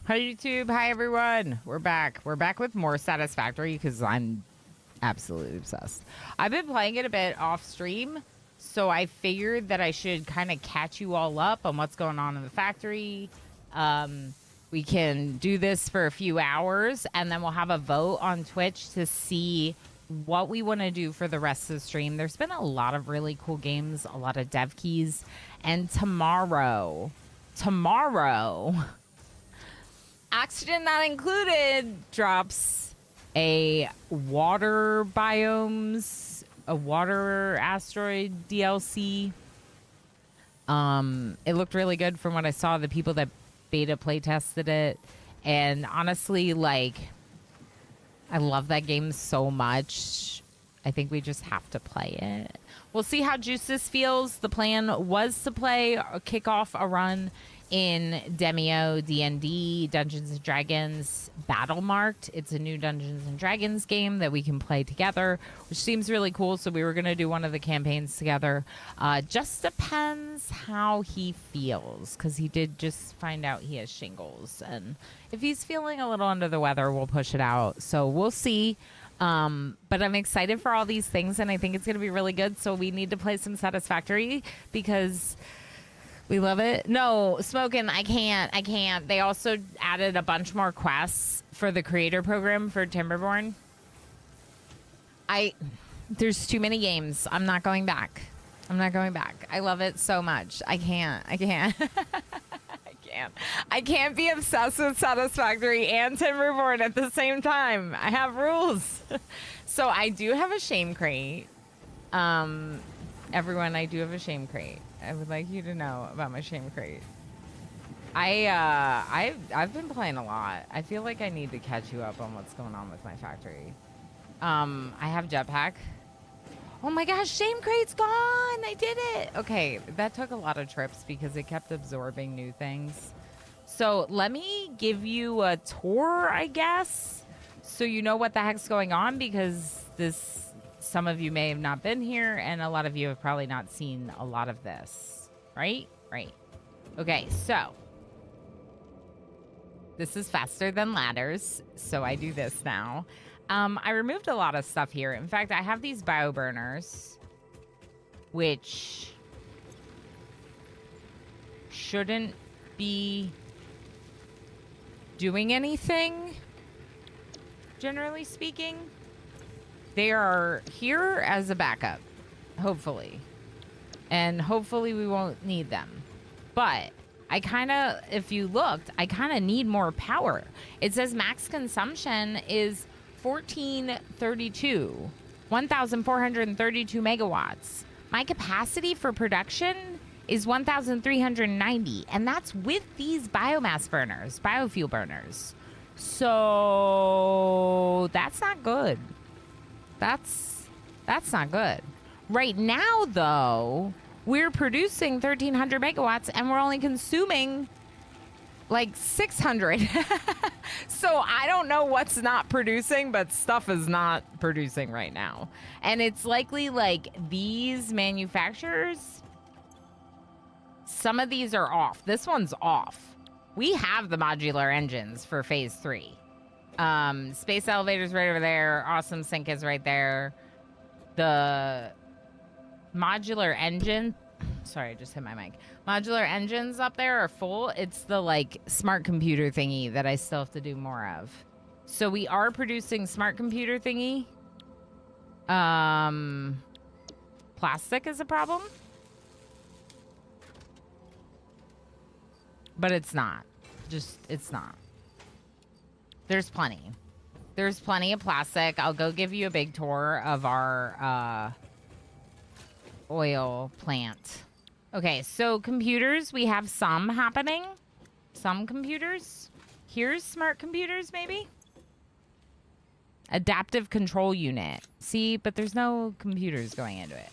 Hi, YouTube. Hi, everyone. We're back. We're back with more Satisfactory because I'm absolutely obsessed. I've been playing it a bit off stream, so I figured that I should kind of catch you all up on what's going on in the factory. We can do this for a few hours, and then we'll have a vote on Twitch to see what we want to do for the rest of the stream. There's been a lot of really cool games, a lot of dev keys, and tomorrow, Oxygen Not Included drops a water biomes, a water asteroid DLC. It looked really good from what I saw, the people that beta play tested it. And honestly, like, I love that game so much. I think we just have to play it. We'll see how Juices feels. The plan was to kick off a run in Demio D&D, Dungeons & Dragons Battle Marked. It's a new Dungeons & Dragons game that we can play together, which seems really cool. So we were going to do one of the campaigns together. Just depends how he feels, because he did just find out he has shingles. And if he's feeling a little under the weather, we'll push it out. So we'll see. But I'm excited for all these things, and I think it's going to be really good. So we need to play some Satisfactory because we love it. No, Smokin', I can't. They also added a bunch more quests for the creator program for Timberborn. There's too many games. I'm not going back. I love it so much. I can't. I can't be obsessed with Satisfactory and Timberborn at the same time. I have rules. So I do have a shame crate. Everyone, I do have a shame crate. I would like you to know about my shame crate. I've been playing a lot. I feel like I need to catch you up on what's going on with my factory. I have jetpack. Oh my gosh, shame crate's gone. I did it. Okay, that took a lot of trips because it kept absorbing new things. So let me give you a tour, I guess, so you know what the heck's going on, because some of you may have not been here, and a lot of you have probably not seen a lot of this, right? Right. Okay, so this is faster than ladders, so I do this now. I removed a lot of stuff here. In fact, I have these bioburners, which shouldn't be doing anything, generally speaking. They are here as a backup, hopefully. And hopefully we won't need them. But if you looked, I kind of need more power. It says max consumption is 1,432 megawatts. My capacity for production is 1,390. And that's with these biomass burners, biofuel burners. So that's not good. That's not good. Right now, though, we're producing 1,300 megawatts and we're only consuming like 600. So I don't know what's not producing, but stuff is not producing right now. And it's likely like these manufacturers, some of these are off. This one's off. We have the modular engines for phase 3. Space elevator's right over there. Awesome sink is right there. The modular engine, sorry, I just hit my mic. Modular engines up there are full. It's the like smart computer thingy that I still have to do more of. So we are producing smart computer thingy. Plastic is a problem, but it's not. It's not. There's plenty. There's plenty of plastic. I'll go give you a big tour of our oil plant. Okay, so computers, we have some happening. Some computers. Here's smart computers, maybe? Adaptive control unit. See, but there's no computers going into it.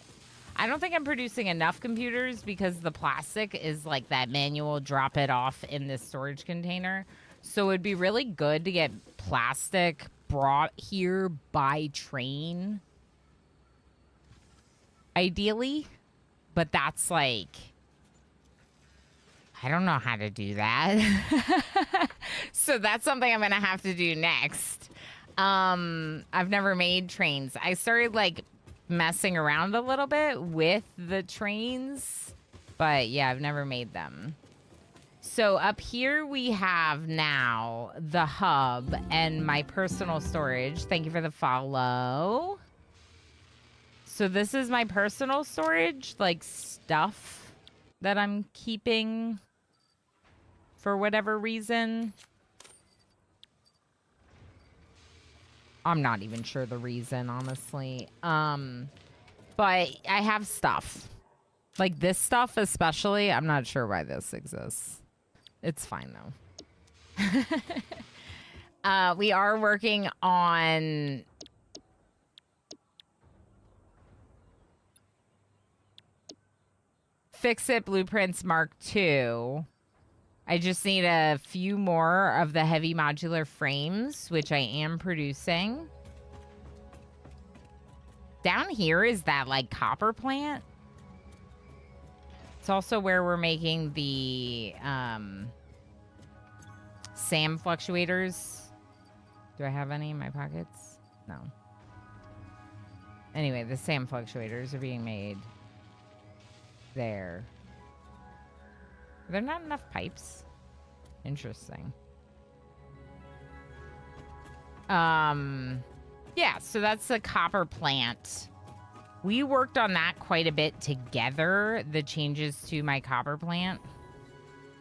I don't think I'm producing enough computers because the plastic is like that manual drop it off in this storage container. So it'd be really good to get plastic brought here by train, ideally. But that's like, I don't know how to do that. So that's something I'm gonna have to do next. I've never made trains. I started like messing around a little bit with the trains, but yeah, I've never made them. So up here we have now the hub and my personal storage. Thank you for the follow. So this is my personal storage, like stuff that I'm keeping for whatever reason. I'm not even sure the reason, honestly. But I have stuff. Like this stuff especially, I'm not sure why this exists. It's fine though. We are working on Fix-It Blueprints Mark II. I just need a few more of the heavy modular frames, which I am producing. Down here is that like copper plant. It's also where we're making the SAM fluctuators. Do I have any in my pockets? No. Anyway, the SAM fluctuators are being made there. Are there not enough pipes? Interesting. Yeah, so that's the copper plant. We worked on that quite a bit together, the changes to my copper plant.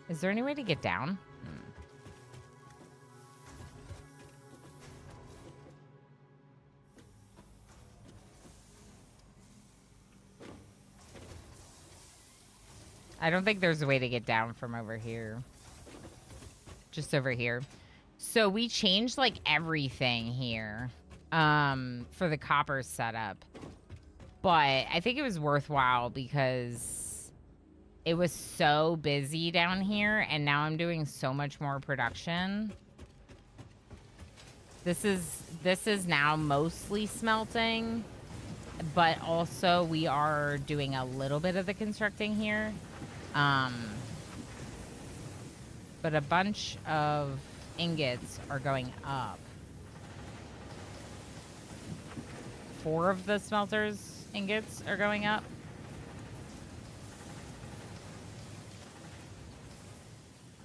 Is there any way to get down? I don't think there's a way to get down from over here. Just over here. So we changed like everything here for the copper setup. But I think it was worthwhile because it was so busy down here and now I'm doing so much more production. This is now mostly smelting, but also we are doing a little bit of the constructing here. But a bunch of ingots are going up. 4 of the smelters ingots are going up.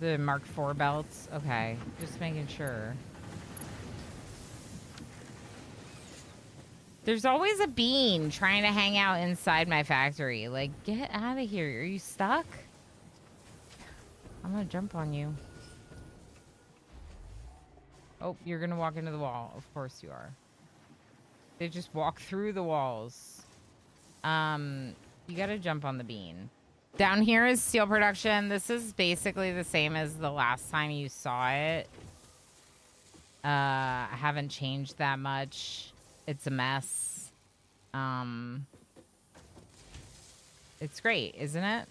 The Mark IV belts. Okay, just making sure. There's always a bean trying to hang out inside my factory. Like, get out of here. Are you stuck? I'm gonna jump on you. Oh, you're gonna walk into the wall. Of course you are. They just walk through the walls. You gotta jump on the bean. Down here is steel production. This is basically the same as the last time you saw it. I haven't changed that much. It's a mess. It's great, isn't it?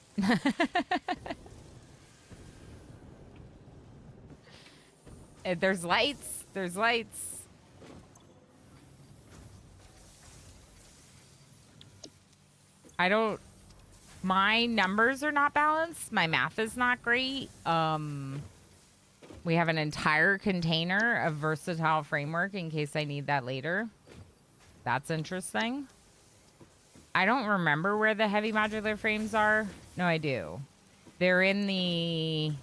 There's lights. There's lights. My numbers are not balanced. My math is not great. We have an entire container of versatile framework in case I need that later. That's interesting. I don't remember where the heavy modular frames are. No, I do. They're in the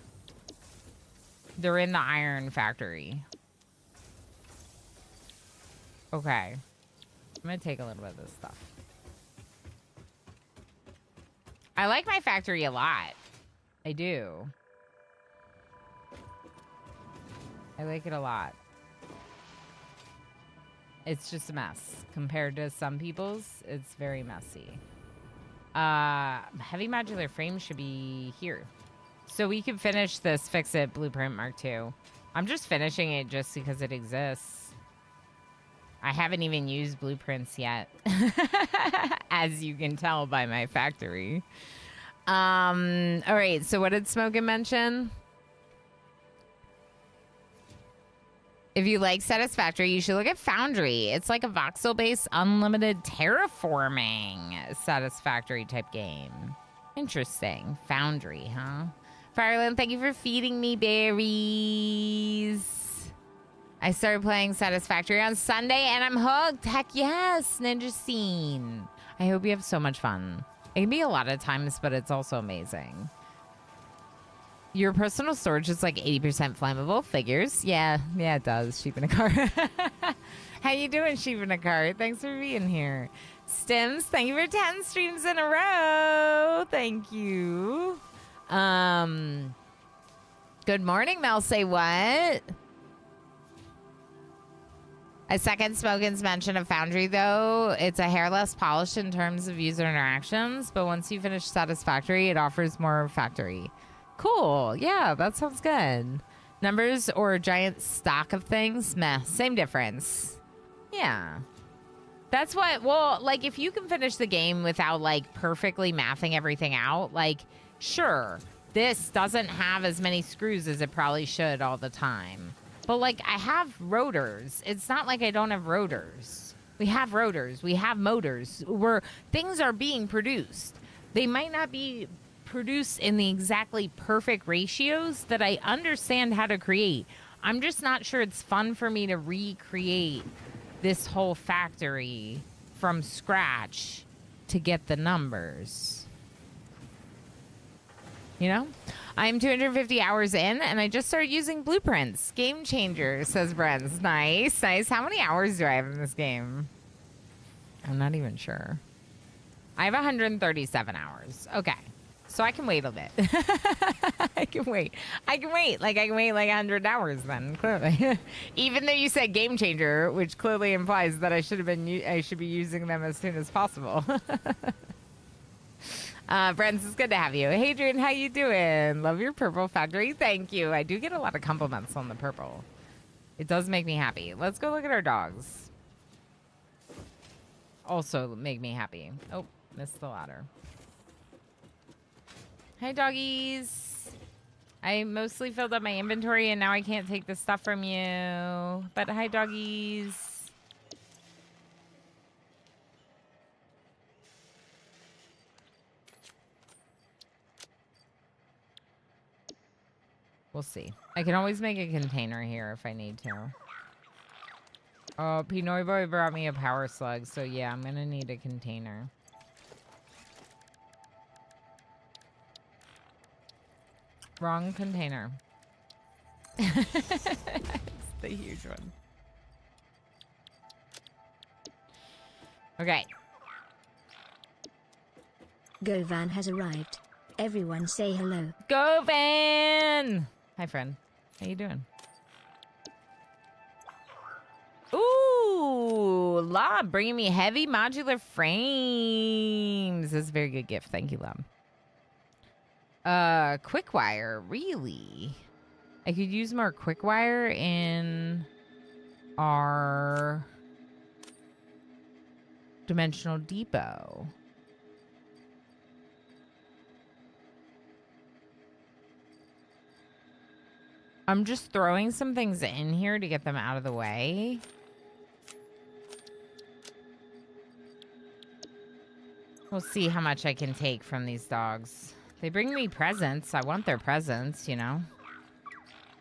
iron factory. Okay. I'm gonna take a little bit of this stuff. I like my factory a lot. I do. I like it a lot. It's just a mess. Compared to some people's, it's very messy. Heavy modular frame should be here. So we can finish this Fix-It Blueprint Mark II. I'm just finishing it just because it exists. I haven't even used blueprints yet. As you can tell by my factory. All right, so what did Smokin' mention? If you like Satisfactory, you should look at Foundry. It's like a voxel-based unlimited terraforming Satisfactory type game. Interesting. Foundry, huh? Fireland, thank you for feeding me berries. I started playing Satisfactory on Sunday and I'm hooked. Heck yes, Ninja Scene. I hope you have so much fun. It can be a lot of times, but it's also amazing. Your personal storage is like 80% flammable. Figures. Yeah, it does. Sheep in a car. How you doing, Sheep in a car? Thanks for being here. Stims, thank you for 10 streams in a row. Thank you. Good morning, Mel. Say what? I second Smokin's mention of Foundry, though. It's a hair less polished in terms of user interactions, but once you finish Satisfactory, it offers more Factory. Cool. Yeah, that sounds good. Numbers or a giant stock of things? Meh. Same difference. Yeah. That's what, well, like, if you can finish the game without, like, perfectly mathing everything out, like, sure, this doesn't have as many screws as it probably should all the time. But, like, I have rotors. It's not like I don't have rotors. We have rotors. We have motors. Things are being produced. They might not be produced in the exactly perfect ratios that I understand how to create. I'm just not sure it's fun for me to recreate this whole factory from scratch to get the numbers. You know? I'm 250 hours in, and I just started using blueprints. Game changer, says Brenz. Nice, nice. How many hours do I have in this game? I'm not even sure. I have 137 hours. Okay. So I can wait a bit. I can wait. Like, I can wait like 100 hours then, clearly. Even though you said game changer, which clearly implies that I should be using them as soon as possible. Friends, it's good to have you. Hadrian, how you doing? Love your purple factory. Thank you. I do get a lot of compliments on the purple. It does make me happy. Let's go look at our dogs. Also make me happy. Oh, missed the ladder. Hi, doggies. I mostly filled up my inventory and now I can't take the stuff from you. But hi, doggies. We'll see. I can always make a container here if I need to. Oh, Pinoy Boy brought me a power slug, so yeah, I'm gonna need a container. Wrong container. It's the huge one. Okay. Govan has arrived. Everyone say hello. Govan! Hi, friend. How you doing? Ooh, Lob, bringing me heavy modular frames. That's a very good gift. Thank you, Lob. Quick wire, really? I could use more quick wire in our dimensional depot. I'm just throwing some things in here to get them out of the way. We'll see how much I can take from these dogs. They bring me presents. I want their presents, you know.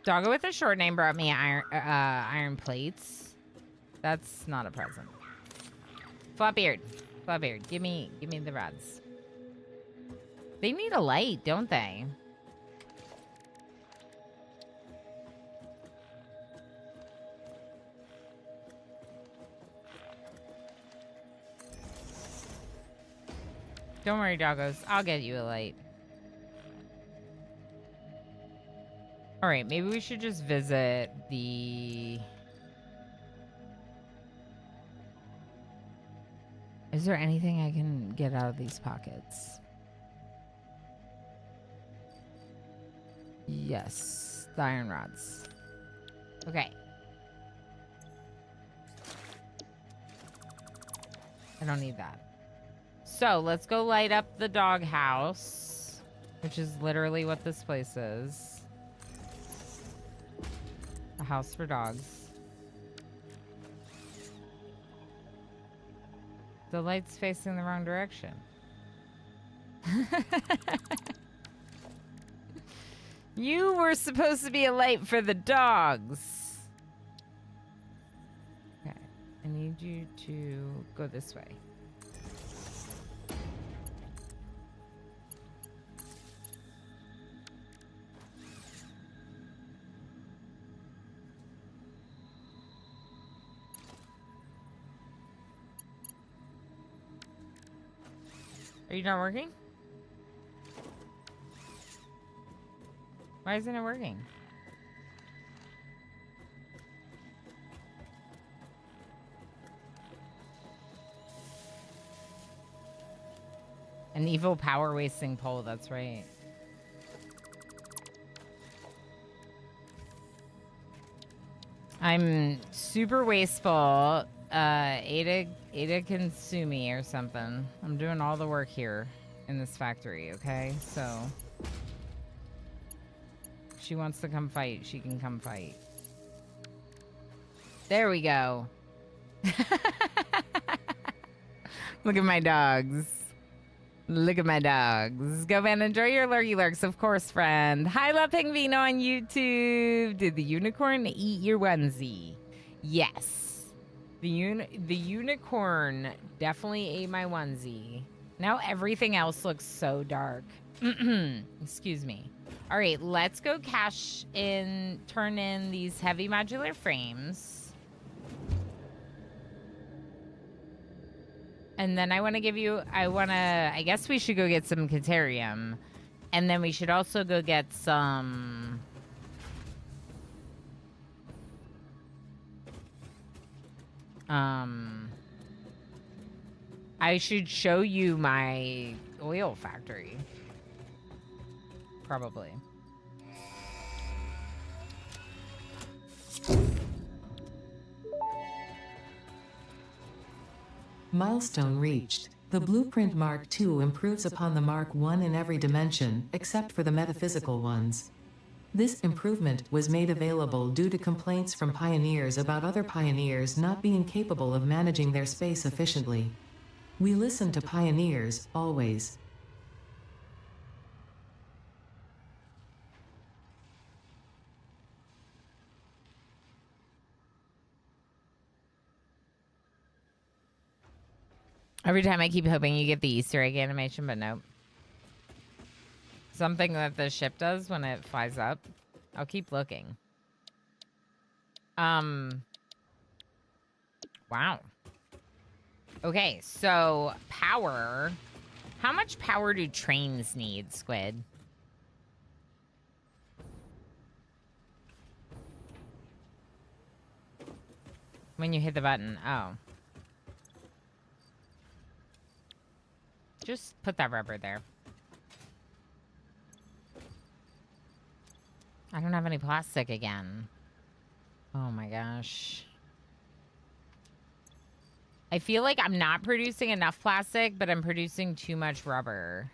Doggo with a short name brought me iron plates. That's not a present. Flatbeard. Flatbeard. Give me the rods. They need a light, don't they? Don't worry, doggos. I'll get you a light. All right, maybe we should just visit the... Is there anything I can get out of these pockets? Yes, the iron rods. Okay. I don't need that. So let's go light up the dog house, which is literally what this place is. A house for dogs. The light's facing the wrong direction. You were supposed to be a light for the dogs. Okay. I need you to go this way. Are you not working? Why isn't it working? An evil power wasting pole, that's right. I'm super wasteful. Ada can sue me or something. I'm doing all the work here in this factory, okay? So if she wants to come fight, she can come fight. There we go. Look at my dogs. Look at my dogs. Go, man. Enjoy your lurky lurks, of course, friend. Hi, La Pingvino on YouTube. Did the unicorn eat your onesie? Yes. The unicorn definitely ate my onesie. Now everything else looks so dark. Excuse me. All right, let's go turn in these heavy modular frames. And then I guess we should go get some Caterium. And then we should also go get some... I should show you my oil factory. Probably. Milestone reached. The Blueprint Mark II improves upon the Mark I in every dimension, except for the metaphysical ones. This improvement was made available due to complaints from pioneers about other pioneers not being capable of managing their space efficiently. We listen to pioneers, always. Every time I keep hoping you get the Easter egg animation, but nope. Something that the ship does when it flies up. I'll keep looking. Wow. Okay, so power. How much power do trains need, Squid? When you hit the button. Oh. Just put that rubber there. I don't have any plastic again. Oh my gosh. I feel like I'm not producing enough plastic, but I'm producing too much rubber.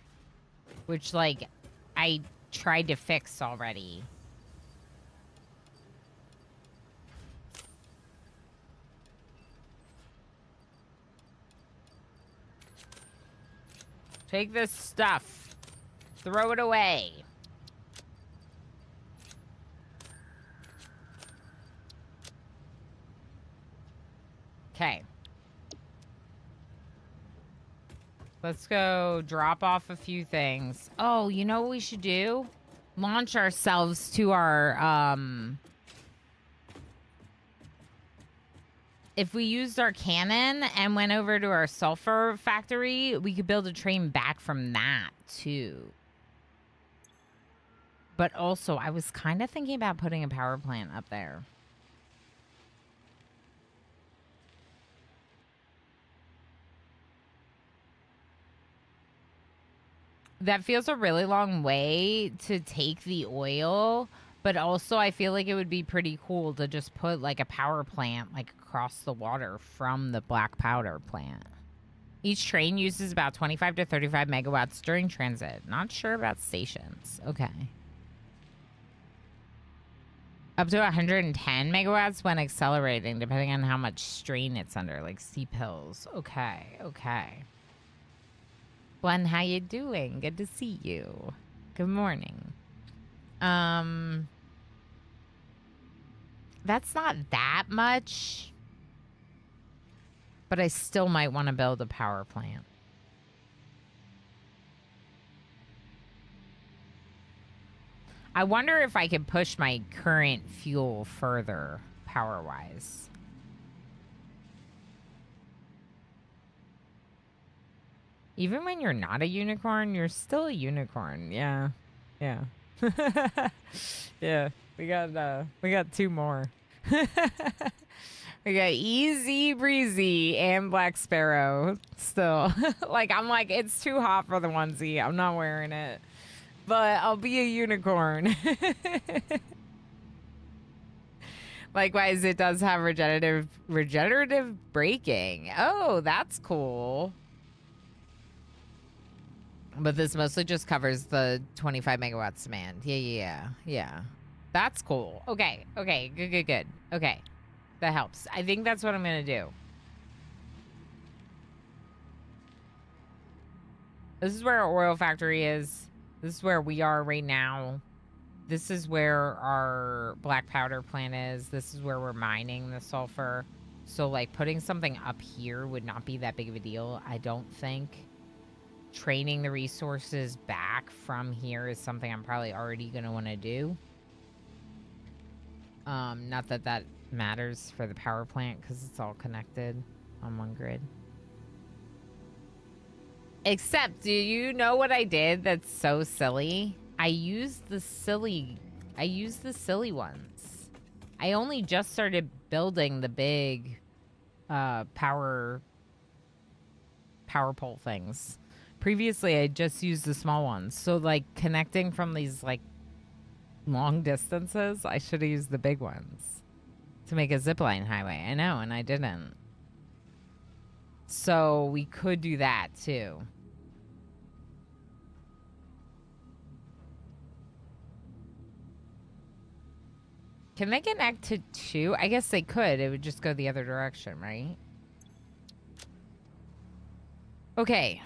Which, like, I tried to fix already. Take this stuff. Throw it away. Okay. Let's go drop off a few things. Oh, you know what we should do? Launch ourselves to our, if we used our cannon and went over to our sulfur factory, we could build a train back from that, too. But also, I was kind of thinking about putting a power plant up there. That feels a really long way to take the oil, but also I feel like it would be pretty cool to just put like a power plant like across the water from the black powder plant. Each train uses about 25 to 35 megawatts during transit. Not sure about stations. Okay. Up to 110 megawatts when accelerating, depending on how much strain it's under, like steep hills. Okay, okay. Glenn, how you doing? Good to see you. Good morning. That's not that much, but I still might want to build a power plant. I wonder if I could push my current fuel further power-wise. Even when you're not a unicorn, you're still a unicorn. Yeah. Yeah. Yeah. We got two more. We got Easy Breezy and Black Sparrow still. Like, I'm like, it's too hot for the onesie. I'm not wearing it. But I'll be a unicorn. Likewise, it does have regenerative braking. Oh, that's cool. But this mostly just covers the 25 megawatts demand. Yeah. That's cool. Okay. Good. Okay. That helps. I think that's what I'm going to do. This is where our oil factory is. This is where we are right now. This is where our black powder plant is. This is where we're mining the sulfur. So, like, putting something up here would not be that big of a deal, I don't think. Training the resources back from here is something I'm probably already going to want to do. Not that that matters for the power plant because it's all connected on one grid. Except, do you know what I did that's so silly? I used the silly ones. I only just started building the big power pole things. Previously, I just used the small ones. So, like, connecting from these, like, long distances, I should have used the big ones to make a zipline highway. I know, and I didn't. So, we could do that, too. Can they connect to 2? I guess they could. It would just go the other direction, right? Okay.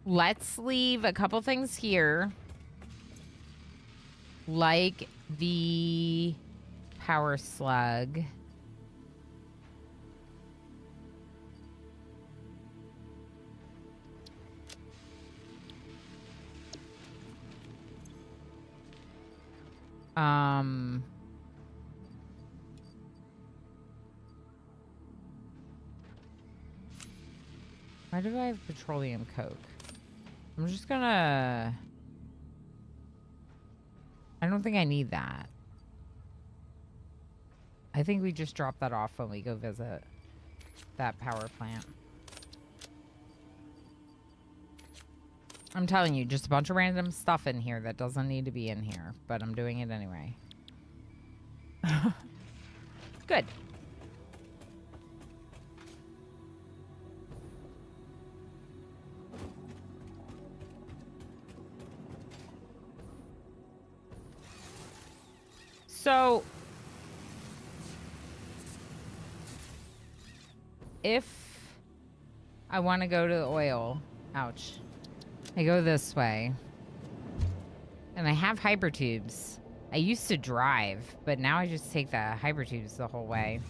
Let's leave a couple things here. Like the power slug. Why do I have petroleum coke? I'm just gonna... I don't think I need that. I think we just drop that off when we go visit that power plant. I'm telling you, just a bunch of random stuff in here that doesn't need to be in here, but I'm doing it anyway. Good. So, if I want to go to the oil, ouch, I go this way, and I have hypertubes. I used to drive, but now I just take the hypertubes the whole way.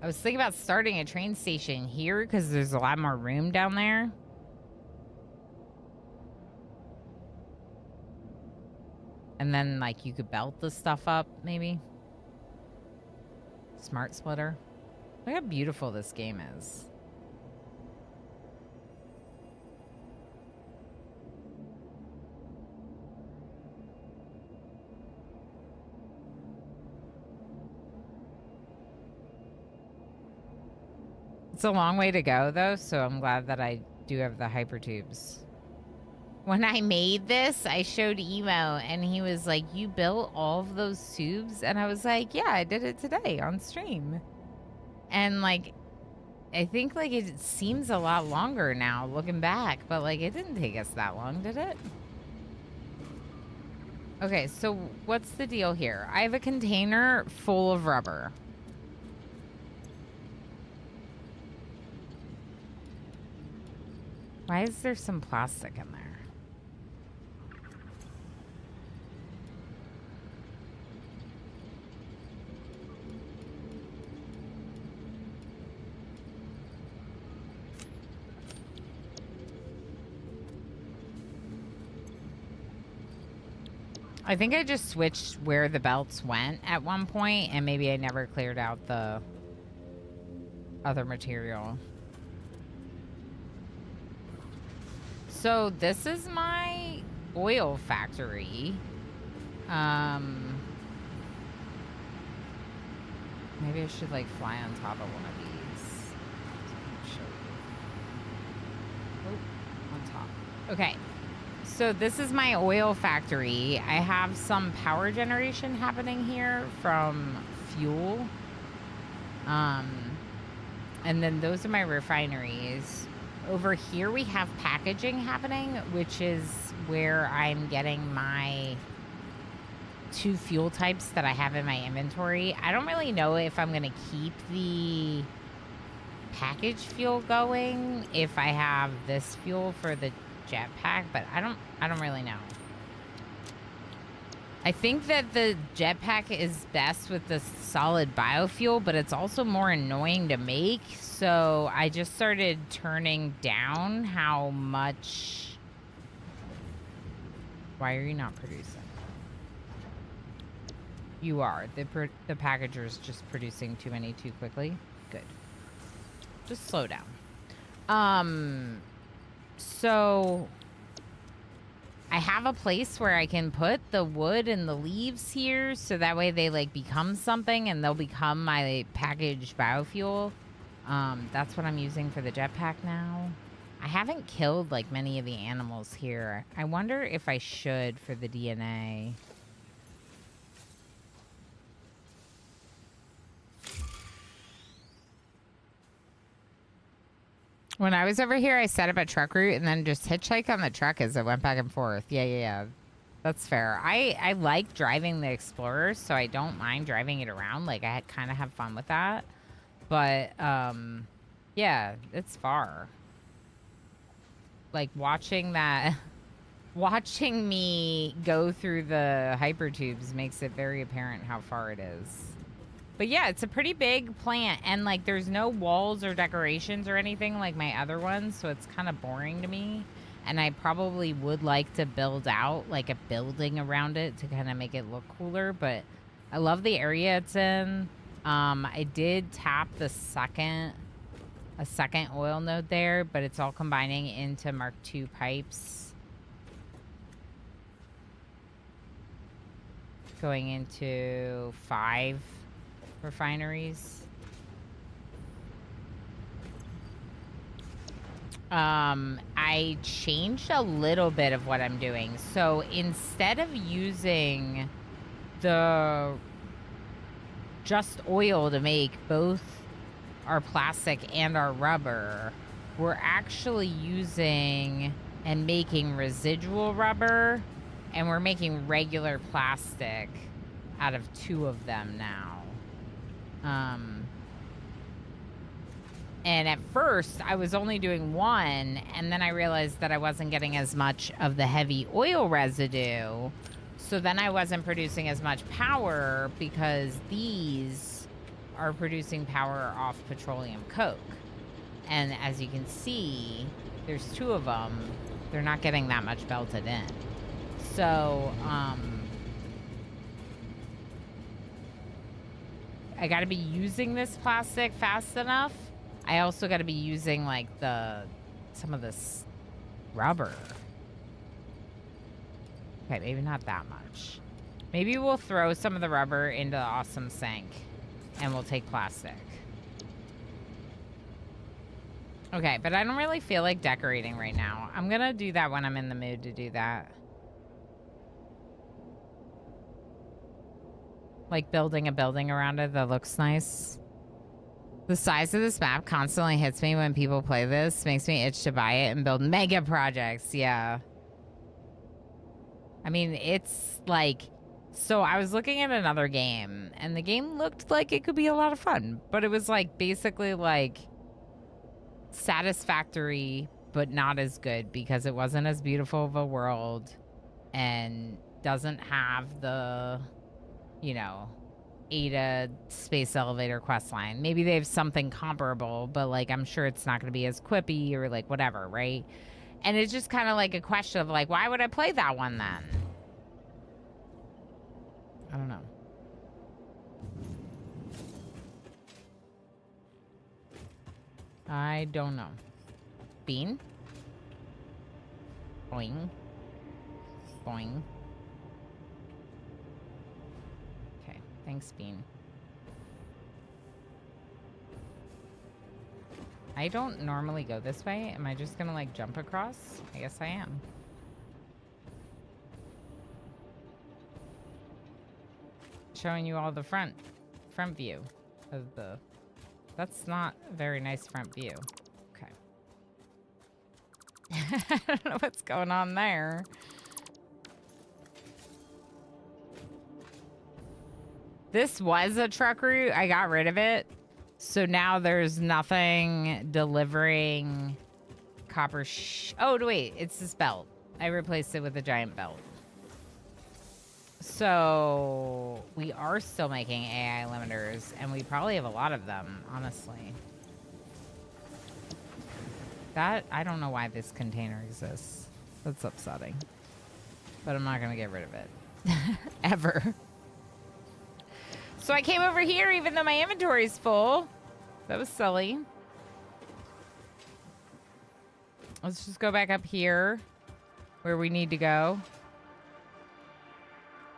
I was thinking about starting a train station here because there's a lot more room down there. And then, like, you could belt the stuff up, maybe. Smart splitter. Look how beautiful this game is. It's a long way to go, though, so I'm glad that I do have the hypertubes. When I made this, I showed Emo, and he was like, you built all of those tubes? And I was like, yeah, I did it today on stream. And, like, I think, like, it seems a lot longer now, looking back. But, like, it didn't take us that long, did it? Okay, so what's the deal here? I have a container full of rubber. Why is there some plastic in there? I think I just switched where the belts went at one point, and maybe I never cleared out the other material. So this is my oil factory. Maybe I should like fly on top of one of these. Show you. Oh, on top. Okay. So this is my oil factory. I have some power generation happening here from fuel. And then those are my refineries. Over here we have packaging happening, which is where I'm getting my 2 fuel types that I have in my inventory. I don't really know if I'm going to keep the package fuel going if I have this fuel for the jetpack, but I don't really know. I think that the jetpack is best with the solid biofuel, but it's also more annoying to make. So I just started turning down how much. Why are you not producing? You are. The packager's just producing too many too quickly. Good. Just slow down. So I have a place where I can put the wood and the leaves here, so that way they like become something and they'll become my packaged biofuel. That's what I'm using for the jetpack now. I haven't killed like many of the animals here. I wonder if I should for the DNA. When I was over here, I set up a truck route and then just hitchhiked on the truck as it went back and forth. Yeah. That's fair. I like driving the Explorer, so I don't mind driving it around. Like, I kind of have fun with that. But, yeah, it's far. Like, watching me go through the hypertubes makes it very apparent how far it is. But yeah, it's a pretty big plant, and like there's no walls or decorations or anything like my other ones, so it's kind of boring to me. And I probably would like to build out like a building around it to kind of make it look cooler, but I love the area it's in. I did tap a second oil node there, but it's all combining into Mark II pipes. Going into 5 refineries. I changed a little bit of what I'm doing. So instead of using the just oil to make both our plastic and our rubber, we're actually using and making residual rubber, and we're making regular plastic out of 2 of them now. And at first I was only doing 1, and then I realized that I wasn't getting as much of the heavy oil residue. So then I wasn't producing as much power because these are producing power off petroleum coke. And as you can see, there's 2 of them. They're not getting that much belted in. So, I gotta be using this plastic fast enough. I also gotta be using like some of this rubber. Okay, maybe not that much. Maybe we'll throw some of the rubber into the awesome sink and we'll take plastic. Okay, but I don't really feel like decorating right now. I'm gonna do that when I'm in the mood to do that. Like building a building around it that looks nice. The size of this map constantly hits me when people play this. Makes me itch to buy it and build mega projects. Yeah. I mean, it's like... So I was looking at another game, and the game looked like it could be a lot of fun. But it was like basically like Satisfactory, but not as good because it wasn't as beautiful of a world and doesn't have the... you know, Ada space elevator quest line. Maybe they have something comparable, but like I'm sure it's not going to be as quippy or like whatever, right? And it's just kind of like a question of like, why would I play that one then? I don't know. I don't know. Bean? Boing. Boing. Okay, thanks, Bean. I don't normally go this way. Am I just gonna, like, jump across? I guess I am. Showing you all the front view of the... That's not a very nice front view. Okay. I don't know what's going on there. This was a truck route. I got rid of it. So now there's nothing delivering copper oh, wait. It's this belt. I replaced it with a giant belt. So we are still making AI limiters, and we probably have a lot of them, honestly. That, I don't know why this container exists. That's upsetting. But I'm not going to get rid of it. Ever. So I came over here even though my inventory is full. That was silly. Let's just go back up here where we need to go.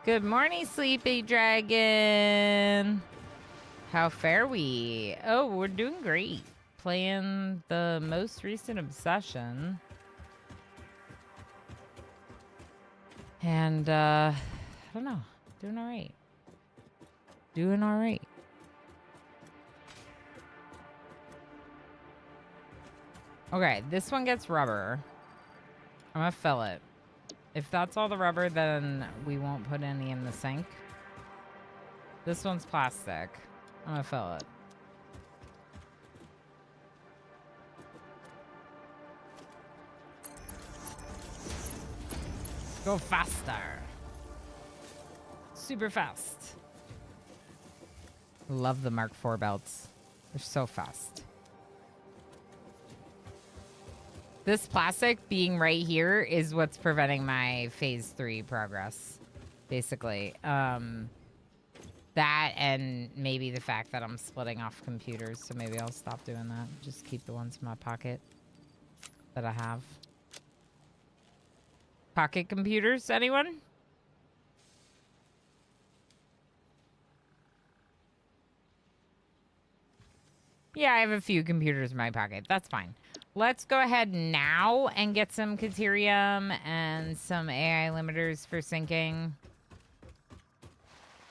Good morning, Sleepy Dragon. How fare we? Oh, we're doing great. Playing the most recent Obsession. And, I don't know. Doing all right. Doing all right. Okay, this one gets rubber. I'm gonna fill it. If that's all the rubber, then we won't put any in the sink. This one's plastic. I'm gonna fill it. Go faster. Super fast. Love the Mark IV belts. They're so fast. This plastic being right here is what's preventing my phase 3 progress, basically. That and maybe the fact that I'm splitting off computers, so maybe I'll stop doing that. Just keep the ones in my pocket that I have. Pocket computers, anyone? Yeah, I have a few computers in my pocket. That's fine. Let's go ahead now and get some Caterium and some AI limiters for syncing.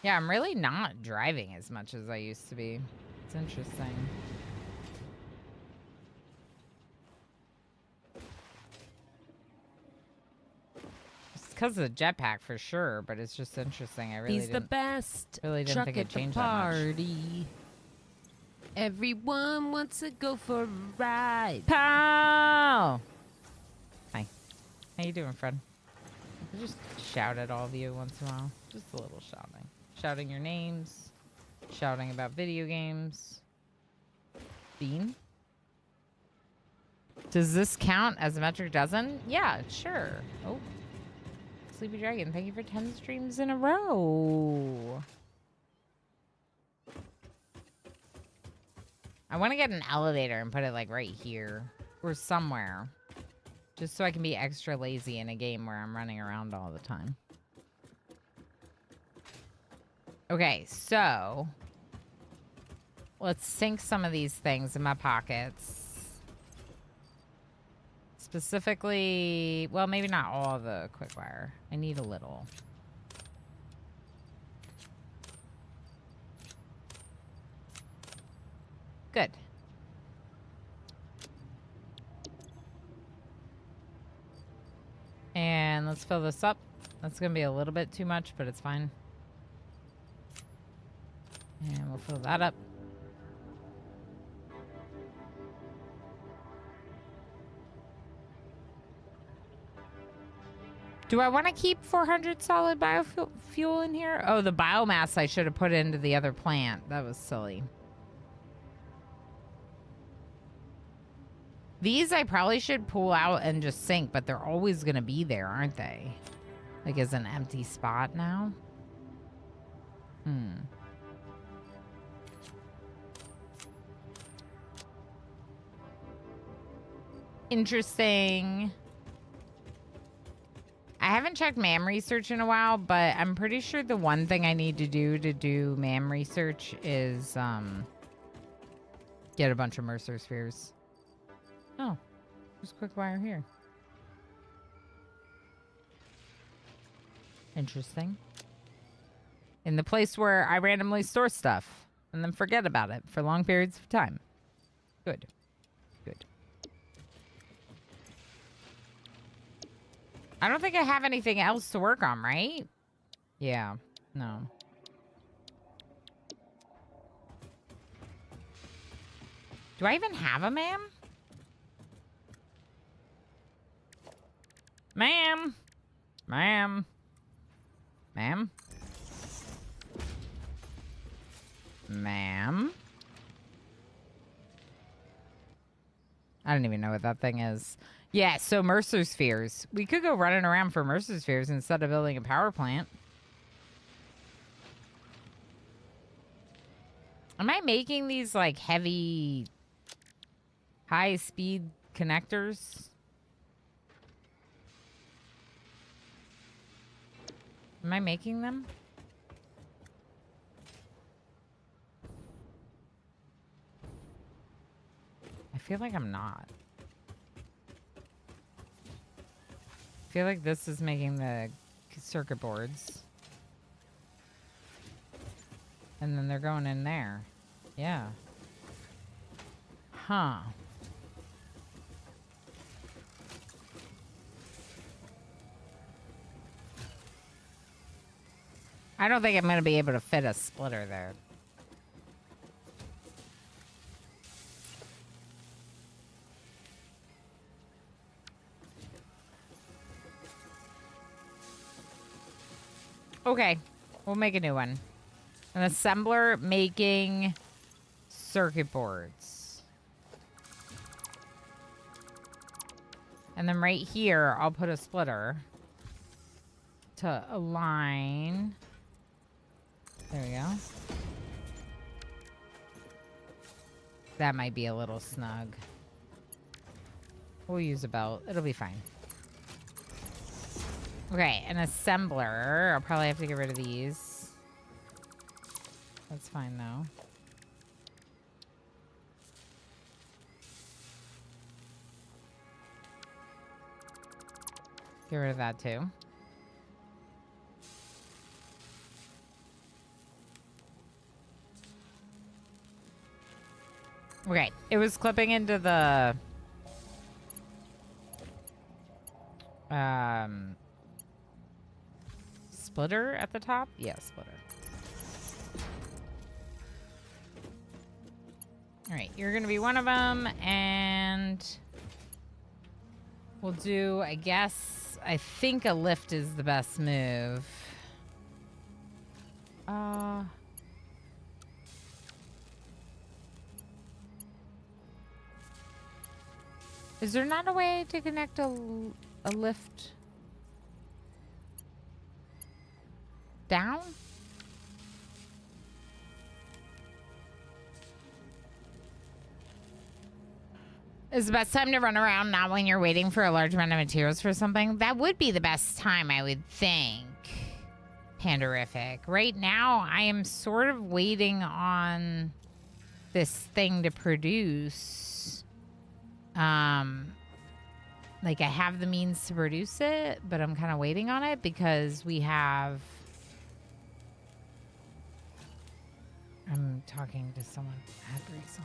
Yeah, I'm really not driving as much as I used to be. It's interesting. It's because of the jetpack for sure, but it's just interesting. I really He's the best. Really didn't think it changed that much. Everyone wants to go for a ride. Pow! Hi. How you doing, Fred? I just shout at all of you once in a while. Just a little shouting. Shouting your names. Shouting about video games. Bean? Does this count as a metric dozen? Yeah, sure. Oh. Sleepy Dragon, thank you for 10 streams in a row. I want to get an elevator and put it like right here or somewhere. Just so I can be extra lazy in a game where I'm running around all the time. Okay, so let's sink some of these things in my pockets. Specifically, well, maybe not all the quick wire. I need a little. Good. And let's fill this up. That's going to be a little bit too much, but it's fine. And we'll fill that up. Do I want to keep 400 solid biofuel in here? Oh, the biomass I should have put into the other plant. That was silly. These I probably should pull out and just sink, but they're always going to be there, aren't they? Like as an empty spot now. Interesting. I haven't checked MAM research in a while, but I'm pretty sure the one thing I need to do MAM research is get a bunch of Mercer spheres. Oh, there's a quick wire here. Interesting. In the place where I randomly store stuff and then forget about it for long periods of time. Good. Good. I don't think I have anything else to work on, right? Yeah. No. Do I even have a ma'am? Ma'am. Ma'am. Ma'am. Ma'am. I don't even know what that thing is. Yeah, so Mercer spheres. We could go running around for Mercer spheres instead of building a power plant. Am I making these like heavy, high-speed connectors? Am I making them? I feel like I'm not. I feel like this is making the circuit boards. And then they're going in there. Yeah. Huh. I don't think I'm going to be able to fit a splitter there. Okay, we'll make a new one. An assembler making circuit boards. And then right here, I'll put a splitter to align. There we go. That might be a little snug. We'll use a belt. It'll be fine. Okay, an assembler. I'll probably have to get rid of these. That's fine, though. Get rid of that, too. Okay, it was clipping into the... splitter at the top? Yeah, splitter. Alright, you're gonna be one of them, and we'll do, I think a lift is the best move. Is there not a way to connect a lift down? Is the best time to run around not when you're waiting for a large amount of materials for something? That would be the best time, I would think. Panderific. Right now, I am sort of waiting on this thing to produce. Like I have the means to produce it, but I'm kind of waiting on it because we have... I'm talking to someone at Bristol.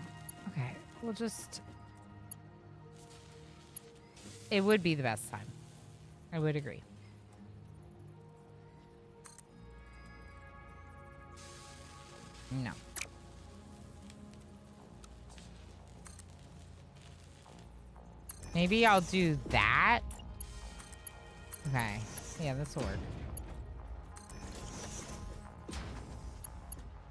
Okay, we'll just... It would be the best time. I would agree. No. Maybe I'll do that. Okay. Yeah, this will work.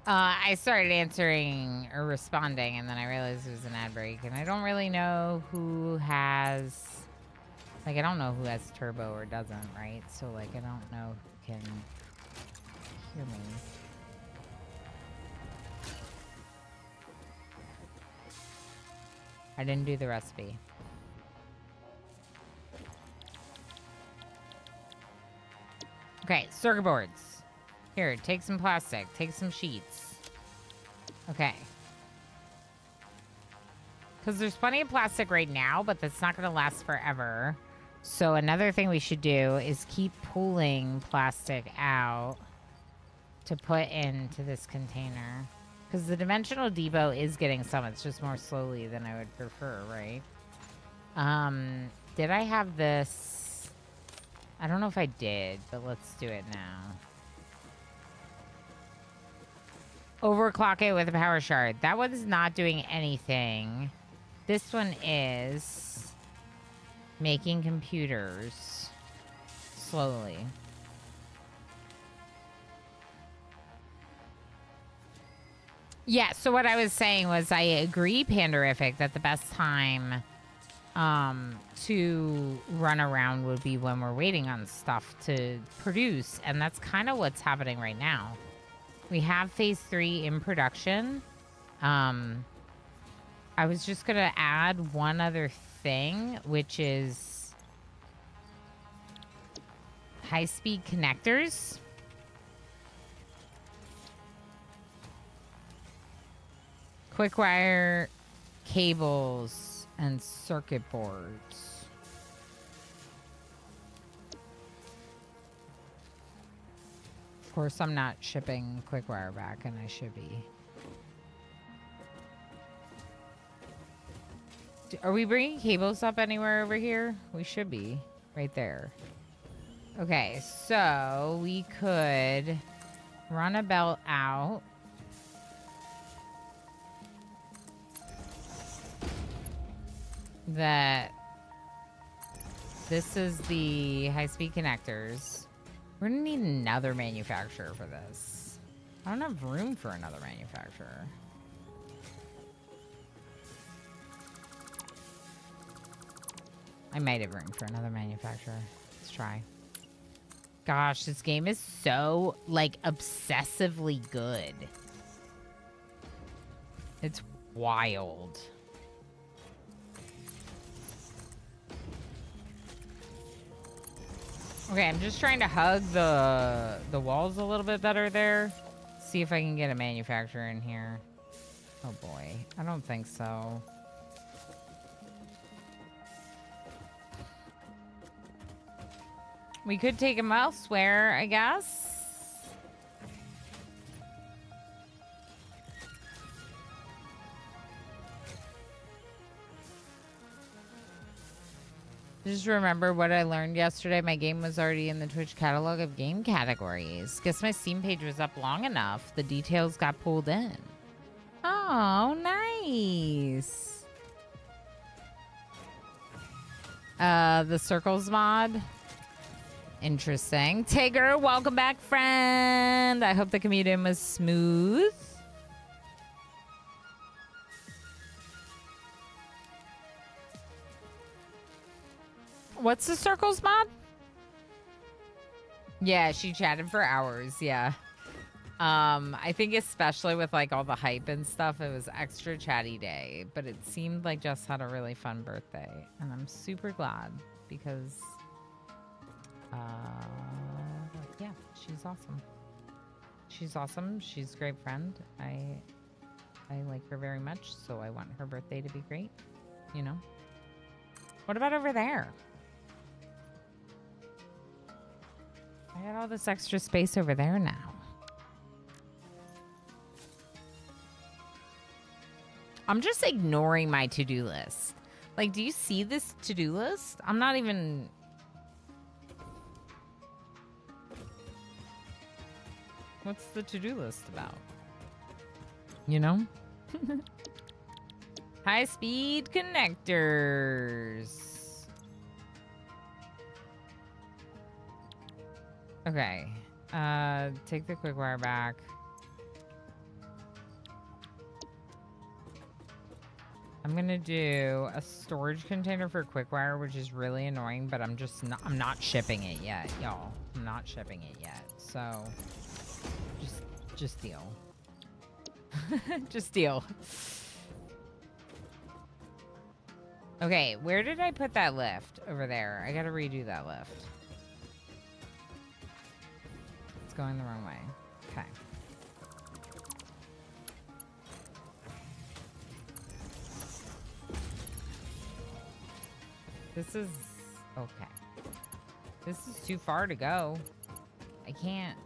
I started answering or responding, and then I realized it was an ad break, and I don't really know who has... Like, I don't know who has turbo or doesn't, right? So, like, I don't know who can hear me. I didn't do the recipe. Okay, circuit boards. Here, take some plastic. Take some sheets. Okay. Because there's plenty of plastic right now, but that's not going to last forever. So another thing we should do is keep pulling plastic out to put into this container. Because the dimensional depot is getting some. It's just more slowly than I would prefer, right? Did I have this? I don't know if I did, but let's do it now. Overclock it with a power shard. That one's not doing anything. This one is making computers slowly. Yeah, so what I was saying was I agree, Panderific, that the best time to run around would be when we're waiting on stuff to produce, and that's kind of what's happening right now. We have phase 3 in production. I was just going to add one other thing, which is high-speed connectors. Quick wire cables and circuit boards. Of course, I'm not shipping quick wire back, and I should be. Are we bringing cables up anywhere over here? We should be. Right there. Okay, so we could run a belt out. That this is the high-speed connectors. We're gonna need another manufacturer for this. I don't have room for another manufacturer. I might have room for another manufacturer. Let's try. Gosh, this game is so, like, obsessively good. It's wild. Okay, I'm just trying to hug the walls a little bit better there. See if I can get a manufacturer in here. Oh boy, I don't think so. We could take him elsewhere, I guess. Just remember what I learned yesterday. My game was already in the Twitch catalog of game categories. Guess my Steam page was up long enough. The details got pulled in. Oh, nice. The circles mod. Interesting. Tigger, welcome back, friend. I hope the commute in was smooth. What's the circles mod? Yeah, she chatted for hours. Yeah. I think especially with like all the hype and stuff, it was extra chatty day, but it seemed like Jess had a really fun birthday, and I'm super glad because yeah, she's awesome. She's awesome. She's a great friend. I like her very much, so I want her birthday to be great, you know. What about over there? I got all this extra space over there now. I'm just ignoring my to-do list. Like, do you see this to-do list? I'm not even... What's the to-do list about? You know? High-speed connectors. Okay. Take the quick wire back. I'm gonna do a storage container for quick wire, which is really annoying, but I'm not shipping it yet, y'all. I'm not shipping it yet. So just deal. Just deal. Okay, where did I put that lift? Over there. I gotta redo that lift. It's going the wrong way. Okay. This is... okay. This is too far to go. I can't...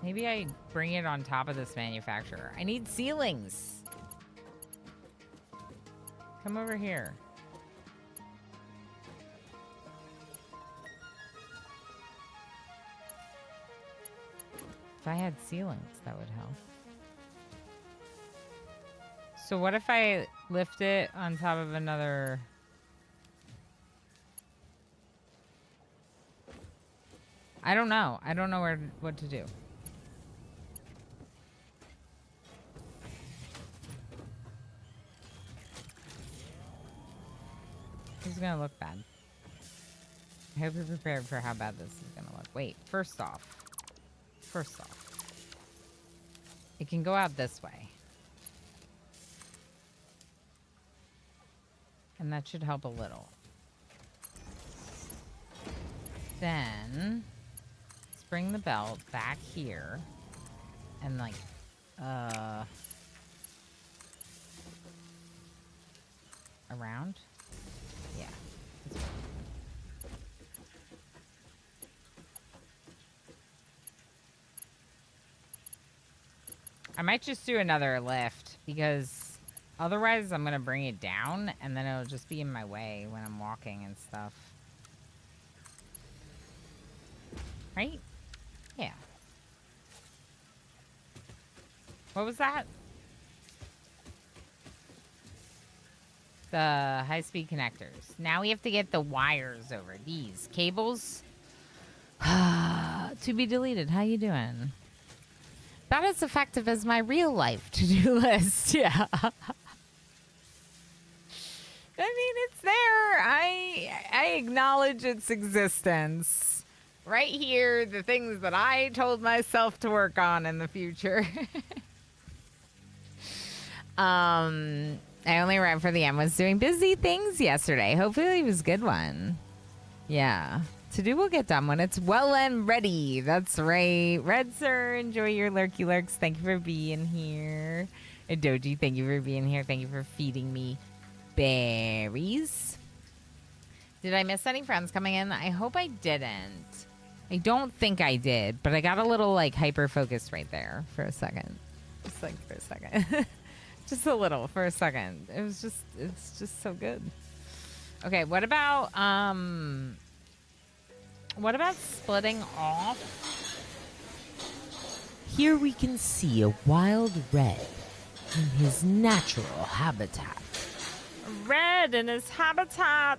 Maybe I bring it on top of this manufacturer. I need ceilings. Come over here. If I had ceilings, that would help. So what if I lift it on top of another... I don't know. I don't know what to do. This is gonna look bad. I hope you're prepared for how bad this is gonna look. Wait, first off, it can go out this way. And that should help a little. Then, let's bring the belt back here. And like, around? Yeah. I might just do another lift because otherwise I'm going to bring it down and then it'll just be in my way when I'm walking and stuff. Right? Yeah. What was that? The high-speed connectors. Now we have to get the wires over. These cables. To be deleted. How you doing? Not as effective as my real life to-do list. Yeah. I mean, it's there. I acknowledge its existence. Right here, the things that I told myself to work on in the future. I only arrived for the M. Was doing busy things yesterday. Hopefully it was a good one. Yeah. To do will get done when it's well and ready. That's right. Red Sir, enjoy your lurky lurks. Thank you for being here. And Doji, thank you for being here. Thank you for feeding me berries. Did I miss any friends coming in? I hope I didn't. I don't think I did, but I got a little like hyper focused right there for a second. Just like for a second. Just a little for a second. It's just so good. Okay, what about splitting off? Here we can see a wild red in his natural habitat. Red in his habitat.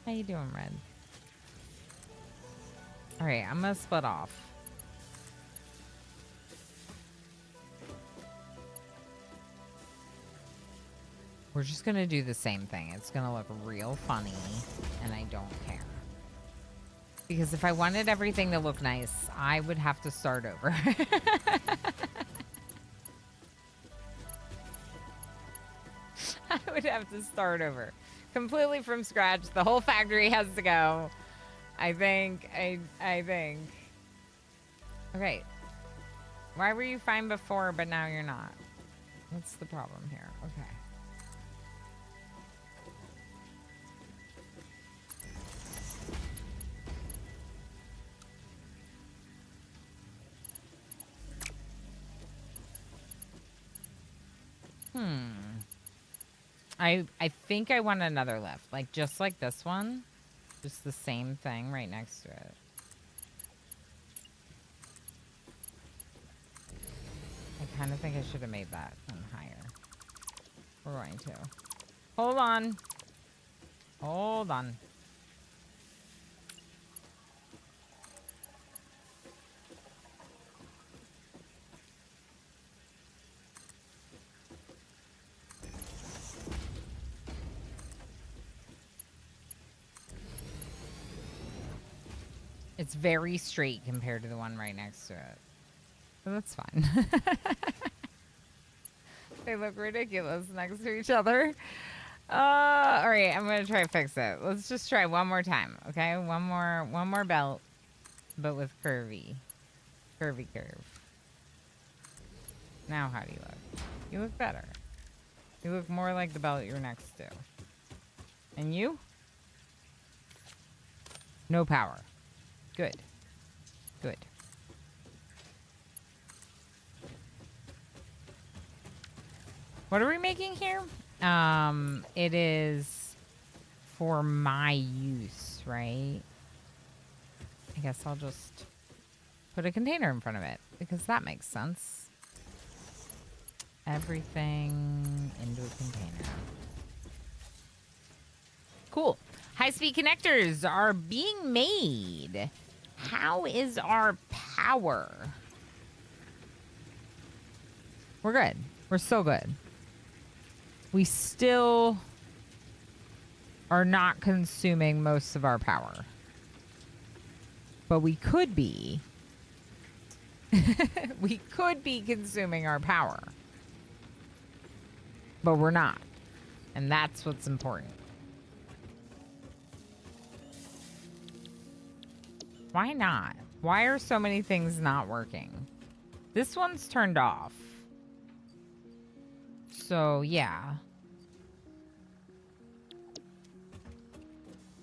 How you doing, Red? All right, I'm gonna split off. We're just gonna do the same thing. It's gonna look real funny, and I don't care. Because if I wanted everything to look nice, I would have to start over. I would have to start over. Completely from scratch. The whole factory has to go. I think. Okay. Why were you fine before, but now you're not? What's the problem here? Okay. I think I want another lift. Like, just like this one. Just the same thing right next to it. I kind of think I should have made that one higher. We're going to. Hold on. Hold on. It's very straight compared to the one right next to it. So that's fine. They look ridiculous next to each other. All right, I'm gonna try to fix it. Let's just try one more time, okay? One more belt, but with curvy curve. Now how do you look? You look better. You look more like the belt you're next to. And you? No power. Good. Good. What are we making here? It is for my use, right? I guess I'll just put a container in front of it because that makes sense. Everything into a container. Cool. High-speed connectors are being made. How is our power? We're good. We're so good. We still are not consuming most of our power. But we could be. We could be consuming our power. But we're not. And that's what's important. Why not? Why are so many things not working? This one's turned off. So, yeah.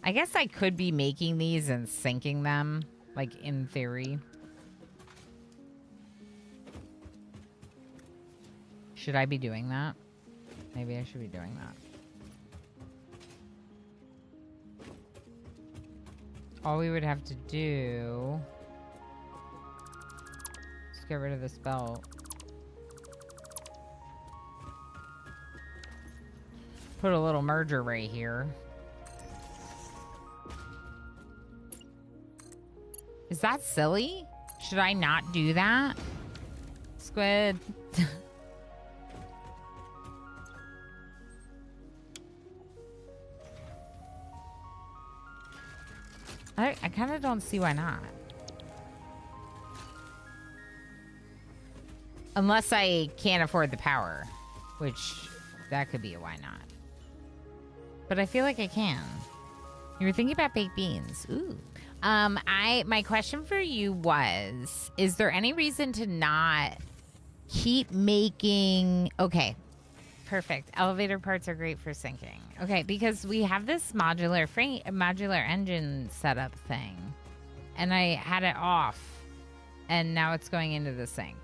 I guess I could be making these and syncing them, like, in theory. Should I be doing that? Maybe I should be doing that. All we would have to do is get rid of this belt. Put a little merger right here. Is that silly? Should I not do that? Squid. I kind of don't see why not. Unless I can't afford the power, which that could be a why not. But I feel like I can. You were thinking about baked beans. Ooh. My question for you was, is there any reason to not keep making... Okay. Perfect. Elevator parts are great for syncing. Okay, because we have this modular engine setup thing. And I had it off. And now it's going into the sink.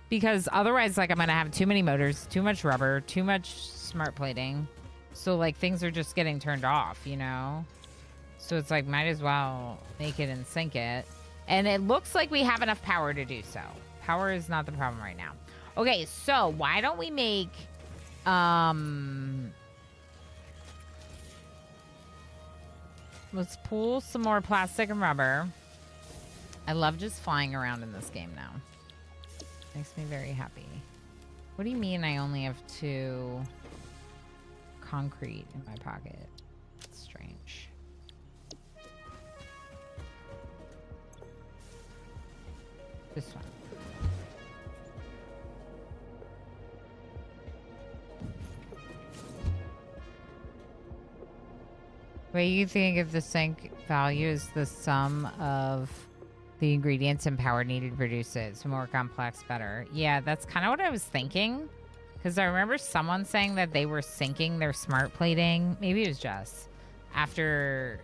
Because otherwise, like, I'm going to have too many motors, too much rubber, too much smart plating. So, like, things are just getting turned off, you know? So it's like, might as well make it and sync it. And it looks like we have enough power to do so. Power is not the problem right now. Okay, so why don't we make... Let's pull some more plastic and rubber. I love just flying around in this game now. Makes me very happy. What do you mean I only have 2 concrete in my pocket? That's strange. This one. What do you think if the sink value is the sum of the ingredients and power needed to produce it? So more complex, better. Yeah, that's kind of what I was thinking. Because I remember someone saying that they were syncing their smart plating. Maybe it was Jess. After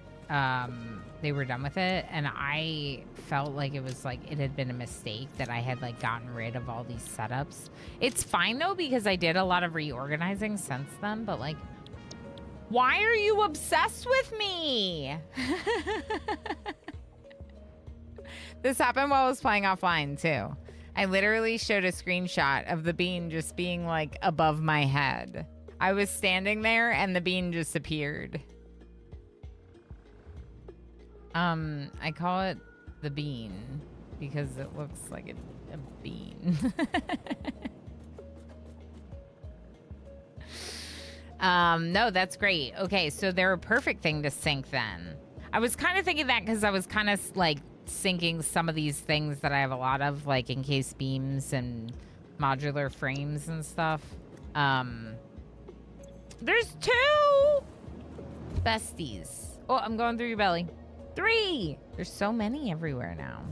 they were done with it. And I felt like it was like it had been a mistake that I had like gotten rid of all these setups. It's fine though, because I did a lot of reorganizing since then. But like, why are you obsessed with me? This happened while I was playing offline, too. I literally showed a screenshot of the bean just being, like, above my head. I was standing there, and the bean just appeared. I call it the bean because it looks like a bean. No, that's great. Okay, so they're a perfect thing to sync then. I was kind of thinking that because I was kind of like sinking some of these things that I have a lot of, like encased beams and modular frames and stuff. There's 2 besties. Oh, I'm going through your belly. 3. There's so many everywhere now.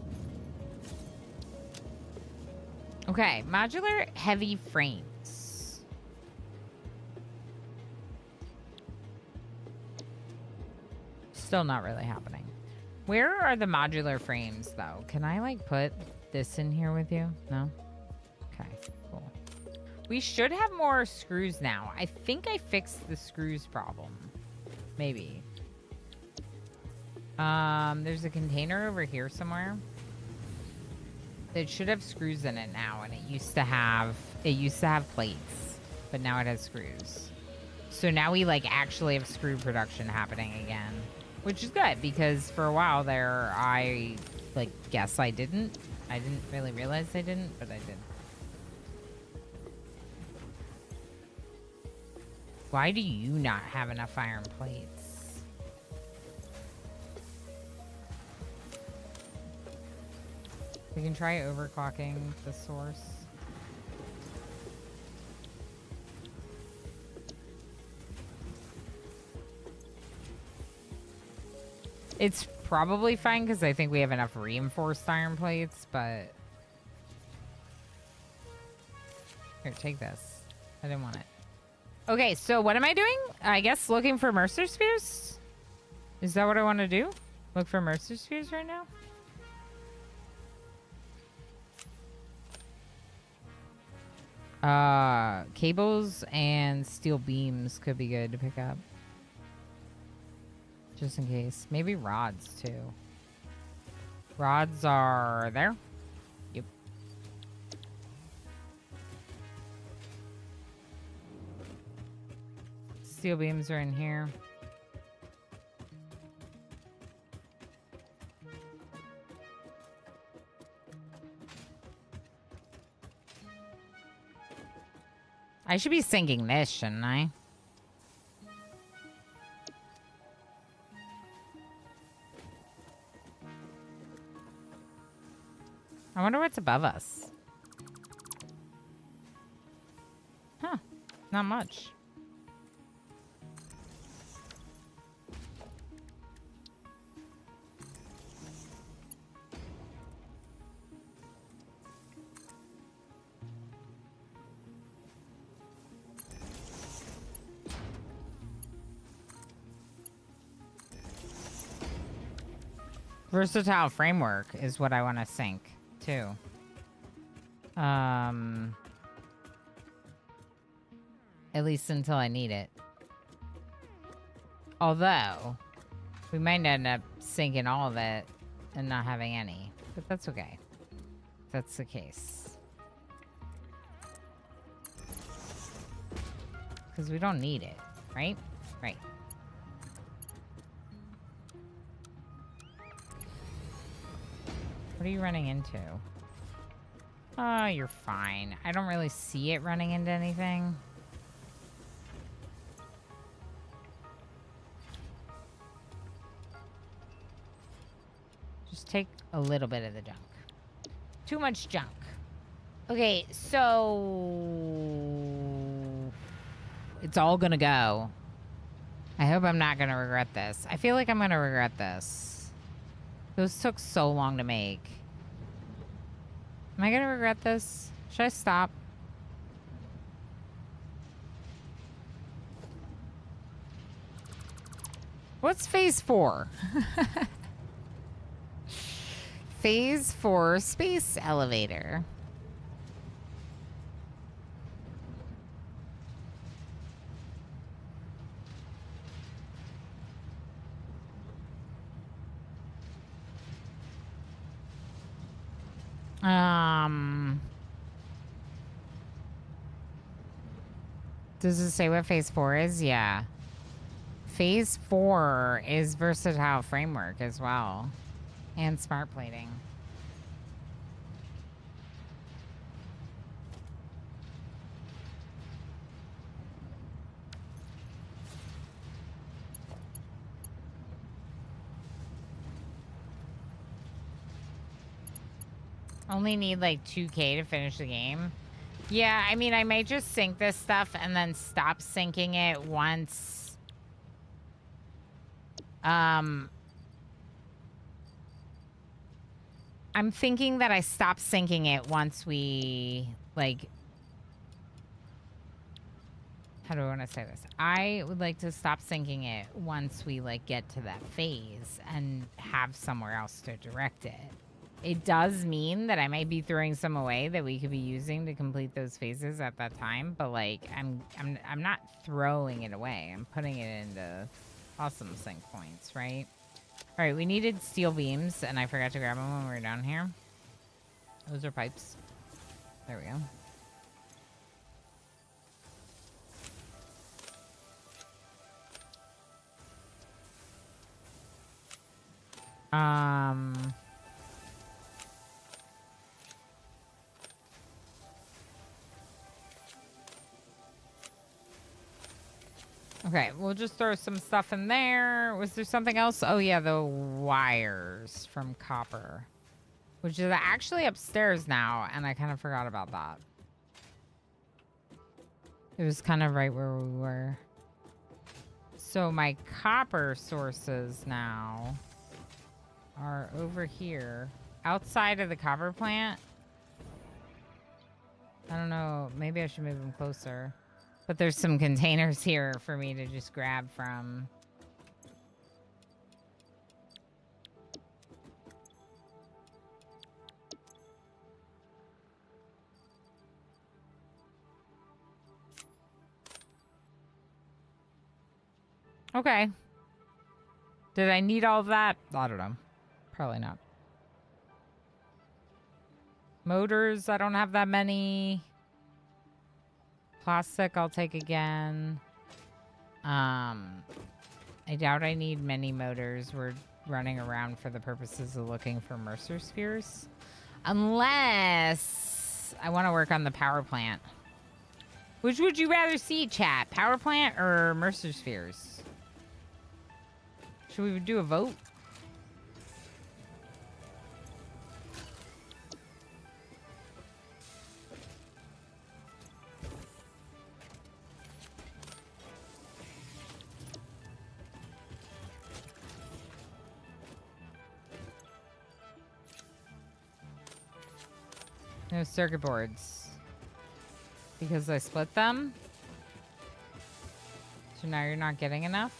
Okay, modular heavy frames. Still not really happening. Where are the modular frames, though? Can I, like, put this in here with you? No? Okay, cool. We should have more screws now. I think I fixed the screws problem. Maybe. There's a container over here somewhere. It should have screws in it now, and it used to have plates, but now it has screws. So now we, like, actually have screw production happening again. Which is good, because for a while there, I, like, guess I didn't. I didn't really realize I didn't, but I did. Why do you not have enough iron plates? We can try overclocking the source. It's probably fine because I think we have enough reinforced iron plates, but... Here, take this. I didn't want it. Okay, so what am I doing? I guess looking for Mercer Spheres? Is that what I want to do? Look for Mercer Spheres right now? Cables and steel beams could be good to pick up. Just in case. Maybe rods, too. Rods are there? Yep. Steel beams are in here. I should be sinking this, shouldn't I? I wonder what's above us. Huh. Not much. Versatile framework is what I want to sink, too. At least until I need it. Although, we might end up sinking all of it and not having any. But that's okay. If that's the case. Because we don't need it, right? Right. What are you running into? Oh, you're fine. I don't really see it running into anything. Just take a little bit of the junk. Too much junk. Okay, so... It's all gonna go. I hope I'm not gonna regret this. I feel like I'm gonna regret this. Those took so long to make. Am I gonna regret this? Should I stop? What's phase 4? Phase 4 space elevator. Does it say what phase 4 is? Yeah. Phase 4 is versatile framework as well. And smart plating. Only need like 2K to finish the game. Yeah, I mean, I might just sync this stuff and then stop syncing it once. I'm thinking that I stop syncing it once we, like, how do I want to say this? I would like to stop syncing it once we, like, get to that phase and have somewhere else to direct it. It does mean that I might be throwing some away that we could be using to complete those phases at that time, but like I'm not throwing it away. I'm putting it into awesome sync points, right? All right, we needed steel beams, and I forgot to grab them when we were down here. Those are pipes. There we go. Okay, we'll just throw some stuff in there. Was there something else? Oh, yeah, the wires from copper, which is actually upstairs now, and I kind of forgot about that. It was kind of right where we were. So my copper sources now are over here, outside of the copper plant. I don't know. Maybe I should move them closer. But there's some containers here for me to just grab from. Okay. Did I need all of that? I don't know. Probably not. Motors, I don't have that many. Plastic, I'll take again. I doubt I need many motors. We're running around for the purposes of looking for Mercer spheres. Unless I want to work on the power plant. Which would you rather see, chat? Power plant or Mercer spheres? Should we do a vote? No circuit boards. Because I split them? So now you're not getting enough?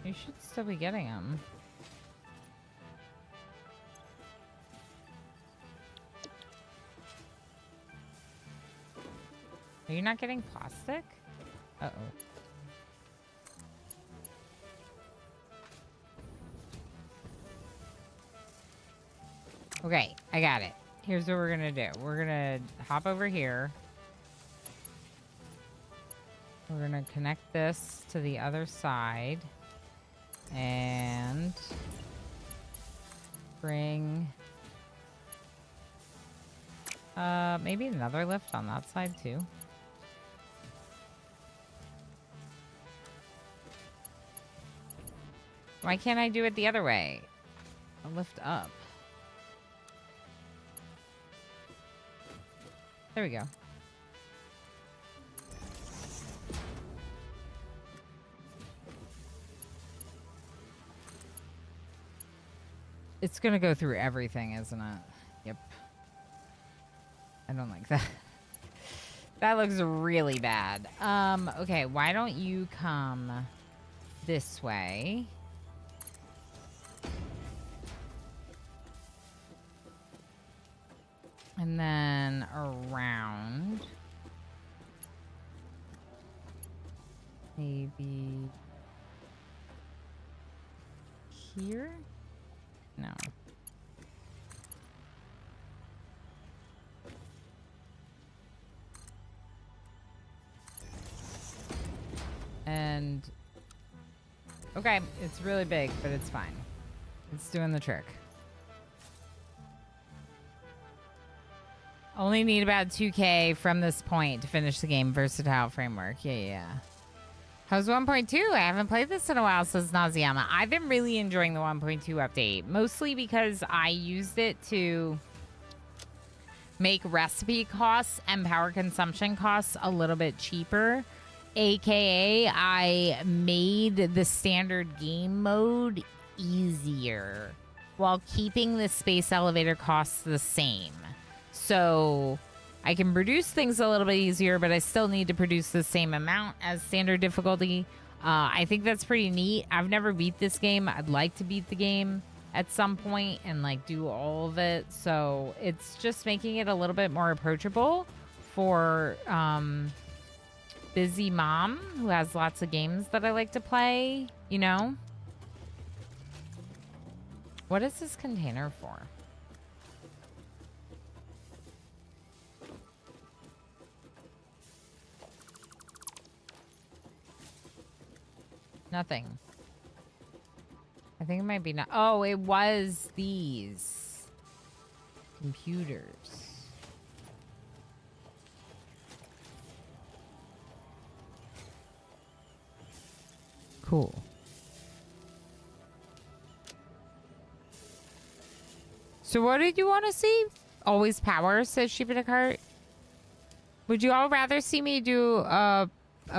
You should still be getting them. Are you not getting plastic? Uh-oh. Okay, I got it. Here's what we're gonna do. We're gonna hop over here. We're gonna connect this to the other side. And bring maybe another lift on that side too. Why can't I do it the other way? I'll lift up. There we go. It's gonna go through everything, isn't it? Yep. I don't like that. That looks really bad. Okay, why don't you come this way? And then around. Maybe here? No. And okay, it's really big, but it's fine. It's doing the trick. Only need about 2K from this point to finish the game. Versatile framework. Yeah. How's 1.2? I haven't played this in a while, says Naziama. I've been really enjoying the 1.2 update, mostly because I used it to make recipe costs and power consumption costs a little bit cheaper. AKA, I made the standard game mode easier while keeping the space elevator costs the same. So I can produce things a little bit easier, but I still need to produce the same amount as standard difficulty. I think that's pretty neat. I've never beat this game. I'd like to beat the game at some point and like do all of it. So it's just making it a little bit more approachable for busy mom who has lots of games that I like to play, you know? What is this container for? Nothing. I think it might be not. Oh, it was these computers. Cool. So what did you want to see? Always power, says Sheep in a Cart. Would you all rather see me do a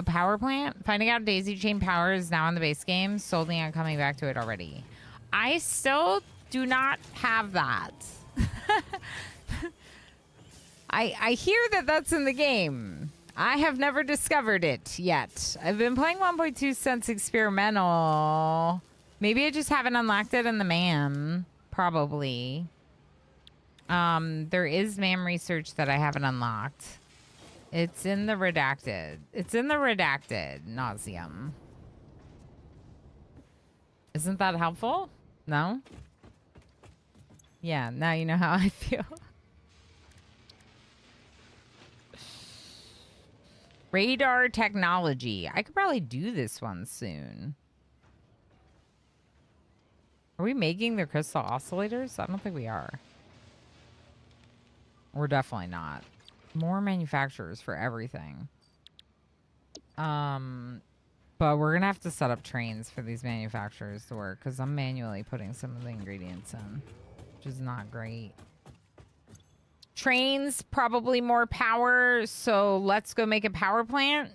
power plant? Finding out daisy chain power is now in the base game. Solely on coming back to it already. I still do not have that. I hear that that's in the game. I have never discovered it yet. I've been playing 1.2 since experimental. Maybe I just haven't unlocked it in the MAM. Probably. There is MAM research that I haven't unlocked. It's in the redacted. It's in the redacted nauseum. Isn't that helpful? No? Yeah, now you know how I feel. Radar technology. I could probably do this one soon. Are we making the crystal oscillators? I don't think we are. We're definitely not. More manufacturers for everything. But we're gonna have to set up trains for these manufacturers to work because I'm manually putting some of the ingredients in, which is not great. Trains, probably more power, so let's go make a power plant.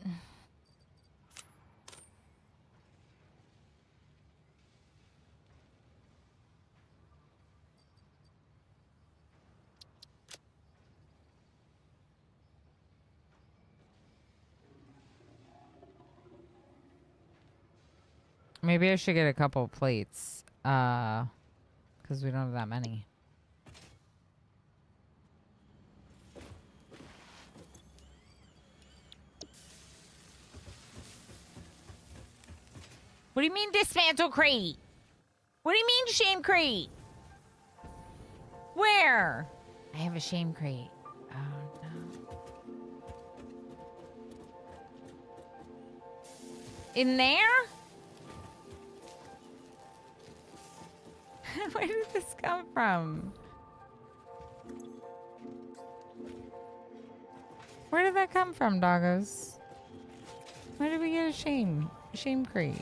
Maybe I should get a couple of plates, because we don't have that many. What do you mean dismantle crate? What do you mean shame crate? Where? I have a shame crate. Oh, no. In there? Where did this come from? Where did that come from, doggos? Where did we get a shame crate?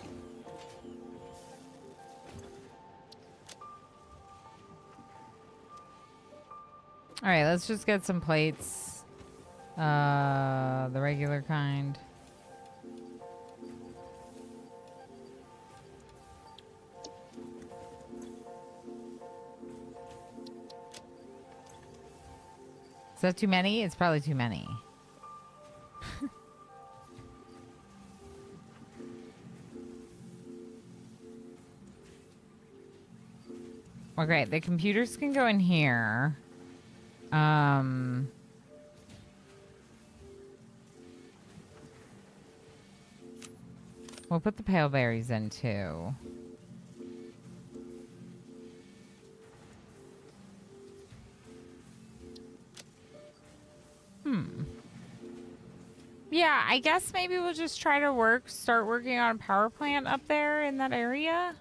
All right, let's just get some plates. The regular kind. Is that too many? It's probably too many. Okay, the computers can go in here. We'll put the pale berries in too. Yeah, I guess maybe we'll just try to start working on a power plant up there in that area.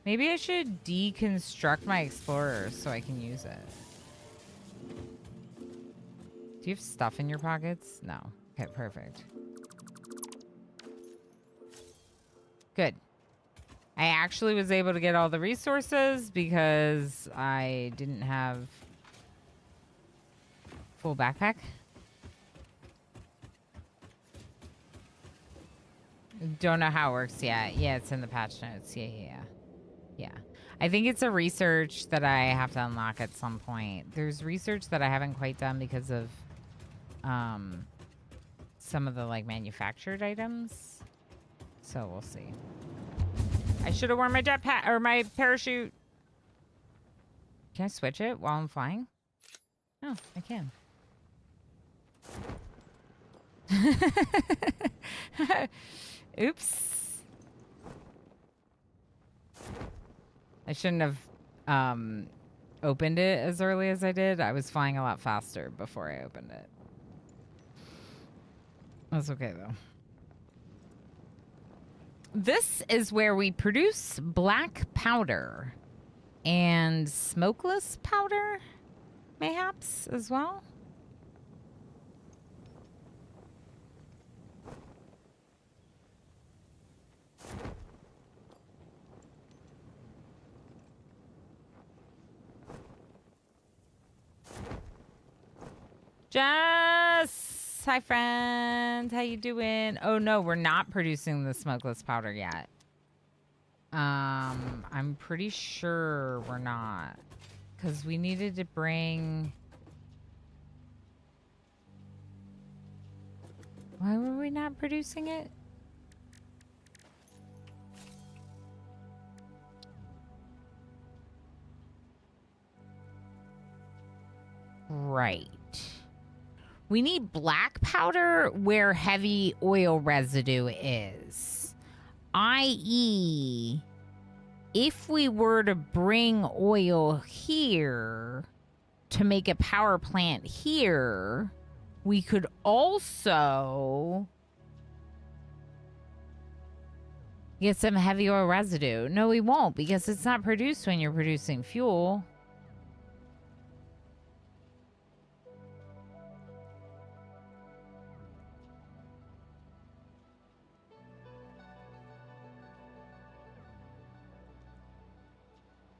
Maybe I should deconstruct my Explorer so I can use it. Do you have stuff in your pockets? No. Okay, perfect. Good. I actually was able to get all the resources because I didn't have full backpack. Don't know how it works yet. Yeah, it's in the patch notes. Yeah. I think it's a research that I have to unlock at some point. There's research that I haven't quite done because of some of the like manufactured items. So we'll see. I should have worn my jetpack or my parachute. Can I switch it while I'm flying? Oh, I can. Oops. I shouldn't have opened it as early as I did. I was flying a lot faster before I opened it. That's okay, though. This is where we produce black powder and smokeless powder, mayhaps, as well. Jess! Hi, friend. How you doing? Oh, no, we're not producing the smokeless powder yet. I'm pretty sure we're not. Because we needed to bring... Why were we not producing it? Right. We need black powder where heavy oil residue is. I.e., if we were to bring oil here to make a power plant here, we could also get some heavy oil residue. No, we won't, because it's not produced when you're producing fuel.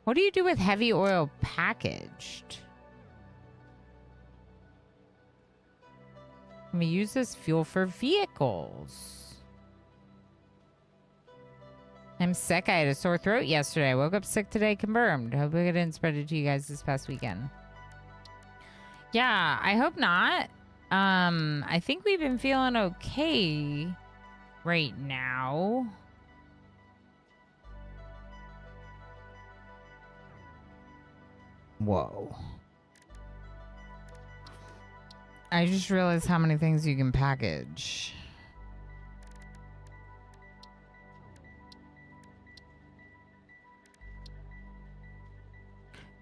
What do you do with heavy oil packaged? Can we use this fuel for vehicles? I'm sick. I had a sore throat yesterday. I woke up sick today, confirmed. Hope I didn't spread it to you guys this past weekend. Yeah, I hope not. I think we've been feeling okay right now. Whoa. I just realized how many things you can package.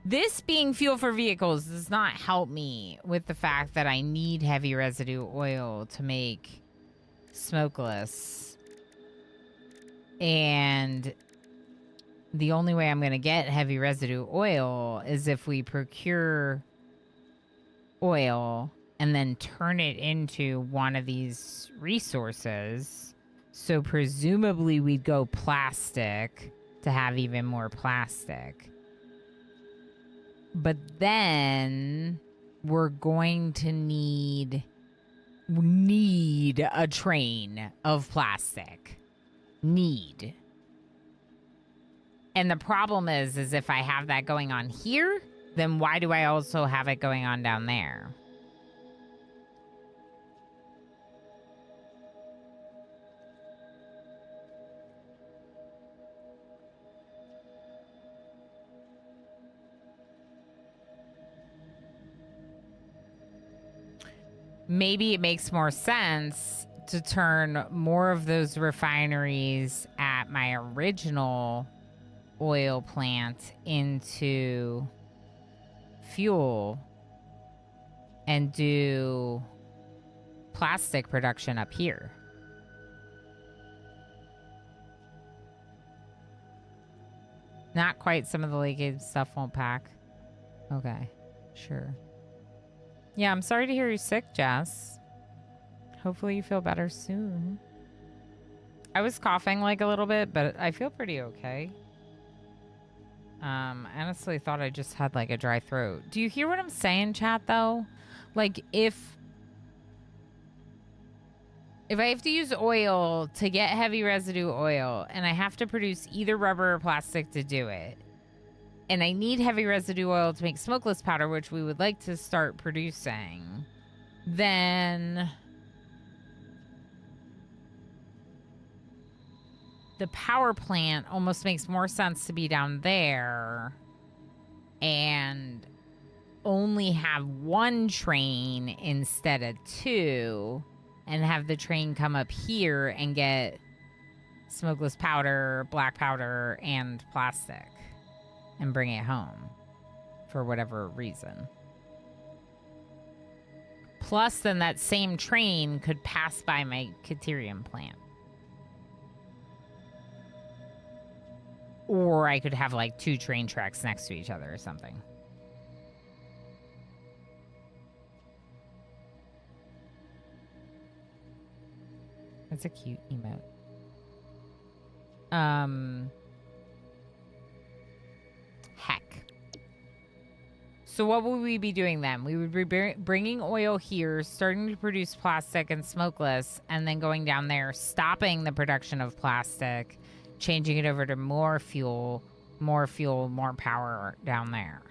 This being fuel for vehicles does not help me with the fact that I need heavy residue oil to make smokeless. And the only way I'm going to get heavy residue oil is if we procure oil and then turn it into one of these resources. So presumably we'd go plastic to have even more plastic. But then we're going to need a train of plastic. And the problem is if I have that going on here, then why do I also have it going on down there? Maybe it makes more sense to turn more of those refineries at my original oil plant into fuel and do plastic production up here. Not quite. Some of the leaky stuff won't pack. Okay, sure. Yeah, I'm sorry to hear you're sick, Jess. Hopefully you feel better soon. I was coughing like a little bit, but I feel pretty okay. I honestly thought I just had like a dry throat. Do you hear what I'm saying, chat, though? Like, if I have to use oil to get heavy residue oil, and I have to produce either rubber or plastic to do it, and I need heavy residue oil to make smokeless powder, which we would like to start producing, then the power plant almost makes more sense to be down there and only have one train instead of two, and have the train come up here and get smokeless powder, black powder, and plastic and bring it home for whatever reason. Plus, then that same train could pass by my Caterium plant. Or I could have like 2 train tracks next to each other or something. That's a cute emote. Heck. So what would we be doing then? We would be bringing oil here, starting to produce plastic and smokeless, and then going down there, stopping the production of plastic, changing it over to more fuel, more power down there.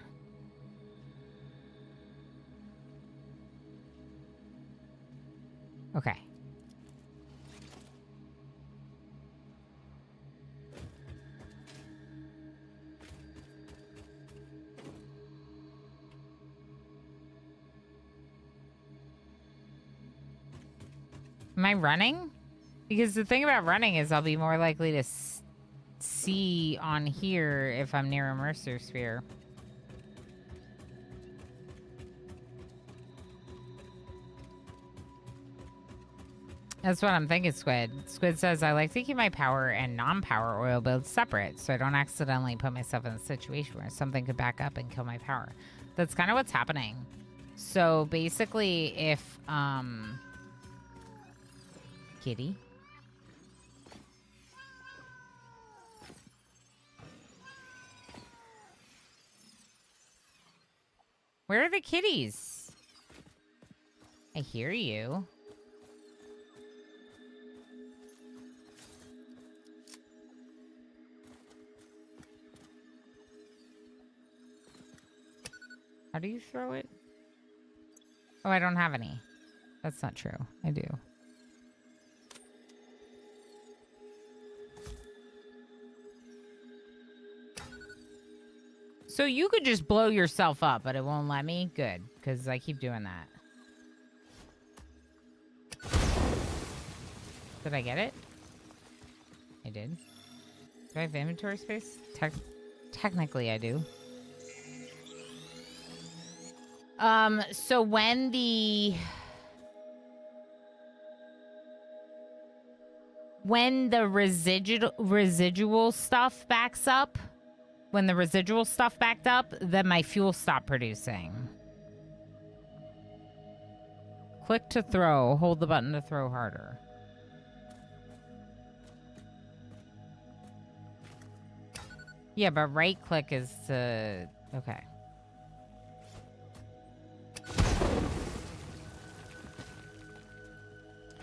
Okay. Am I running? Because the thing about running is I'll be more likely to see on here if I'm near a Mercer sphere. That's what I'm thinking, Squid. Squid says, I like to keep my power and non-power oil builds separate so I don't accidentally put myself in a situation where something could back up and kill my power. That's kind of what's happening. So basically, if, kitty. Where are the kitties? I hear you. How do you throw it? Oh, I don't have any. That's not true. I do. So you could just blow yourself up, but it won't let me? Good, because I keep doing that. Did I get it? I did. Do I have inventory space? Technically, I do. So when the residual stuff backs up, when the residual stuff backed up, then my fuel stopped producing. Click to throw. Hold the button to throw harder. Yeah, but right click is to... Okay.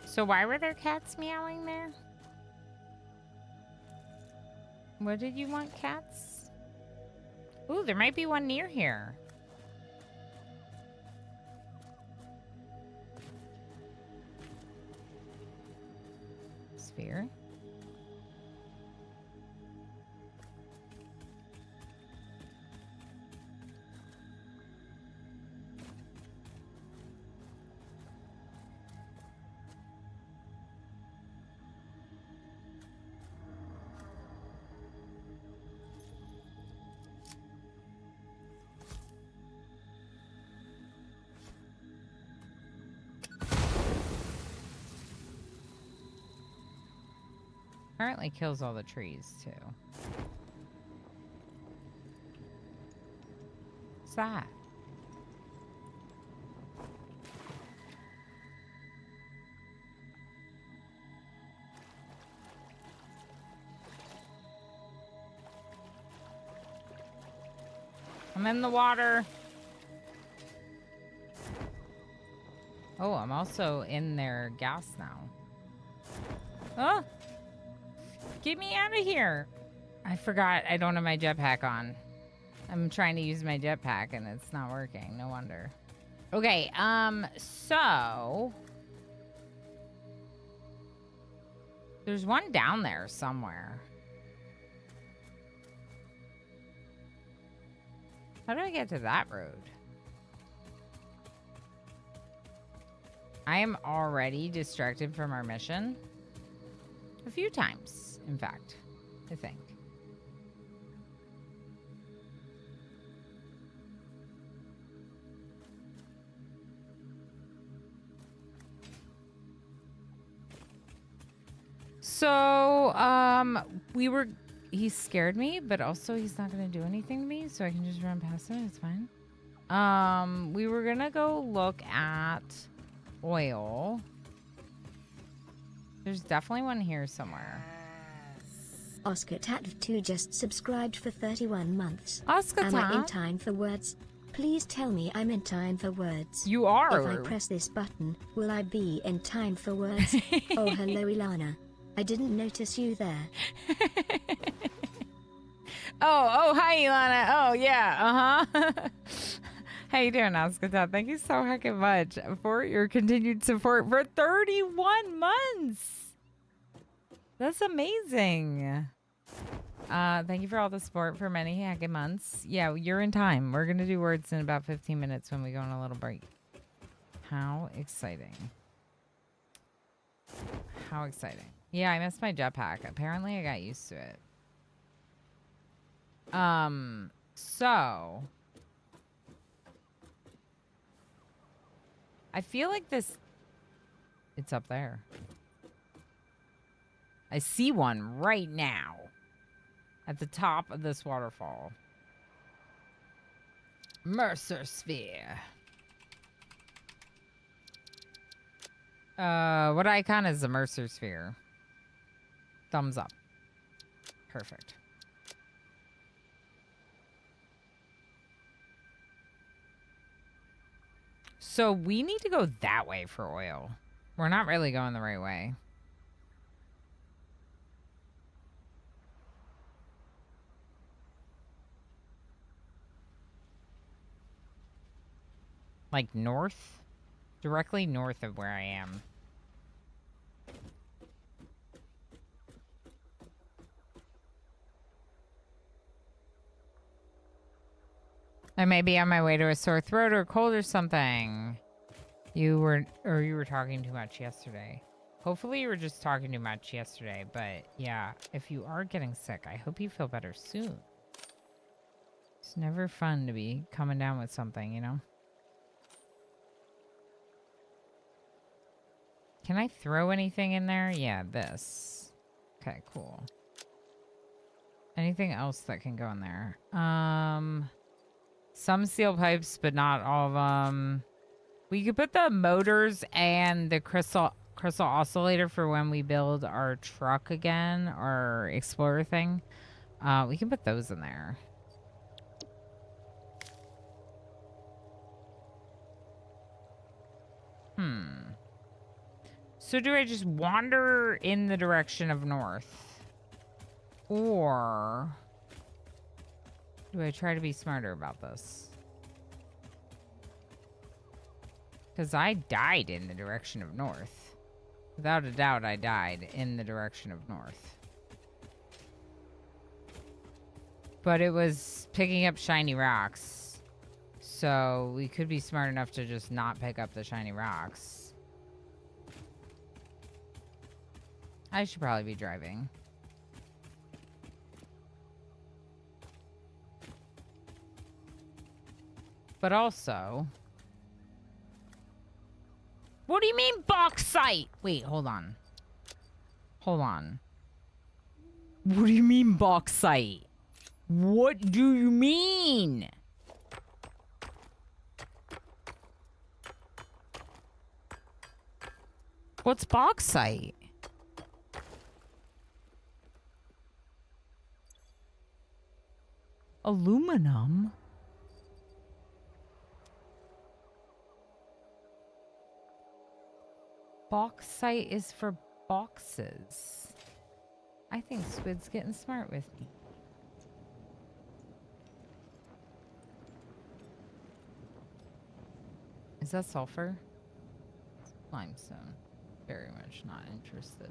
So why were there cats meowing there? What did you want, cats? Ooh, there might be one near here. Sphere. Apparently kills all the trees, too. What's that? I'm in the water. Oh, I'm also in their gas now. Oh! Get me out of here! I forgot I don't have my jetpack on. I'm trying to use my jetpack and it's not working. No wonder. Okay, so... there's one down there somewhere. How do I get to that road? I am already distracted from our mission. A few times, in fact, I think. So, he scared me, but also he's not going to do anything to me, so I can just run past him. It's fine. We were going to go look at oil. There's definitely one here somewhere. Oscar Tat2 just subscribed for 31 months. Oscar Am I in Tat? time for words? Please tell me I'm in time for words. You are. If I press this button, will I be in time for words? Oh, hello, Ilana. I didn't notice you there. Oh, hi, Ilana. Oh, yeah, How you doing, Oscar Tat? Thank you so heckin' much for your continued support for 31 months. That's amazing. Thank you for all the support for many heckin' months. Yeah, you're in time. We're going to do words in about 15 minutes when we go on a little break. How exciting. How exciting. Yeah, I missed my jetpack. Apparently, I got used to it. So... I feel like this... It's up there. I see one right now. At the top of this waterfall. Mercer Sphere. What icon is the Mercer Sphere? Thumbs up. Perfect. So we need to go that way for oil. We're not really going the right way. Like north? Directly north of where I am. I may be on my way to a sore throat or cold or something. You were talking too much yesterday. Hopefully you were just talking too much yesterday, but yeah, if you are getting sick, I hope you feel better soon. It's never fun to be coming down with something, you know? Can I throw anything in there? Yeah, this. Okay, cool. Anything else that can go in there? Some steel pipes, but not all of them. We could put the motors and the crystal oscillator for when we build our truck again, our Explorer thing. We can put those in there. So do I just wander in the direction of north? Or do I try to be smarter about this? Because I died in the direction of north. Without a doubt, I died in the direction of north. But it was picking up shiny rocks. So we could be smart enough to just not pick up the shiny rocks. I should probably be driving. But also... What do you mean bauxite? Wait, hold on. Hold on. What do you mean bauxite? What do you mean? What's bauxite? Aluminum? Bauxite is for boxes. I think Squid's getting smart with me. Is that sulfur? Limestone. Very much not interested.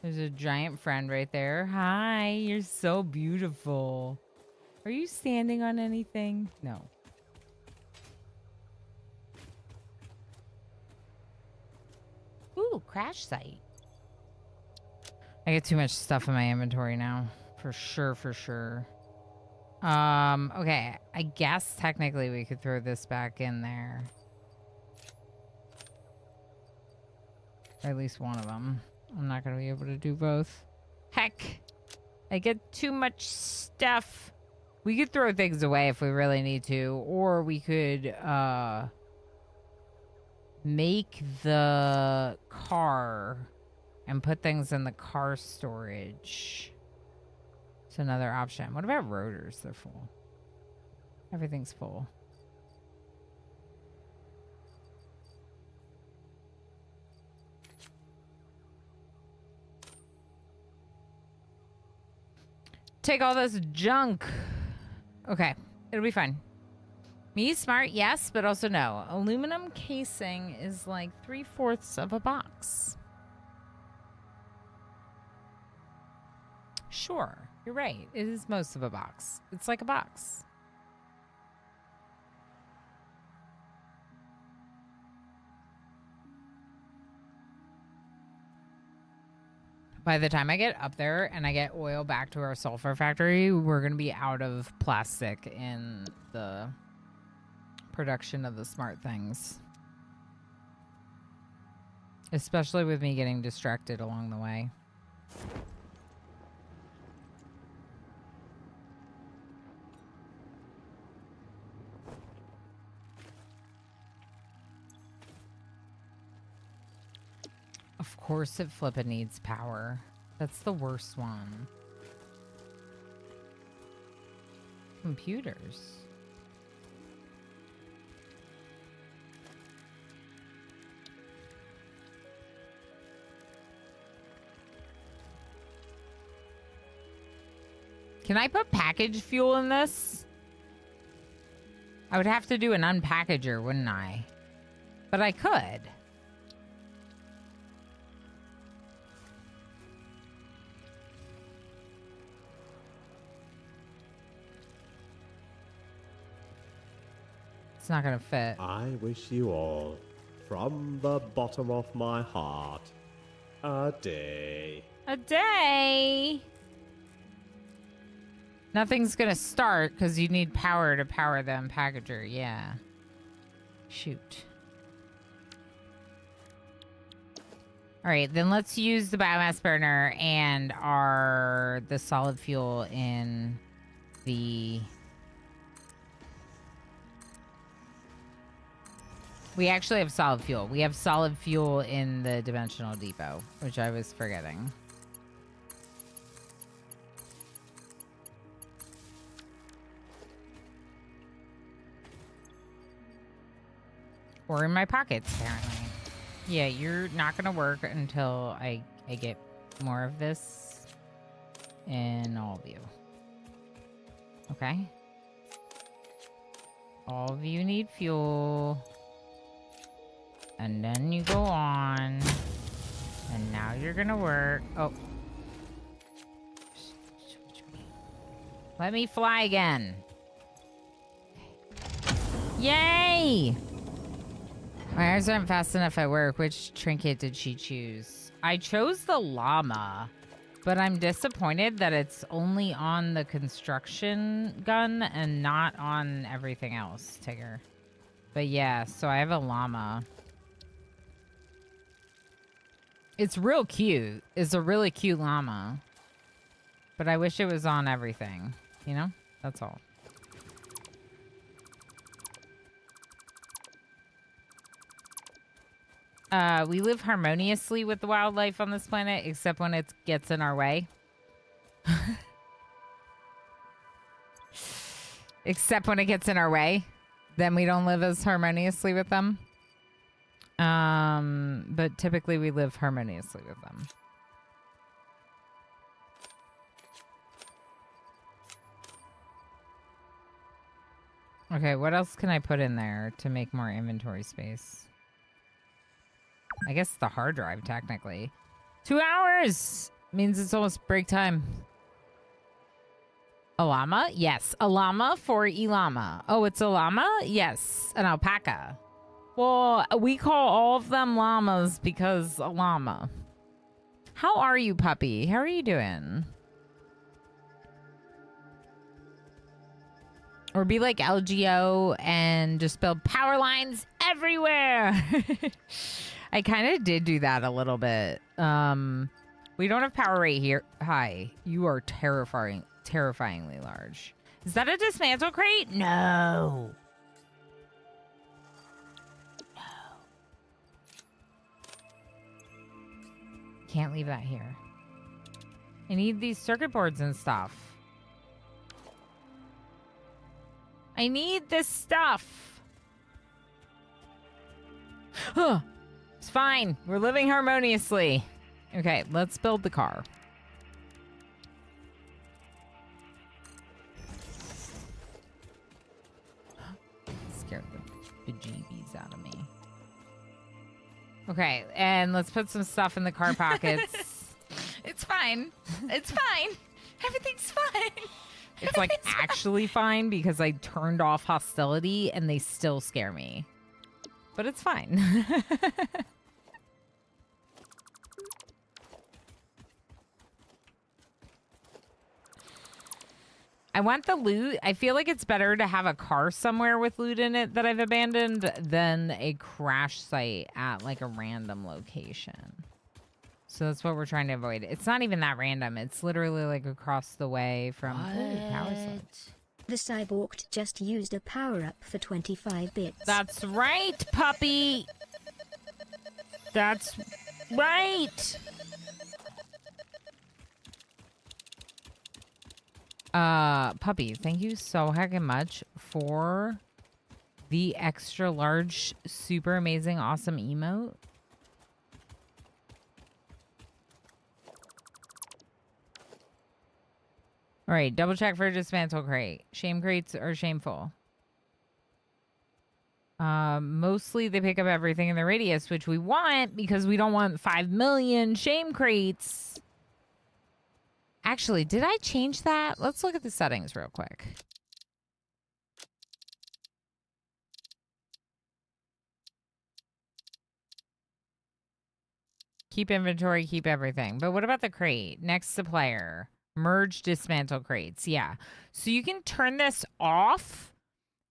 There's a giant friend right there. Hi, you're so beautiful. Are you standing on anything? No. Ooh, crash site. I get too much stuff in my inventory now. For sure, for sure. Okay. I guess technically we could throw this back in there. Or at least one of them. I'm not going to be able to do both. Heck. I get too much stuff. We could throw things away if we really need to. Or we could, make the car and put things in the car storage. It's another option. What about rotors? They're full. Everything's full. Take all this junk. Okay, it'll be fine. Me smart, yes, but also no. Aluminum casing is like 3/4 of a box. Sure, you're right. It is most of a box. It's like a box. By the time I get up there and I get oil back to our sulfur factory, we're going to be out of plastic in the production of the smart things. Especially with me getting distracted along the way. Of course it flippin' needs power. That's the worst one. Computers. Can I put packaged fuel in this? I would have to do an unpackager, wouldn't I? But I could. It's not gonna fit. I wish you all, from the bottom of my heart, a day. A day? Nothing's gonna start because you need power to power the unpackager. Yeah. Shoot. All right, then let's use the biomass burner and the solid fuel in the... We actually have solid fuel. We have solid fuel in the dimensional depot, which I was forgetting. Or in my pockets, apparently. Yeah, you're not going to work until I get more of this in all of you. Okay? All of you need fuel. And then you go on. And now you're gonna work. Oh. Let me fly again. Yay! My arms aren't fast enough at work. Which trinket did she choose? I chose the llama. But I'm disappointed that it's only on the construction gun and not on everything else, Tigger. But yeah, so I have a llama. It's real cute. It's a really cute llama. But I wish it was on everything. You know? That's all. We live harmoniously with the wildlife on this planet, except when it gets in our way. Except when it gets in our way. then we don't live as harmoniously with them. But typically we live harmoniously with them. Okay, what else can I put in there to make more inventory space? I guess the hard drive, technically. 2 hours! Means it's almost break time. A llama? Yes. A llama for Elama. Oh, it's a llama? Yes. An alpaca. Well, we call all of them llamas because a llama. How are you, puppy? How are you doing? Or be like LGO and just build power lines everywhere. I kind of did do that a little bit. We don't have power right here. Hi, you are terrifyingly large. Is that a dismantle crate? No. Can't leave that here. I need these circuit boards and stuff. I need this stuff. It's fine. We're living harmoniously. Okay, let's build the car. Scared the bejeebies out of me. Okay, and let's put some stuff in the car pockets. It's fine. It's fine. Everything's fine. It's like actually fine because I turned off hostility and they still scare me. But it's fine. I want the loot. I feel like it's better to have a car somewhere with loot in it that I've abandoned than a crash site at like a random location. So that's what we're trying to avoid. It's not even that random. It's literally like across the way from power site. The cyborg just used a power-up for 25 bits. That's right, puppy. That's right. Puppy, thank you so heckin' much for the extra large, super amazing, awesome emote. All right, double check for dismantle crate. Shame crates are shameful. Mostly they pick up everything in the radius, which we want because we don't want 5 million shame crates. Actually, did I change that? Let's look at the settings real quick. Keep inventory, keep everything. But what about the crate? Next supplier. Merge dismantle crates. Yeah. So you can turn this off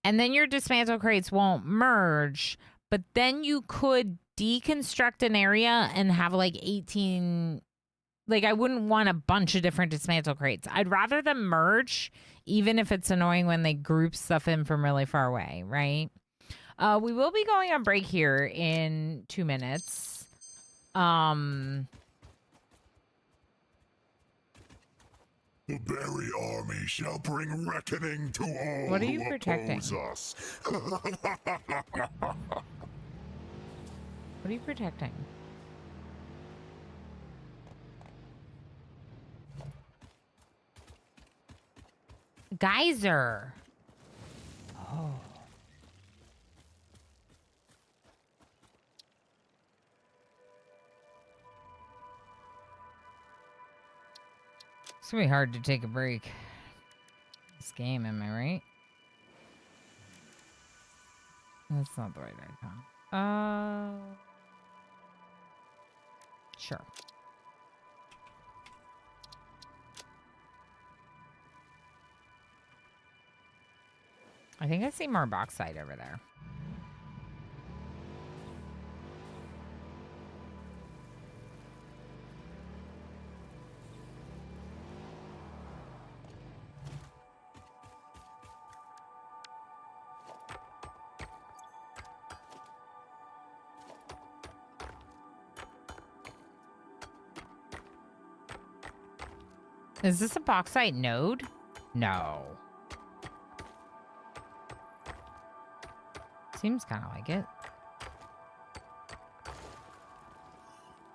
and then your dismantle crates won't merge. But then you could deconstruct an area and have like 18... Like, I wouldn't want a bunch of different dismantle crates. I'd rather them merge, even if it's annoying when they group stuff in from really far away, right? We will be going on break here in 2 minutes. The Berry Army shall bring reckoning to all What are you who protecting? oppose us. What are you protecting? Geyser. Oh. It's gonna be hard to take a break. This game, am I right? That's not the right icon. Sure. I think I see more bauxite over there. Is this a bauxite node? No. Seems kind of like it.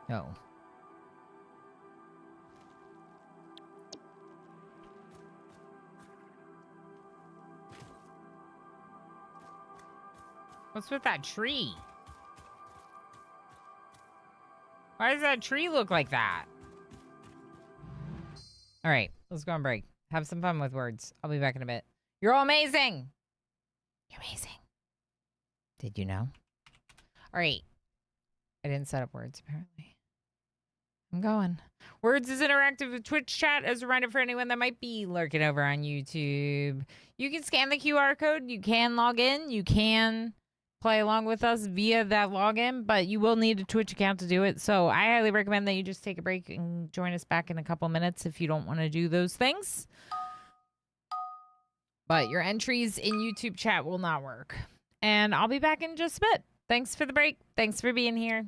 No. What's with that tree? Why does that tree look like that? All right, let's go on break. Have some fun with words. I'll be back in a bit. You're all amazing. You're amazing. Did you know? All right. I didn't set up words, apparently. I'm going. Words is interactive with Twitch chat. As a reminder for anyone that might be lurking over on YouTube, you can scan the QR code. You can log in. You can play along with us via that login, but you will need a Twitch account to do it. So I highly recommend that you just take a break and join us back in a couple minutes if you don't want to do those things. But your entries in YouTube chat will not work. And I'll be back in just a bit. Thanks for the break. Thanks for being here.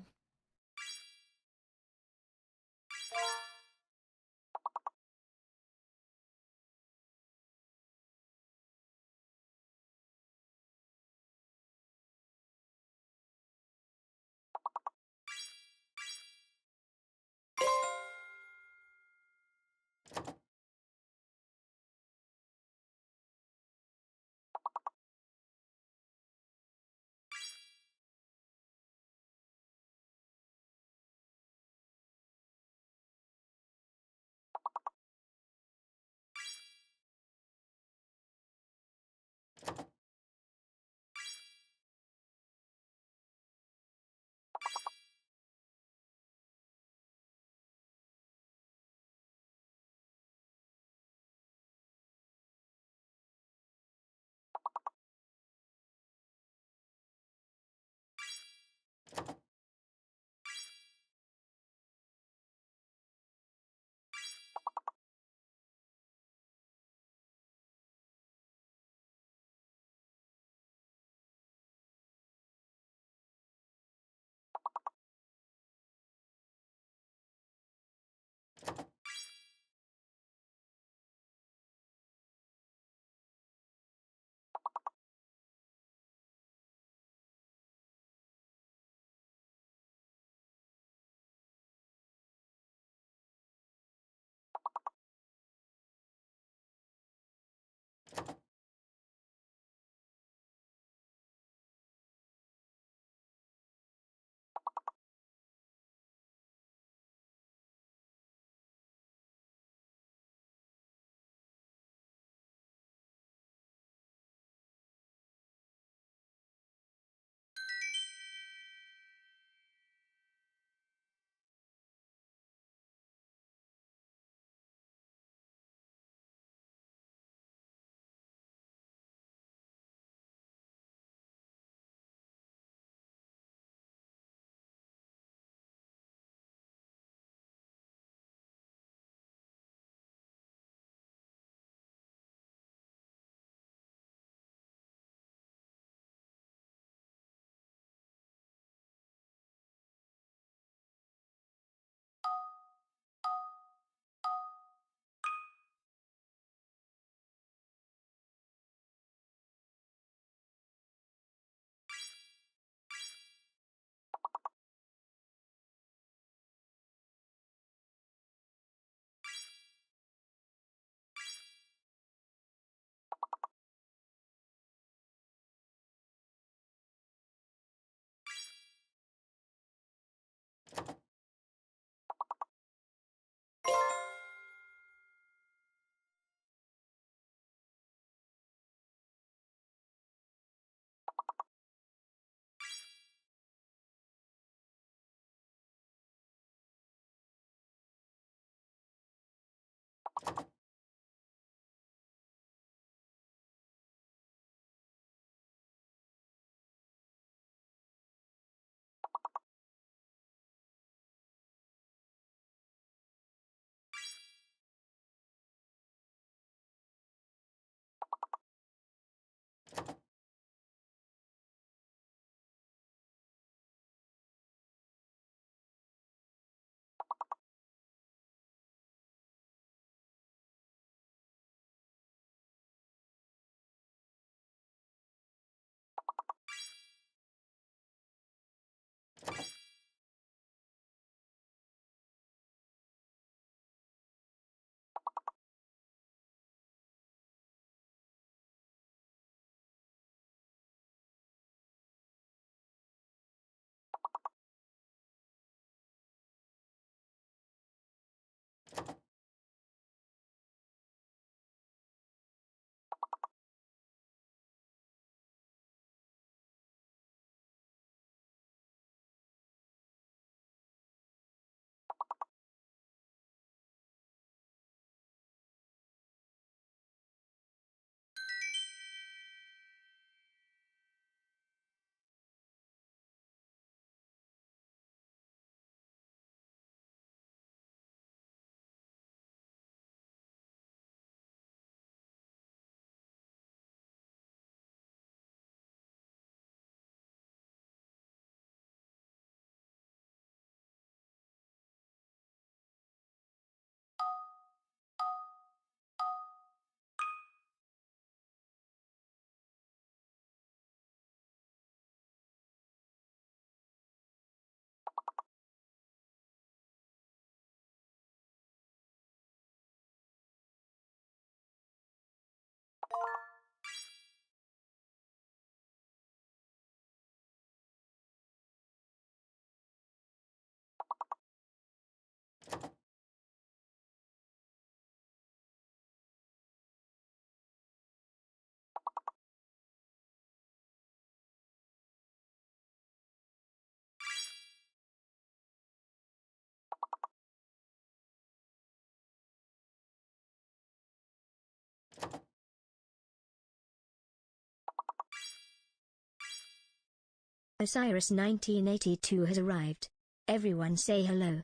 Osiris 1982 has arrived. Everyone say hello.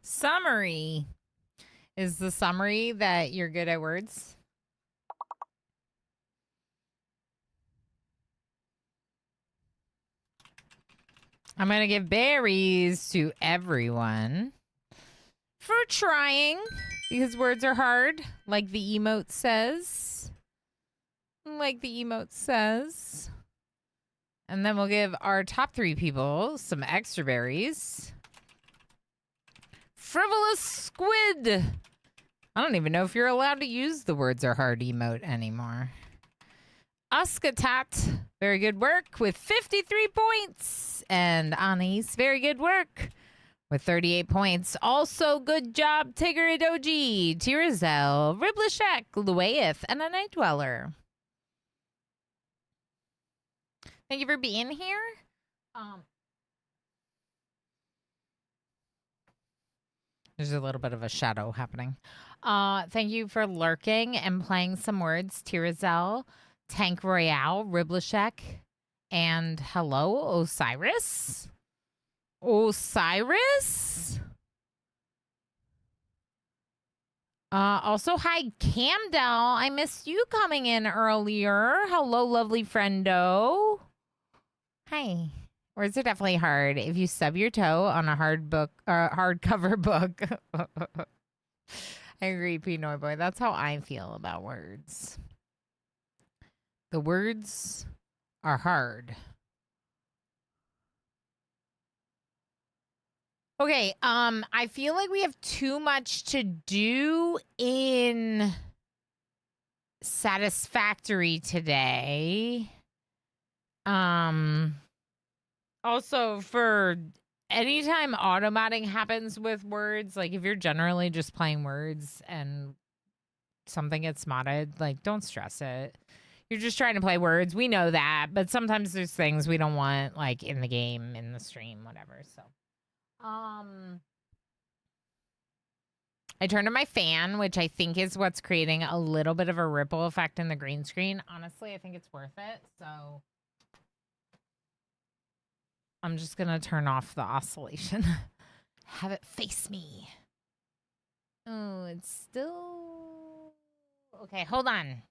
Summary. Is the summary that you're good at words? I'm going to give berries to everyone for trying, because words are hard, like the emote says. Like the emote says. And then we'll give our top 3 people some extra berries. Frivolous squid. I don't even know if you're allowed to use the words are hard emote anymore. Uskatat, very good work with 53 points. And Anis, very good work with 38 points. Also, good job, Tigeridoji, Tirazel, Riblishek, Luaeth, and a Night Dweller. Thank you for being here. There's a little bit of a shadow happening. Thank you for lurking and playing some words. Tirazel, Tank Royale, Riblishek, and hello, Osiris. Osiris? Also, hi, Camdell. I missed you coming in earlier. Hello, lovely friendo. Hi. Words are definitely hard. If you stub your toe on a hardcover book. I agree, Pinoy Boy. That's how I feel about words. The words are hard. Okay, I feel like we have too much to do in Satisfactory today. Also, for anytime automating happens with words, like if you're generally just playing words and something gets modded, like don't stress it. You're just trying to play words. We know that, but sometimes there's things we don't want like in the game, in the stream, whatever. So, I turned on my fan, which I think is what's creating a little bit of a ripple effect in the green screen. Honestly, I think it's worth it. So I'm just going to turn off the oscillation. Have it face me. Oh, it's still... Okay, hold on.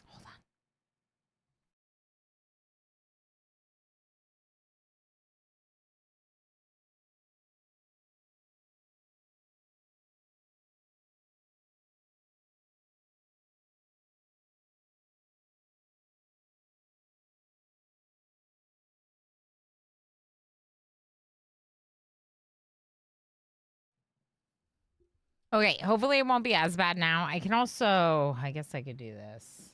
Hold on. Okay, hopefully it won't be as bad now. I can also... I guess I could do this.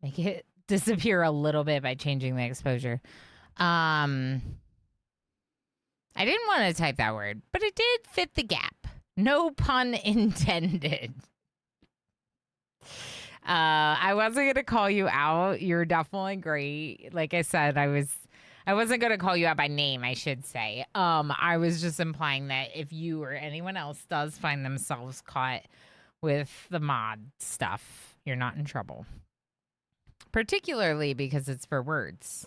Make it disappear a little bit by changing the exposure. I didn't want to type that word, but it did fit the gap. No pun intended. I wasn't going to call you out. You're definitely great. Like I said, I wasn't going to call you out by name, I should say. I was just implying that if you or anyone else does find themselves caught with the mod stuff, you're not in trouble. Particularly because it's for words.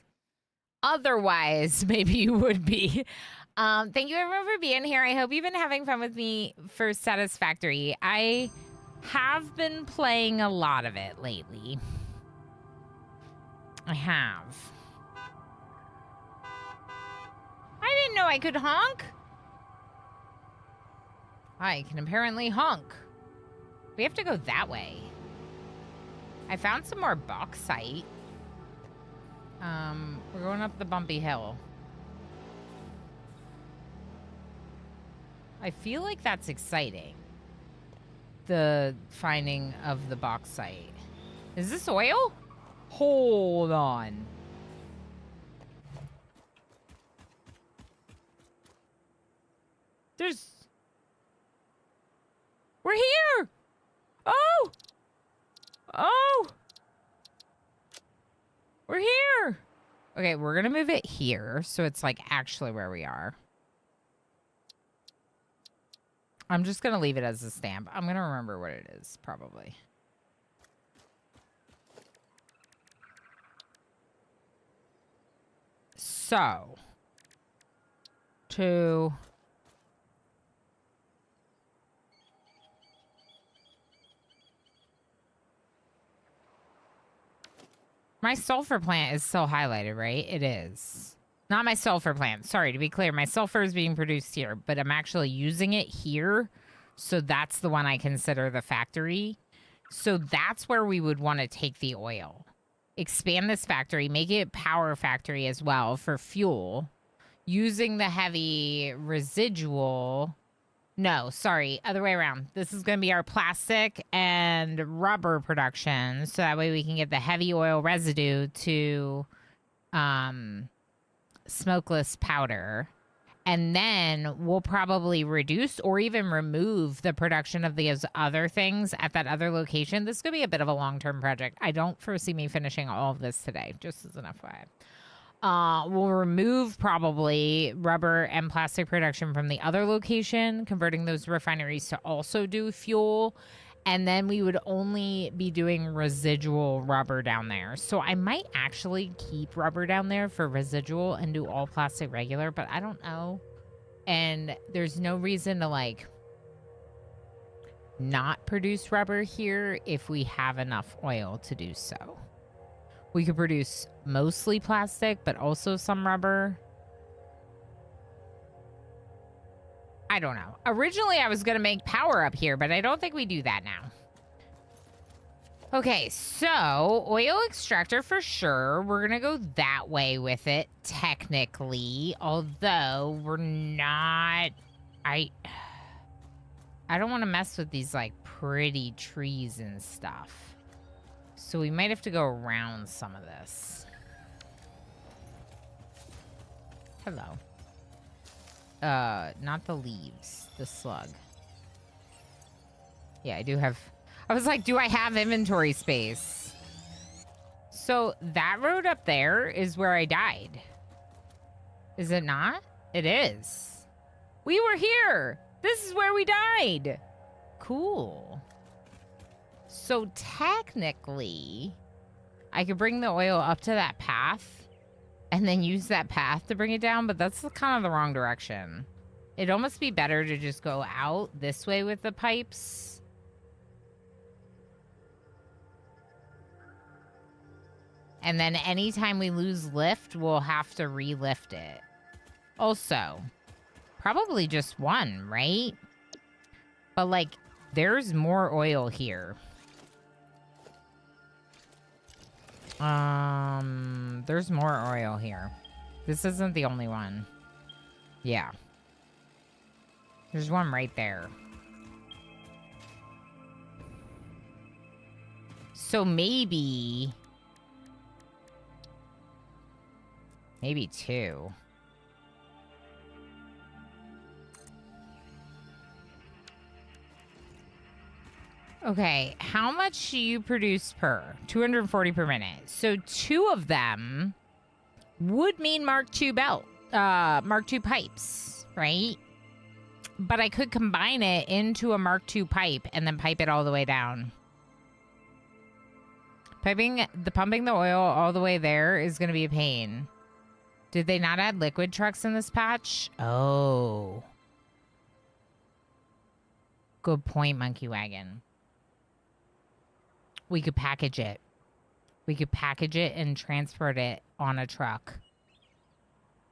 Otherwise, maybe you would be. Thank you everyone for being here. I hope you've been having fun with me for Satisfactory. I have been playing a lot of it lately. I have. I didn't know I could honk. I can apparently honk. We have to go that way. I found some more bauxite. We're going up the bumpy hill. I feel like that's exciting. The finding of the bauxite. Is this oil? Hold on. We're here! Oh! Oh! We're here! Okay, we're gonna move it here, so it's like actually where we are. I'm just gonna leave it as a stamp. I'm gonna remember what it is, probably. So, to my sulfur plant is still highlighted, right? It is. Not my sulfur plant. Sorry, to be clear, my sulfur is being produced here, but I'm actually using it here. So that's the one I consider the factory. So that's where we would want to take the oil. Expand this factory, make it power factory as well for fuel. Using the heavy residual. No, sorry, other way around. This is going to be our plastic and rubber production. So that way we can get the heavy oil residue to smokeless powder. And then we'll probably reduce or even remove the production of these other things at that other location. This could be a bit of a long-term project. I don't foresee me finishing all of this today, just as an FYI. We'll remove probably rubber and plastic production from the other location, converting those refineries to also do fuel. And then we would only be doing residual rubber down there. So I might actually keep rubber down there for residual and do all plastic regular, but I don't know. And there's no reason to like not produce rubber here if we have enough oil to do so. We could produce mostly plastic, but also some rubber. I don't know. Originally, I was going to make power up here, but I don't think we do that now. Okay, so oil extractor for sure. We're going to go that way with it, technically. Although, we're not... I don't want to mess with these, like, pretty trees and stuff. So we might have to go around some of this. Hello. Not the leaves, the slug. Yeah, I do have... I was like, do I have inventory space? So that road up there is where I died. Is it not? It is. We were here. This is where we died. Cool. So technically, I could bring the oil up to that path and then use that path to bring it down, but that's kind of the wrong direction. It'd almost be better to just go out this way with the pipes. And then anytime we lose lift, we'll have to re-lift it. Also, probably just one, right? But like, there's more oil here. There's more oil here. This isn't the only one. Yeah. There's one right there. So maybe two. Okay, how much do you produce per? 240 per minute. So 2 of them would mean Mark II belt, Mark II pipes, right? But I could combine it into a Mark II pipe and then pipe it all the way down. Pumping the oil all the way there is going to be a pain. Did they not add liquid trucks in this patch? Oh. Good point, Monkey Wagon. We could package it. We could package it and transport it on a truck.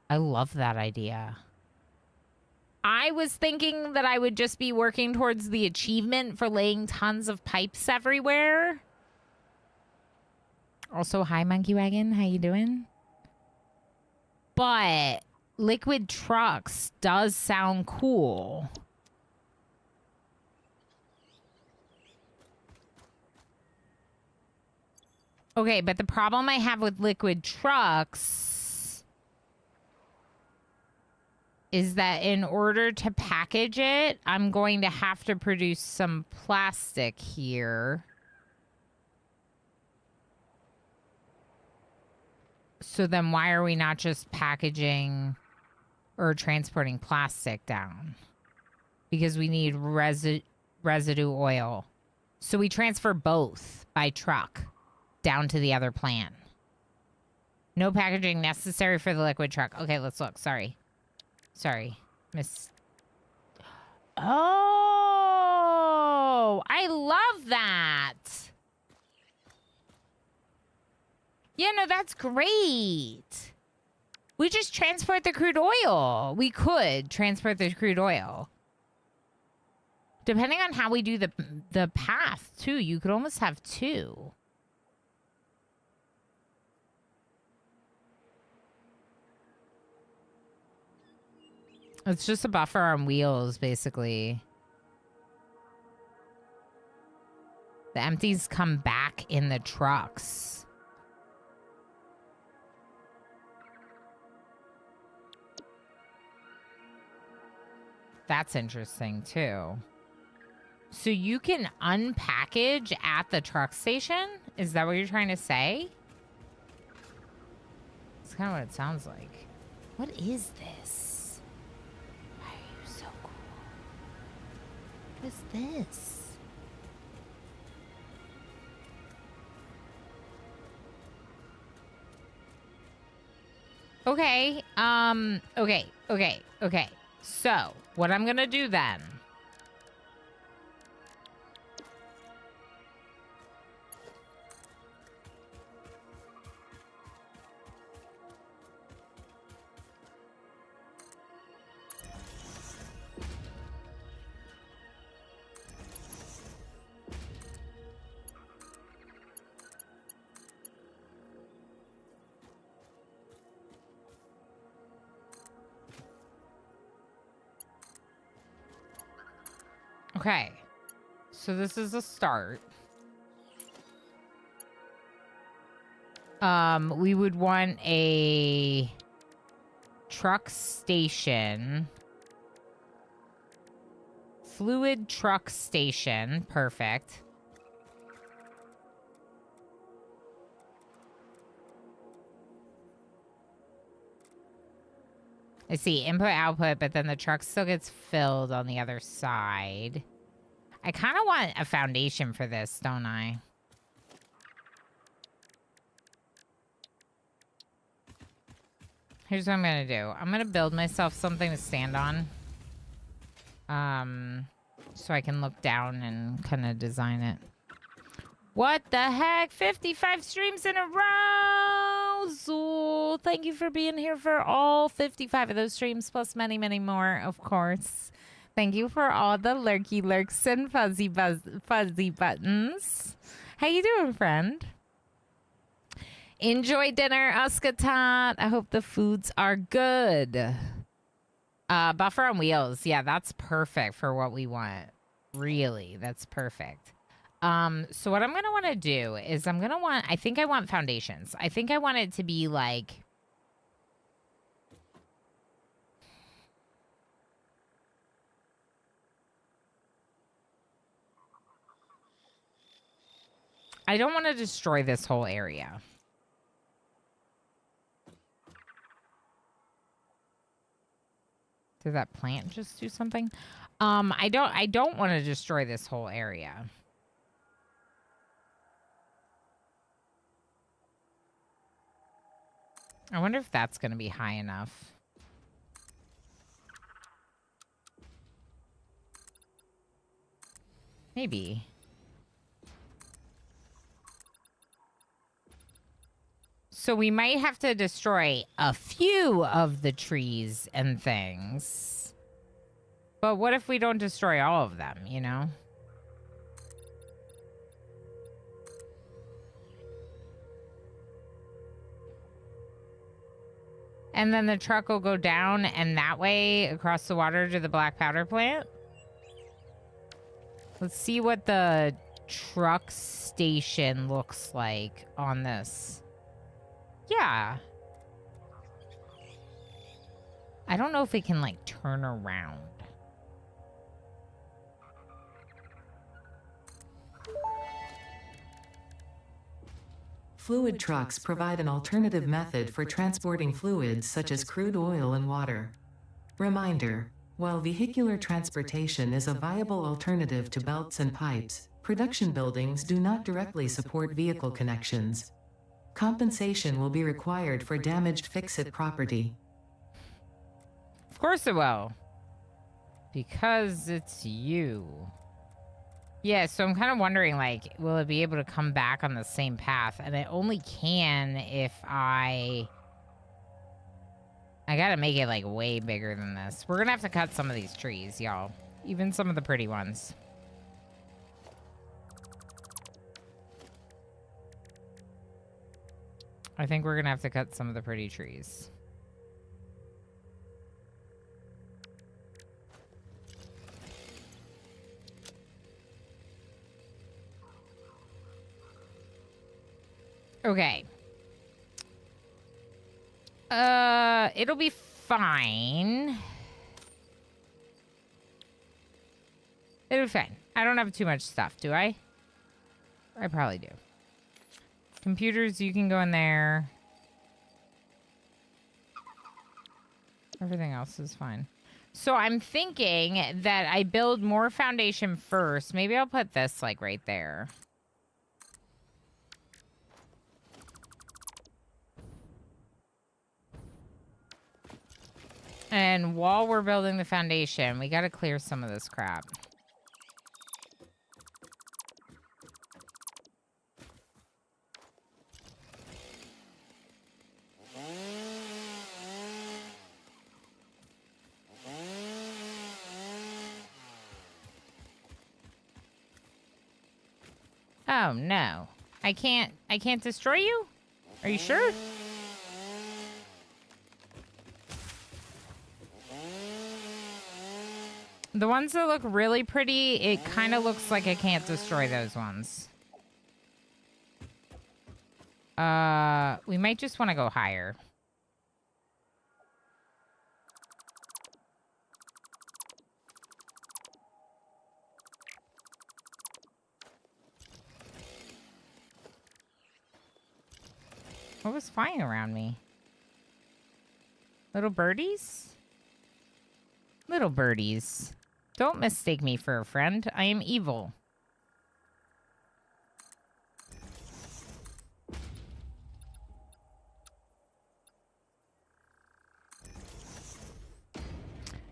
I love that idea. I was thinking that I would just be working towards the achievement for laying tons of pipes everywhere. Also, hi, Monkey Wagon. How you doing? But liquid trucks does sound cool. Okay, but the problem I have with liquid trucks is that in order to package it, I'm going to have to produce some plastic here. So then why are we not just packaging or transporting plastic down? Because we need residue oil. So we transfer both by truck down to the other plant. No packaging necessary for the liquid truck. Okay, let's look. Sorry, miss. Oh, I love that. Yeah, no, that's great. We just transport the crude oil. We could transport the crude oil. Depending on how we do the path, too, you could almost have two. It's just a buffer on wheels, basically. The empties come back in the trucks. That's interesting, too. So you can unpackage at the truck station? Is that what you're trying to say? It's kind of what it sounds like. What is this? Why are you so cool? What is this? Okay, okay. So, what I'm gonna do then... Okay, so this is a start. We would want a truck station. Fluid truck station. Perfect. I see input output, but then the truck still gets filled on the other side. I kind of want a foundation for this, don't I? Here's what I'm going to do. I'm going to build myself something to stand on. So I can look down and kind of design it. What the heck? 55 streams in a row! Zool, thank you for being here for all 55 of those streams, plus many, many more, of course. Thank you for all the lurky lurks and fuzzy buttons. How you doing, friend? Enjoy dinner, Uskatot. I hope the foods are good. Buffer on wheels. Yeah, that's perfect for what we want. Really, that's perfect. So what I'm going to want to do is I think I want foundations. I think I want it to be like... I don't want to destroy this whole area. Did that plant just do something? I don't want to destroy this whole area. I wonder if that's going to be high enough. Maybe. So we might have to destroy a few of the trees and things. But what if we don't destroy all of them, you know? And then the truck will go down and that way across the water to the black powder plant. Let's see what the truck station looks like on this. Yeah. I don't know if it can, like, turn around. Fluid trucks provide an alternative method for transporting fluids such as crude oil and water. Reminder: while vehicular transportation is a viable alternative to belts and pipes, production buildings do not directly support vehicle connections. Compensation will be required for damaged fix-it property. Of course it will. Because it's you. Yeah, so I'm kind of wondering, like, will it be able to come back on the same path? And it only can if I gotta make it, like, way bigger than this. We're gonna have to cut some of these trees, y'all. Even some of the pretty ones. I think we're gonna have to cut some of the pretty trees. Okay. It'll be fine. It'll be fine. I don't have too much stuff, do I? I probably do. Computers, you can go in there. Everything else is fine. So I'm thinking that I build more foundation first. Maybe I'll put this, like, right there. And while we're building the foundation, we got to clear some of this crap. Oh, no. I can't destroy you? Are you sure? The ones that look really pretty, it kind of looks like I can't destroy those ones. We might just want to go higher. What was flying around me? Little birdies? Little birdies. Don't mistake me for a friend. I am evil.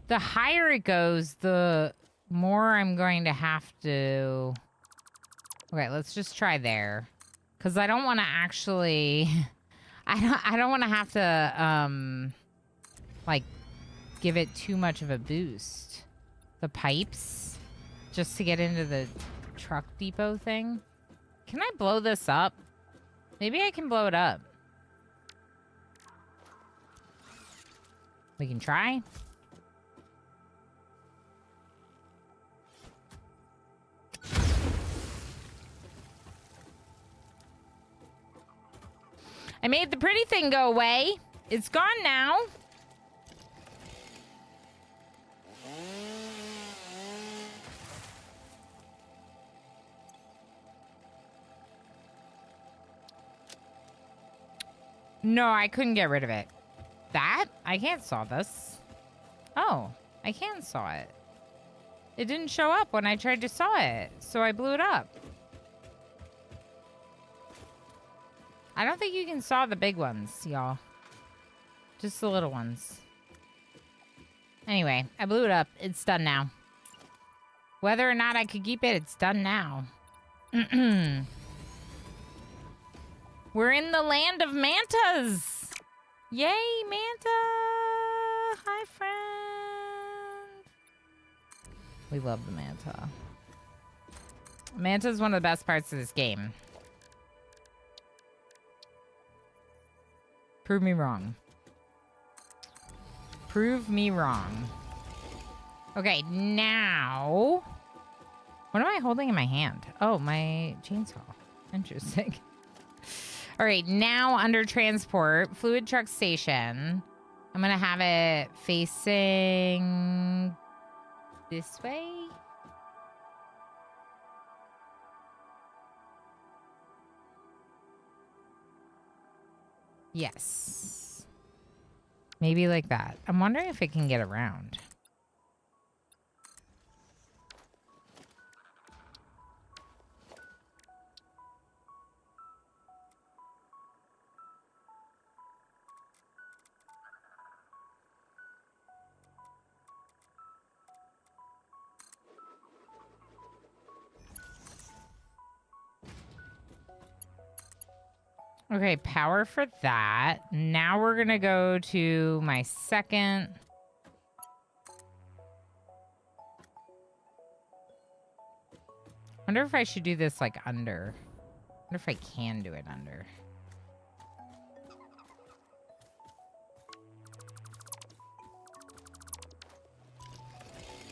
The higher it goes, the more I'm going to have to... Okay, let's just try there. Because I don't want to actually... I don't want to have to, like, give it too much of a boost. The pipes, just to get into the truck depot thing. Can I blow this up? Maybe I can blow it up. We can try. I made the pretty thing go away. It's gone now. No, I couldn't get rid of it. That? I can't saw this. Oh, I can saw it. It didn't show up when I tried to saw it, so I blew it up. I don't think you can saw the big ones, y'all. Just the little ones. Anyway, I blew it up. It's done now. Whether or not I could keep it, it's done now. We're in the land of mantas! Yay, manta! Hi, friend! We love the manta. Manta is one of the best parts of this game. Prove me wrong. Prove me wrong. Okay, now... What am I holding in my hand? Oh, my chainsaw. Interesting. All right, now under transport, fluid truck station. I'm going to have it facing this way. Yes. Maybe like that. I'm wondering if it can get around. Okay, power for that. Now we're going to go to my second. Wonder if I should do this like under. Wonder if I can do it under.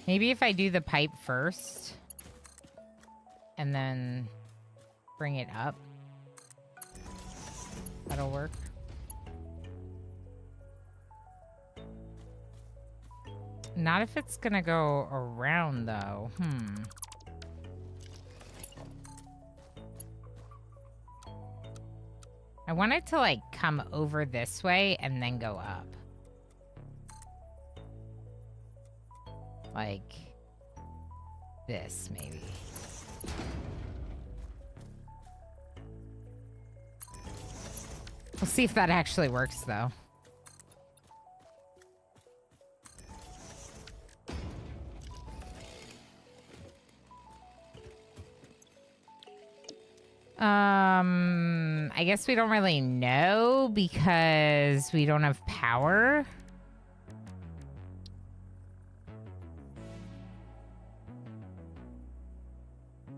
Maybe if I do the pipe first and then bring it up. That'll work. Not if it's gonna go around, though. I want it to, like, come over this way and then go up. Like this, maybe. We'll see if that actually works, though. I guess we don't really know because we don't have power.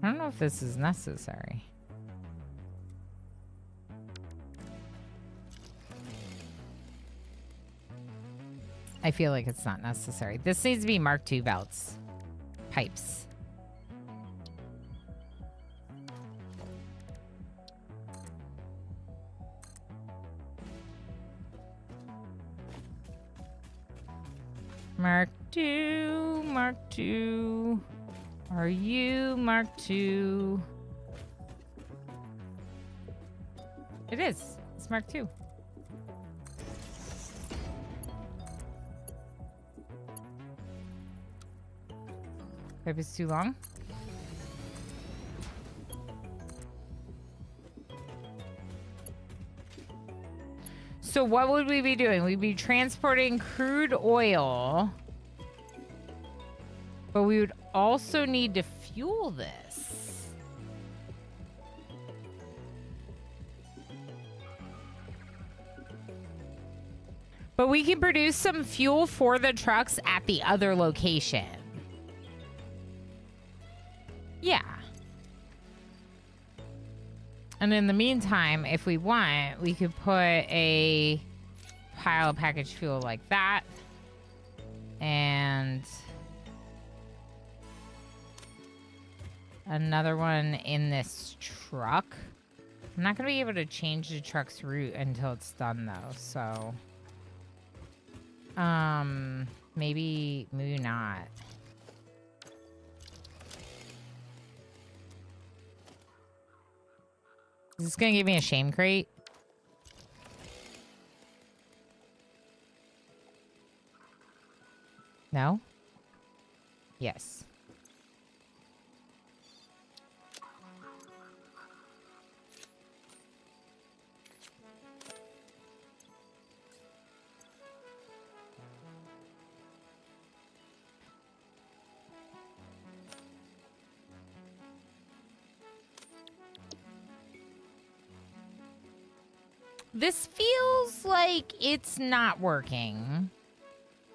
I don't know if this is necessary. I feel like it's not necessary. This needs to be Mark II belts. Pipes. Mark II, Mark II. Are you Mark II? It is. It's Mark II. Pipe is too long. So what would we be doing? We'd be transporting crude oil, but we would also need to fuel this. But we can produce some fuel for the trucks at the other location. Yeah. And in the meantime, if we want, we could put a pile of packaged fuel like that. And another one in this truck. I'm not going to be able to change the truck's route until it's done, though. So, maybe not. Is this going to give me a shame crate? No? Yes. This feels like it's not working.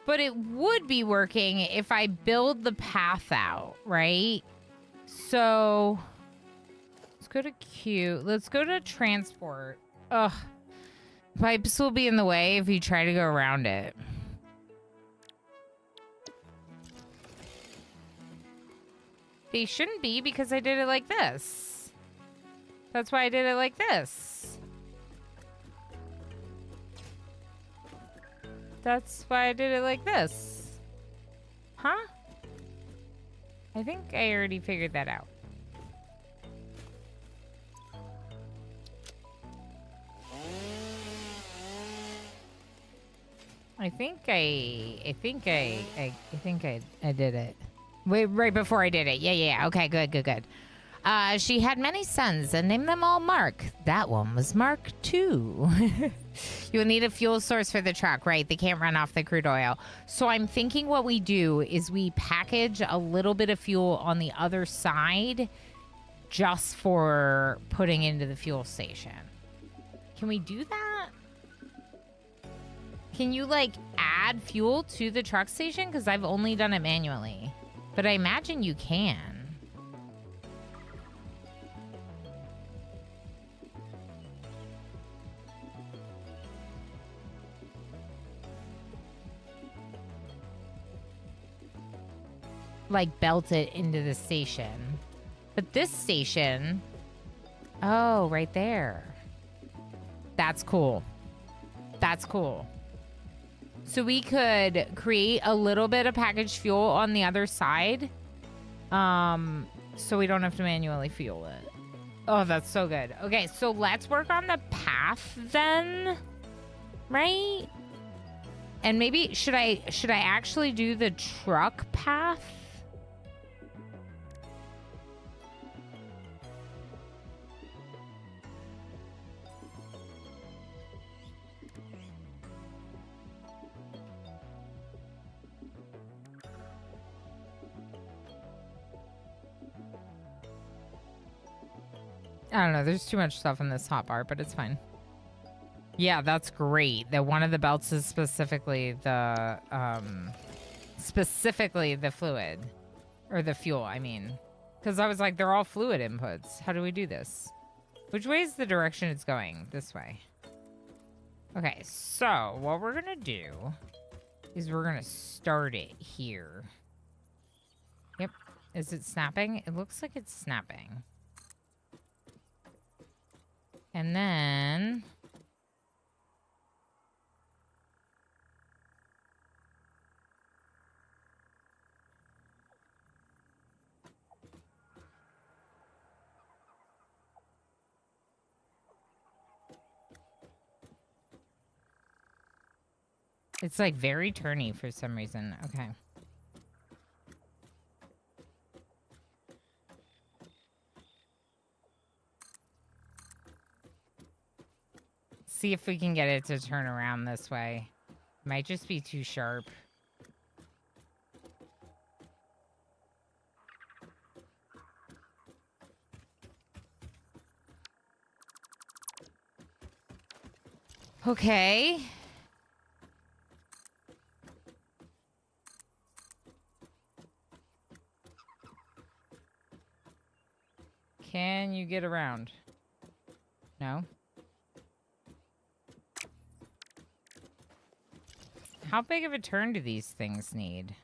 But it would be working if I build the path out, right? So let's go to Q. Let's go to transport. Ugh. Pipes will be in the way if you try to go around it. They shouldn't be because I did it like this. That's why I did it like this. That's why I did it like this. Huh? I think I already figured that out. I think I did it. Wait, right before I did it. Yeah. Okay, good. She had many sons and named them all Mark. That one was Mark too. You'll need a fuel source for the truck, right? They can't run off the crude oil. So I'm thinking what we do is we package a little bit of fuel on the other side just for putting into the fuel station. Can we do that? Can you, like, add fuel to the truck station? Because I've only done it manually. But I imagine you can. Like, belt it into the station. But this station... Oh, right there. That's cool. That's cool. So we could create a little bit of packaged fuel on the other side. So we don't have to manually fuel it. Oh, that's so good. Okay, so let's work on the path then. Right? And maybe should I actually do the truck path? I don't know. There's too much stuff in this hotbar, but it's fine. Yeah, that's great. That one of the belts is specifically the fluid or the fuel. I mean, because I was like, they're all fluid inputs. How do we do this? Which way is the direction it's going? This way. Okay, so what we're gonna do is we're gonna start it here. Yep. Is it snapping? It looks like it's snapping. And then... It's like very turny for some reason. Okay. See if we can get it to turn around this way. Might just be too sharp. Okay. Can you get around? No? How big of a turn do these things need?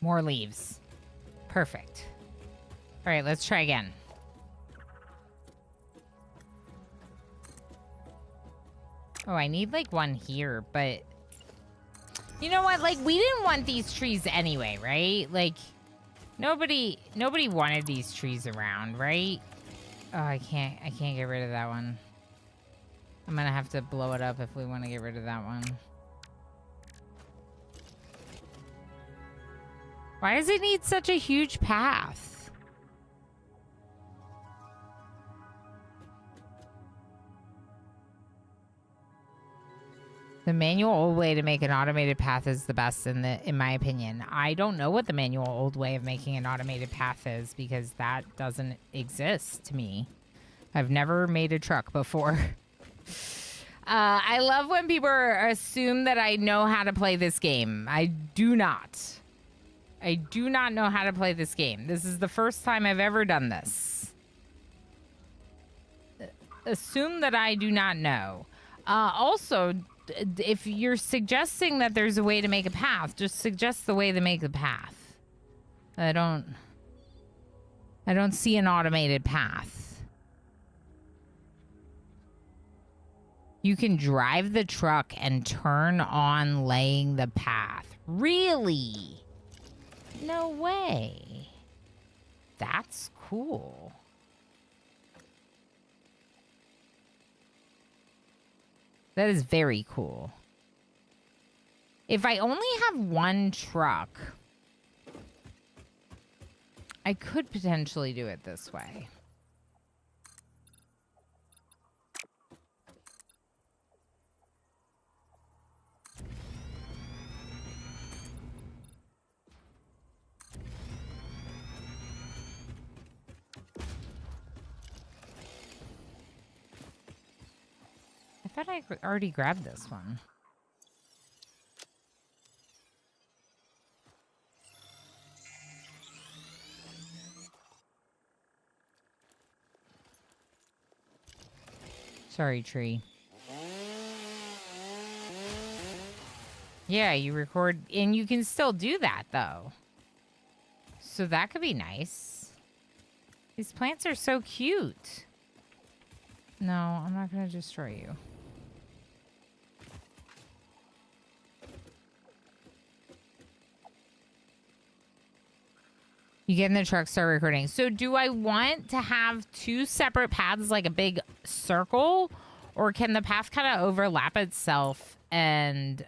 More leaves. Perfect. All right, let's try again. Oh, I need like one here, but you know what? Like, we didn't want these trees anyway, right? Like, nobody wanted these trees around, right? Oh, I can't get rid of that one. I'm gonna have to blow it up if we want to get rid of that one. Why does it need such a huge path? The manual old way to make an automated path is the best in my opinion. I don't know what the manual old way of making an automated path is because that doesn't exist to me. I've never made a truck before. I love when people assume that I know how to play this game. I do not. I do not know how to play this game. This is the first time I've ever done this. Assume that I do not know. Also, if you're suggesting that there's a way to make a path, just suggest the way to make the path. I don't see an automated path. You can drive the truck and turn on laying the path. Really? No way. That's cool. That is very cool. If I only have one truck, I could potentially do it this way. I thought I already grabbed this one. Sorry, tree. Yeah, you record, and you can still do that, though. So that could be nice. These plants are so cute. No, I'm not going to destroy you. You get in the truck, start recording. So do I want to have two separate paths, like a big circle? Or can the path kind of overlap itself and,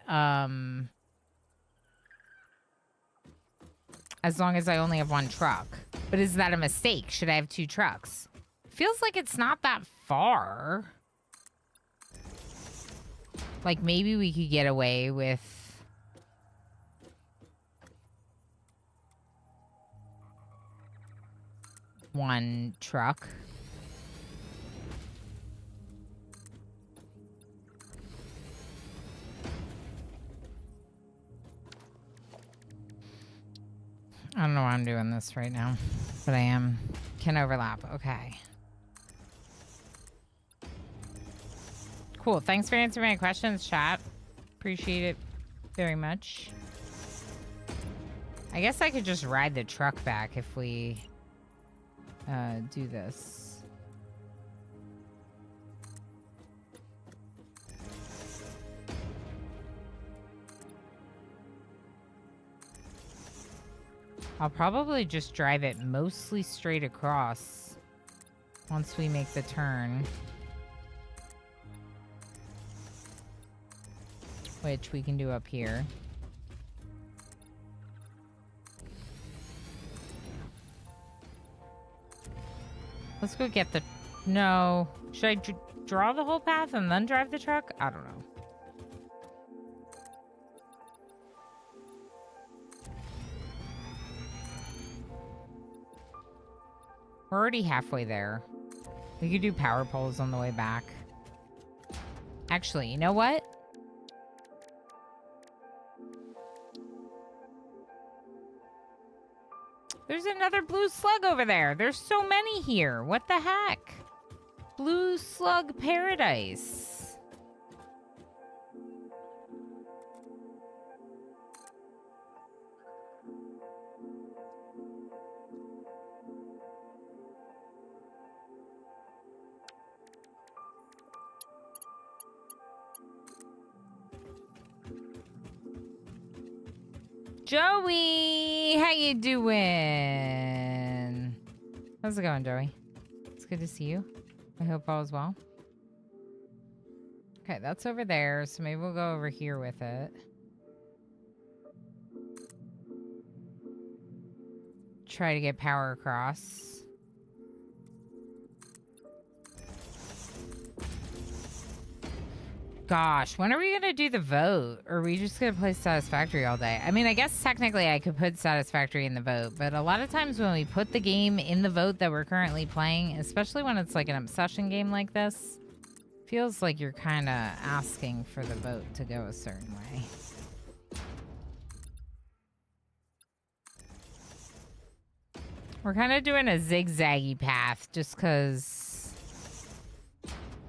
as long as I only have one truck? But is that a mistake? Should I have two trucks? Feels like it's not that far. Like maybe we could get away with one truck. I don't know why I'm doing this right now, but I am. Can overlap. Okay. Cool. Thanks for answering my questions, chat. Appreciate it very much. I guess I could just ride the truck back if we do this. I'll probably just drive it mostly straight across once we make the turn. Which we can do up here. Let's go get the... No. Should I draw the whole path and then drive the truck? I don't know. We're already halfway there. We could do power poles on the way back. Actually, you know what? There's another blue slug over there. There's so many here. What the heck? Blue slug paradise. Joey, how you doing? How's it going, Joey? It's good to see you. I hope all is well. Okay, that's over there, so maybe we'll go over here with it. Try to get power across. gosh, when are we gonna do the vote? Or are we just gonna play Satisfactory all day? I mean, I guess technically I could put Satisfactory in the vote, but a lot of times when we put the game in the vote that we're currently playing, especially when it's like an obsession game like this, feels like you're kind of asking for the vote to go a certain way. We're kind of doing a zigzaggy path just because,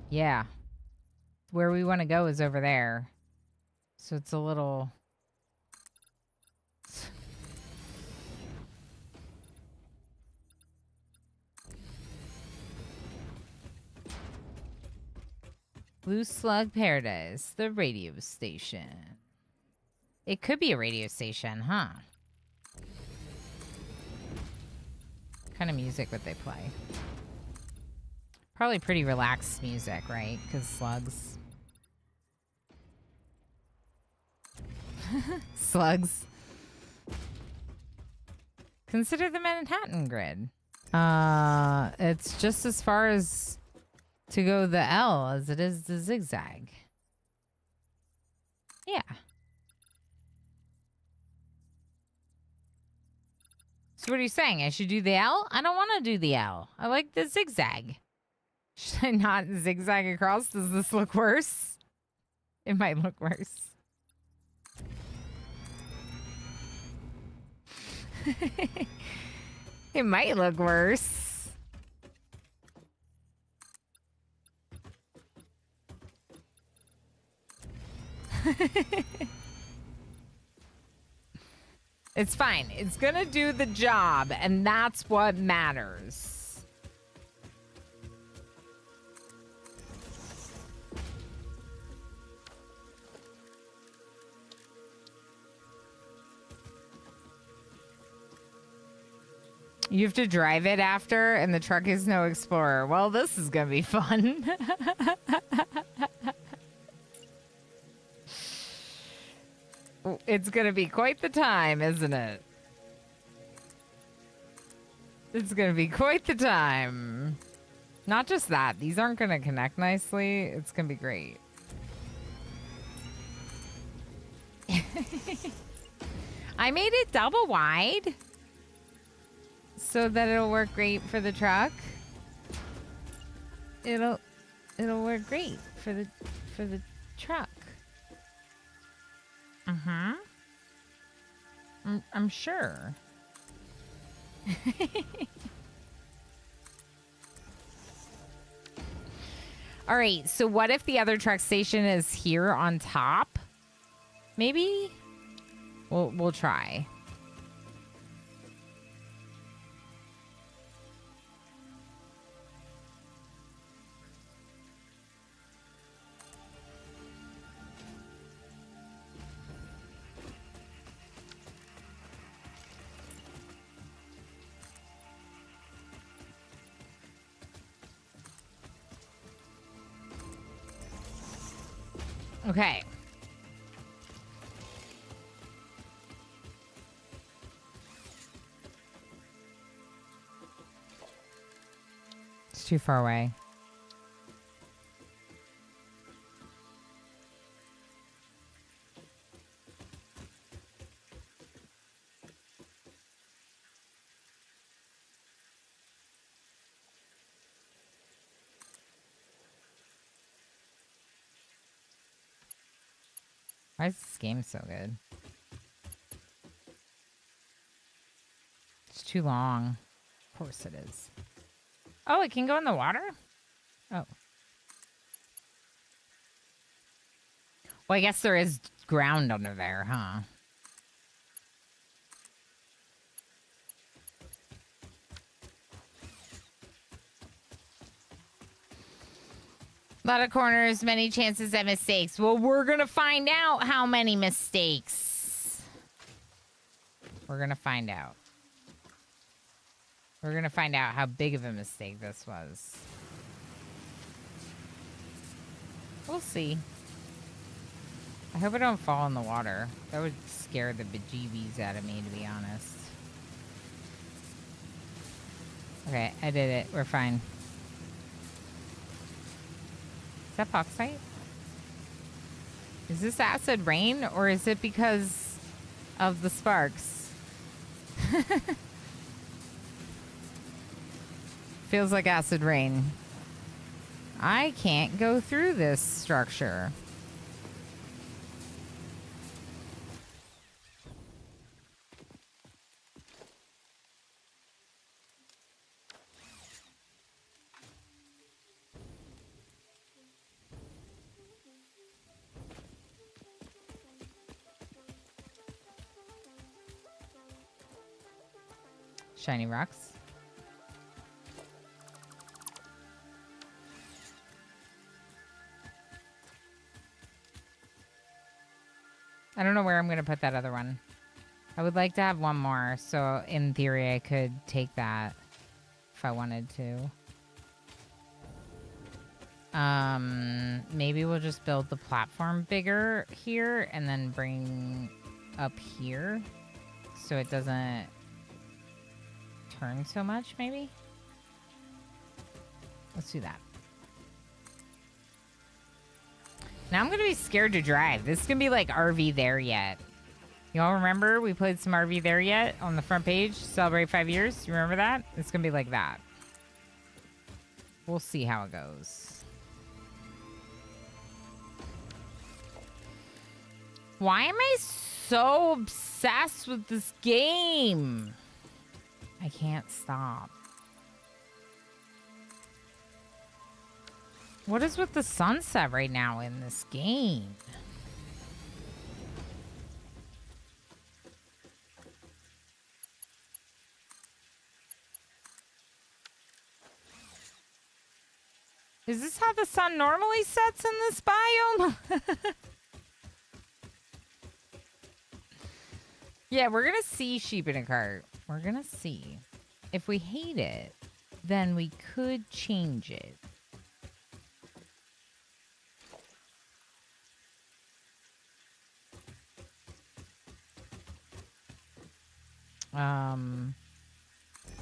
yeah, where we want to go is over there. So it's a little... Blue Slug Paradise, the radio station. It could be a radio station, huh? What kind of music would they play? Probably pretty relaxed music, right? Because slugs. Slugs. Consider the Manhattan grid. It's just as far as to go the L as it is the zigzag. Yeah. So what are you saying? I should do the L? I don't want to do the L. I like the zigzag. Should I not zigzag across? Does this look worse? It might look worse. It might look worse. It's fine. It's gonna do the job, and that's what matters. You have to drive it after, and the truck is no Explorer. Well, this is gonna be fun. It's gonna be quite the time, isn't it? It's gonna be quite the time. Not just that, these aren't gonna connect nicely. It's gonna be great. I made it double wide so that it'll work great for the truck. It'll work great for the truck. I'm sure. All right, so what if the other truck station is here on top? Maybe we'll try. Okay. It's too far away. Why is this game so good? It's too long. Of course it is. Oh, it can go in the water? Oh. Well, I guess there is ground under there, huh? A lot of corners, many chances at mistakes. Well, we're going to find out how many mistakes. We're going to find out. We're going to find out how big of a mistake this was. We'll see. I hope I don't fall in the water. That would scare the bejeebies out of me, to be honest. Okay, I did it. We're fine. Is that bauxite? Is this acid rain or is it because of the sparks? Feels like acid rain. I can't go through this structure. Shiny rocks. I don't know where I'm going to put that other one. I would like to have one more, so in theory I could take that if I wanted to. Maybe we'll just build the platform bigger here and then bring up here so it doesn't turn so much, maybe? Let's do that. Now I'm going to be scared to drive. This is going to be like RV There Yet. Y'all remember we played some RV There Yet on the front page? Celebrate 5 years. You remember that? It's going to be like that. We'll see how it goes. Why am I so obsessed with this game? I can't stop. What is with the sunset right now in this game? Is this how the sun normally sets in this biome? Yeah, we're going to see sheep in a cart. We're going to see. If we hate it, then we could change it.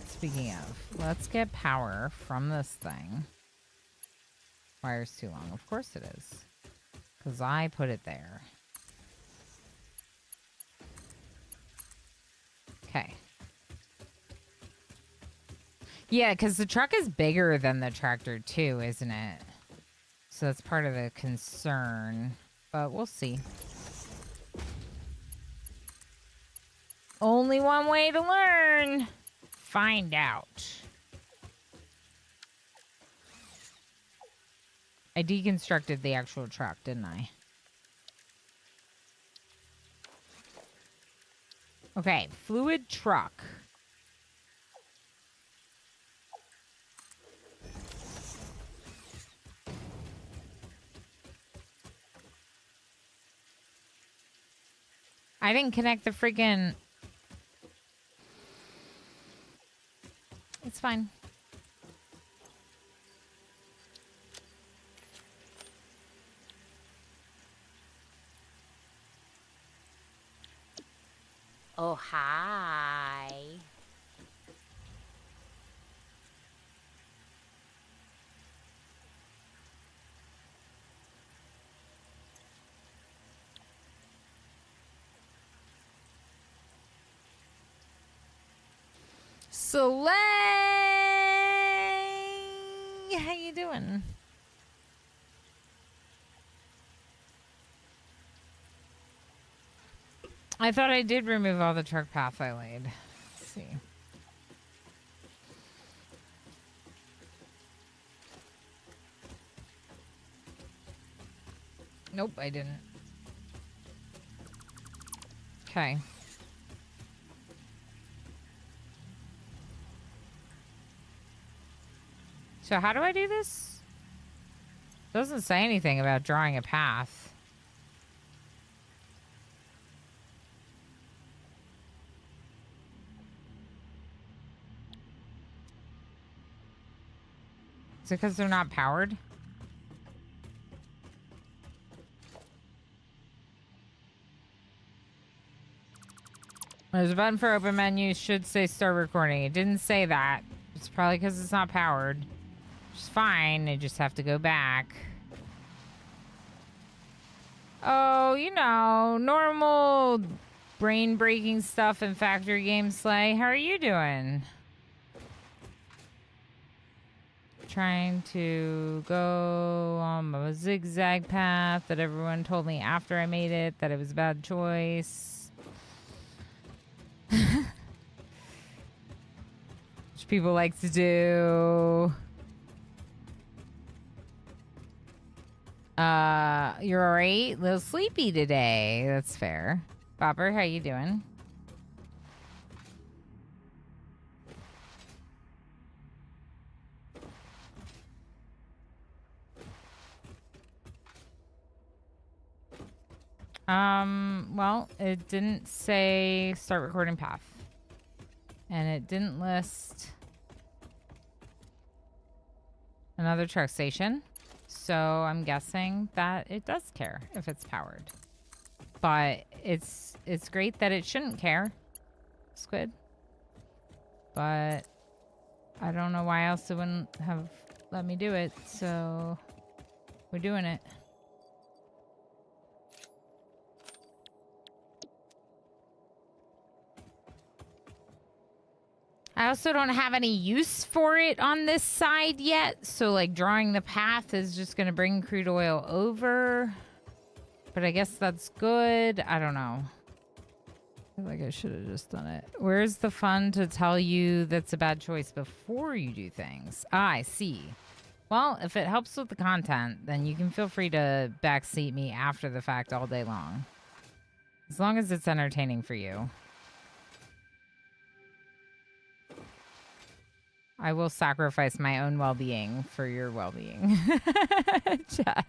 Speaking of, let's get power from this thing. Wire's too long. Of course it is. Because I put it there. Okay. Yeah, because the truck is bigger than the tractor too, isn't it? So that's part of the concern. But we'll see. Only one way to learn. Find out. I deconstructed the actual truck, didn't I? Okay, fluid truck. I didn't connect the freaking... It's fine. Oh, hi. Soleil! How you doing? I thought I did remove all the truck path I laid. Let's see. Nope, I didn't. Okay. So how do I do this? Doesn't say anything about drawing a path. Is it because they're not powered? There's a button for open menu. Should say start recording. It didn't say that. It's probably because it's not powered. Which is fine. I just have to go back. Oh, you know, normal brain-breaking stuff in factory game Slay. How are you doing? Trying to go on a zigzag path that everyone told me after I made it that it was a bad choice. Which people like to do. You're alright? A little sleepy today. That's fair. Bopper, how you doing? Well, it didn't say start recording path. And it didn't list another truck station. So I'm guessing that it does care if it's powered. But it's great that it shouldn't care, Squid. But I don't know why else it wouldn't have let me do it. So we're doing it. I also don't have any use for it on this side yet. So, like, drawing the path is just going to bring crude oil over. But I guess that's good. I don't know. I feel like I should have just done it. Where's the fun to tell you that's a bad choice before you do things? Ah, I see. Well, if it helps with the content, then you can feel free to backseat me after the fact all day long. As long as it's entertaining for you. I will sacrifice my own well-being for your well-being. Chat.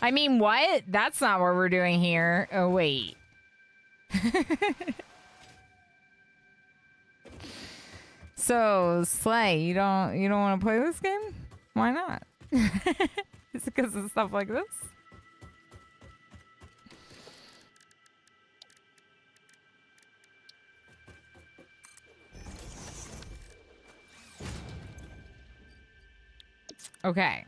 I mean, what? That's not what we're doing here. Oh, wait. So, Slay, you don't want to play this game? Why not? Is it because of stuff like this? Okay.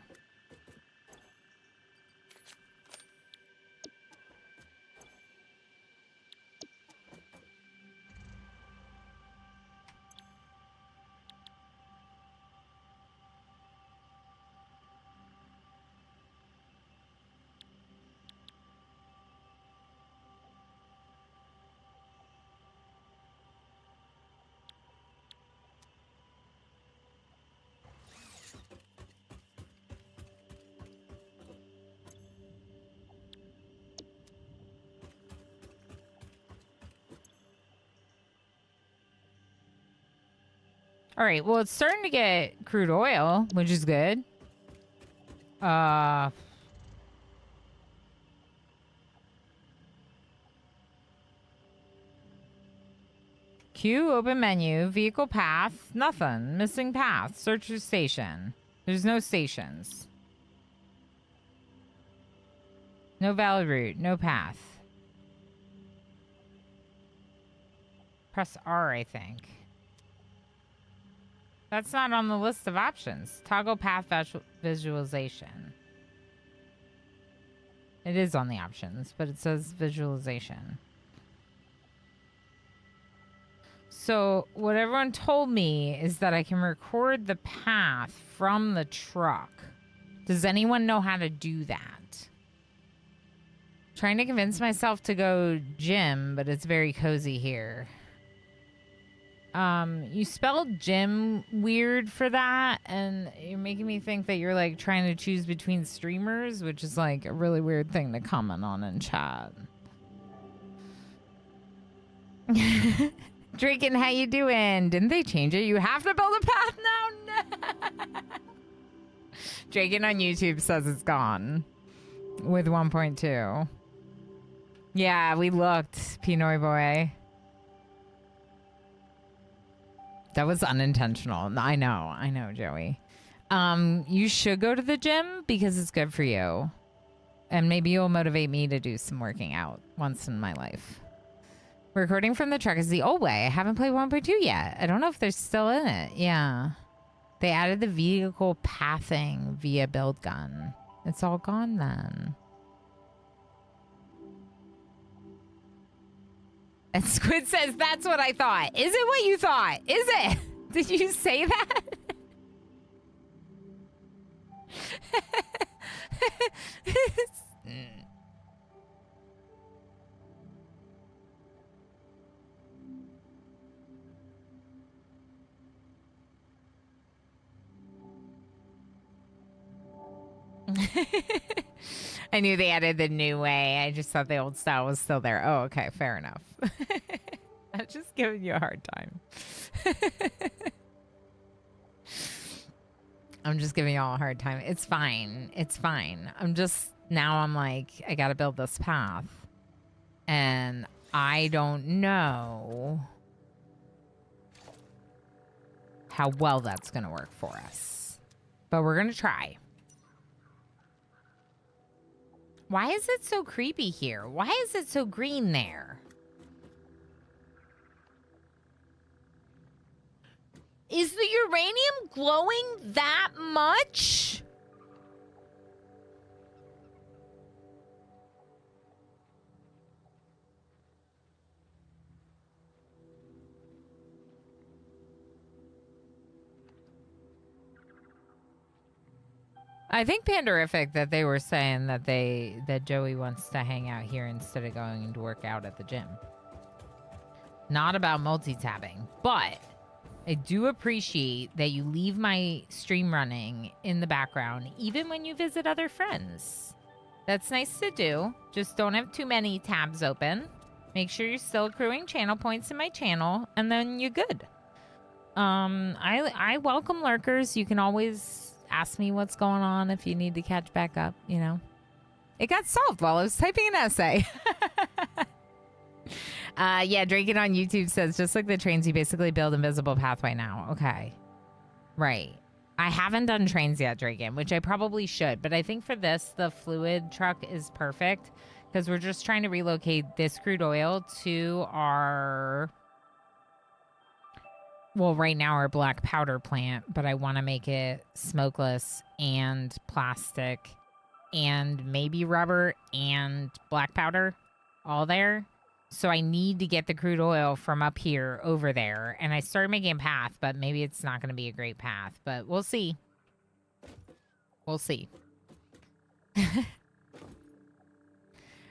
All right, well, it's starting to get crude oil, which is good. Queue, open menu, vehicle path, nothing. Missing path, search for station. There's no stations. No valid route, no path. Press R, I think. That's not on the list of options. Toggle path visualization. It is on the options, but it says visualization. So what everyone told me is that I can record the path from the truck. Does anyone know how to do that? Trying to convince myself to go gym, but it's very cozy here. You spelled gym weird for that, and you're making me think that you're like trying to choose between streamers, which is like a really weird thing to comment on in chat. Draken, how you doing? Didn't they change it? You have to build a path now? No. Draken on YouTube says it's gone with 1.2. Yeah, we looked, Pinoy boy. That was unintentional. I know, Joey. You should go to the gym because it's good for you. And maybe you'll motivate me to do some working out once in my life. Recording from the truck is the old way. I haven't played 1.2 yet. I don't know if they're still in it. Yeah. They added the vehicle pathing via build gun. It's all gone then. And Squid says, that's what I thought. Is it what you thought? Is it? Did you say that? I knew they added the new way. I just thought the old style was still there. Oh, okay. Fair enough. I'm just giving you a hard time. I'm just giving y'all a hard time. It's fine. It's fine. Now I'm like, I got to build this path. And I don't know how well that's going to work for us. But we're going to try. Why is it so creepy here? Why is it so green there? Is the uranium glowing that much? I think Pandorific that they were saying that Joey wants to hang out here instead of going to work out at the gym. Not about multi-tabbing, but I do appreciate that you leave my stream running in the background, even when you visit other friends. That's nice to do. Just don't have too many tabs open. Make sure you're still accruing channel points in my channel, and then you're good. I welcome lurkers. You can always ask me what's going on if you need to catch back up, you know. It got solved while I was typing an essay. Yeah, Draken on YouTube says, just like the trains, you basically build invisible pathway now. Okay. Right. I haven't done trains yet, Draken, which I probably should. But I think for this, the fluid truck is perfect because we're just trying to relocate this crude oil to our... Well, right now our black powder plant, but I want to make it smokeless and plastic and maybe rubber and black powder all there. So I need to get the crude oil from up here over there. And I started making a path, but maybe it's not going to be a great path. But we'll see. We'll see.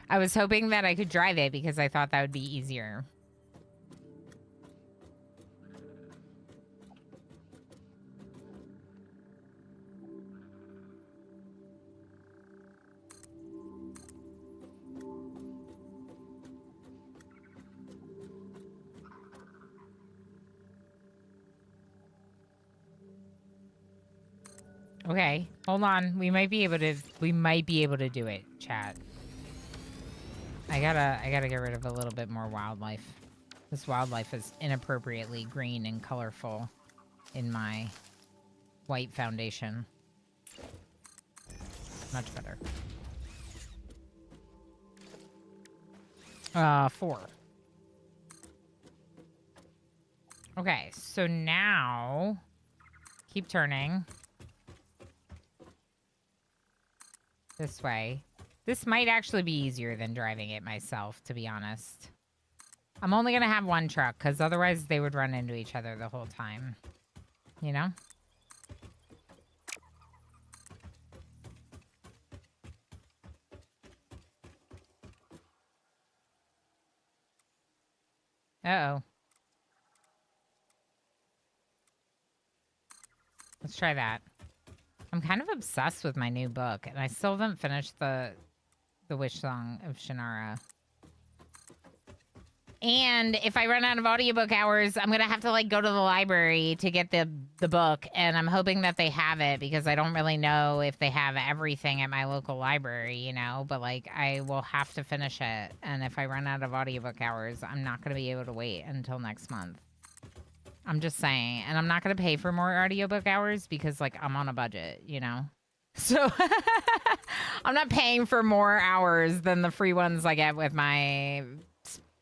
I was hoping that I could drive it because I thought that would be easier. Okay, hold on. We might be able to do it, chat. I gotta get rid of a little bit more wildlife. This wildlife is inappropriately green and colorful in my white foundation. Much better. 4. Okay, so now keep turning. This way. This might actually be easier than driving it myself, to be honest. I'm only going to have one truck, because otherwise they would run into each other the whole time. You know? Uh-oh. Let's try that. I'm kind of obsessed with my new book, and I still haven't finished the Wish Song of Shannara. And if I run out of audiobook hours, I'm gonna have to like go to the library to get the book, and I'm hoping that they have it because I don't really know if they have everything at my local library, you know. But like, I will have to finish it, and if I run out of audiobook hours, I'm not gonna be able to wait until next month. I'm just saying. And I'm not going to pay for more audiobook hours because, like, I'm on a budget, you know? So, I'm not paying for more hours than the free ones I get with my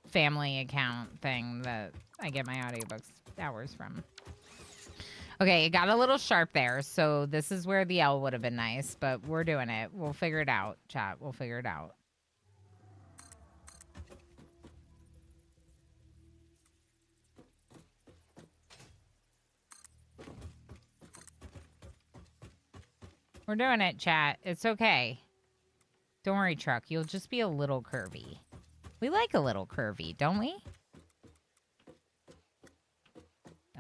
family account thing that I get my audiobooks hours from. Okay, it got a little sharp there, so this is where the L would have been nice, but we're doing it. We'll figure it out, chat. We'll figure it out. We're doing it, chat. It's okay. Don't worry, Truck. You'll just be a little curvy. We like a little curvy, don't we?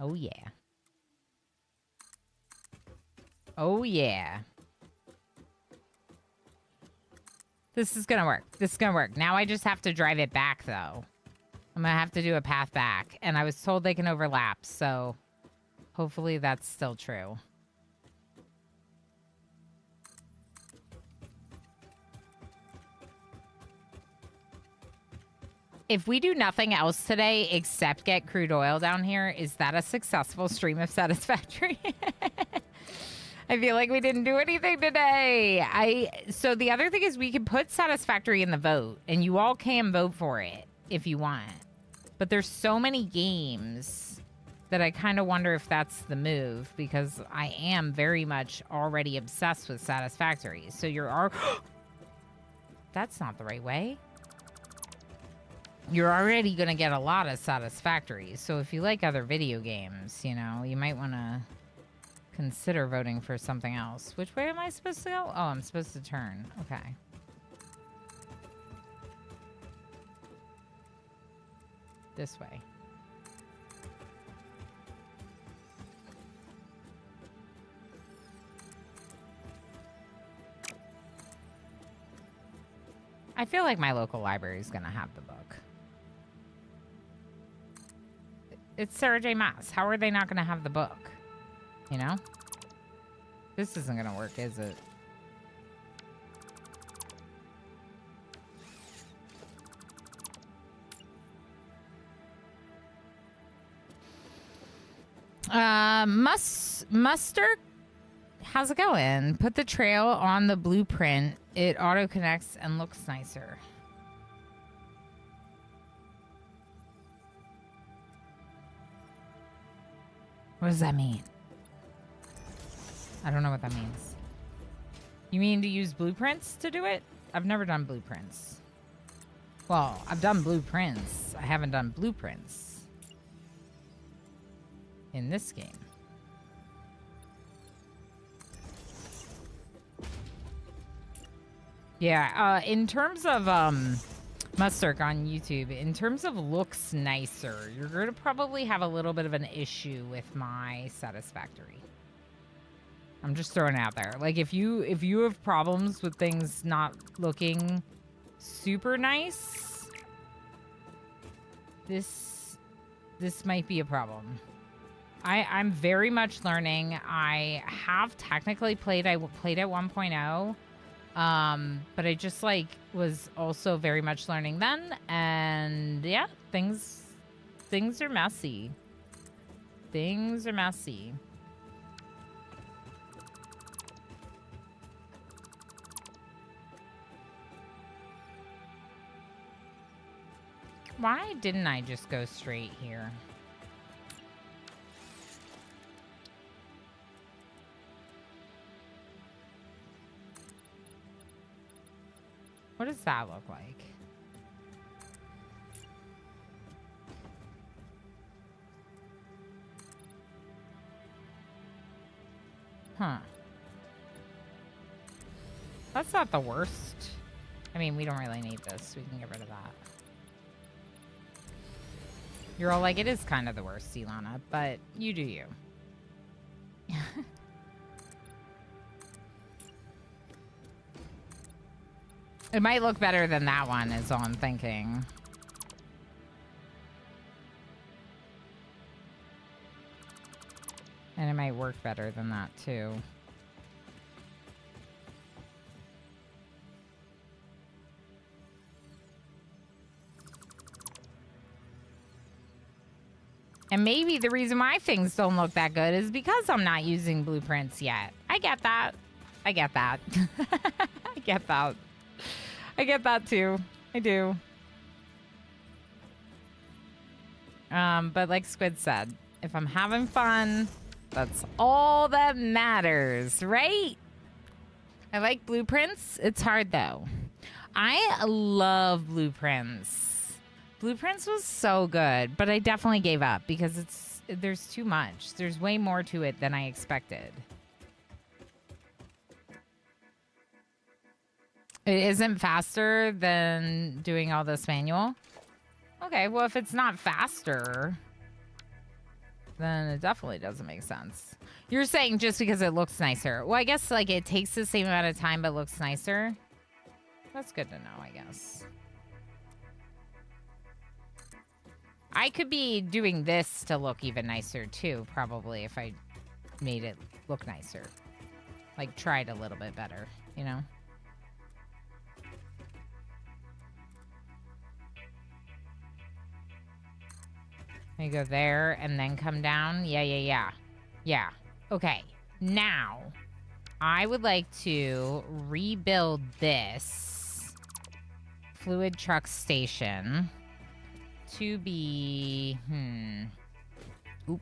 Oh, yeah. Oh, yeah. This is gonna work. This is gonna work. Now I just have to drive it back, though. I'm gonna have to do a path back. And I was told they can overlap, so hopefully that's still true. If we do nothing else today except get crude oil down here, is that a successful stream of Satisfactory? I feel like we didn't do anything today. So the other thing is we can put Satisfactory in the vote, and you all can vote for it if you want. But there's so many games that I kind of wonder if that's the move, because I am very much already obsessed with Satisfactory. So you're that's not the right way. You're already going to get a lot of Satisfactory. So if you like other video games, you know, you might want to consider voting for something else. Which way am I supposed to go? Oh, I'm supposed to turn. Okay. This way. I feel like my local library is going to have the book. It's Sarah J. Maas. How are they not going to have the book? You know? This isn't going to work, is it? Mustard, how's it going? Put the trail on the blueprint. It auto connects and looks nicer. What does that mean? I don't know what that means. You mean to use blueprints to do it? I've never done blueprints. Well, I've done blueprints. I haven't done blueprints in this game. Yeah, in terms of Mustard on YouTube, in terms of looks nicer, you're going to probably have a little bit of an issue with my Satisfactory. I'm just throwing it out there. Like, if you have problems with things not looking super nice, this might be a problem. I'm very much learning. I have technically played. I played at 1.0. But I just was also very much learning then, and yeah, things are messy. Things are messy. Why didn't I just go straight here? What does that look like? Huh. That's not the worst. I mean, we don't really need this. We can get rid of that. You're all like, it is kind of the worst, Ilana, but you do you. It might look better than that one, is all I'm thinking. And it might work better than that, too. And maybe the reason why things don't look that good is because I'm not using blueprints yet. I get that. I get that. I get that. I get that too. I do. But like Squid said, if I'm having fun, That's all that matters, right? I like Blueprints. It's hard though. I love Blueprints. Blueprints was so good, but I definitely gave up because there's too much. There's way more to it than I expected. It isn't faster than doing all this manual. Okay, well, if it's not faster, then it definitely doesn't make sense. You're saying just because it looks nicer. Well, I guess like it takes the same amount of time but looks nicer. That's good to know, I guess. I could be doing this to look even nicer too, probably, if I made it look nicer. Like, tried a little bit better, you know? You go there and then come down. Yeah. Okay. Now, I would like to rebuild this fluid truck station to be... Oop.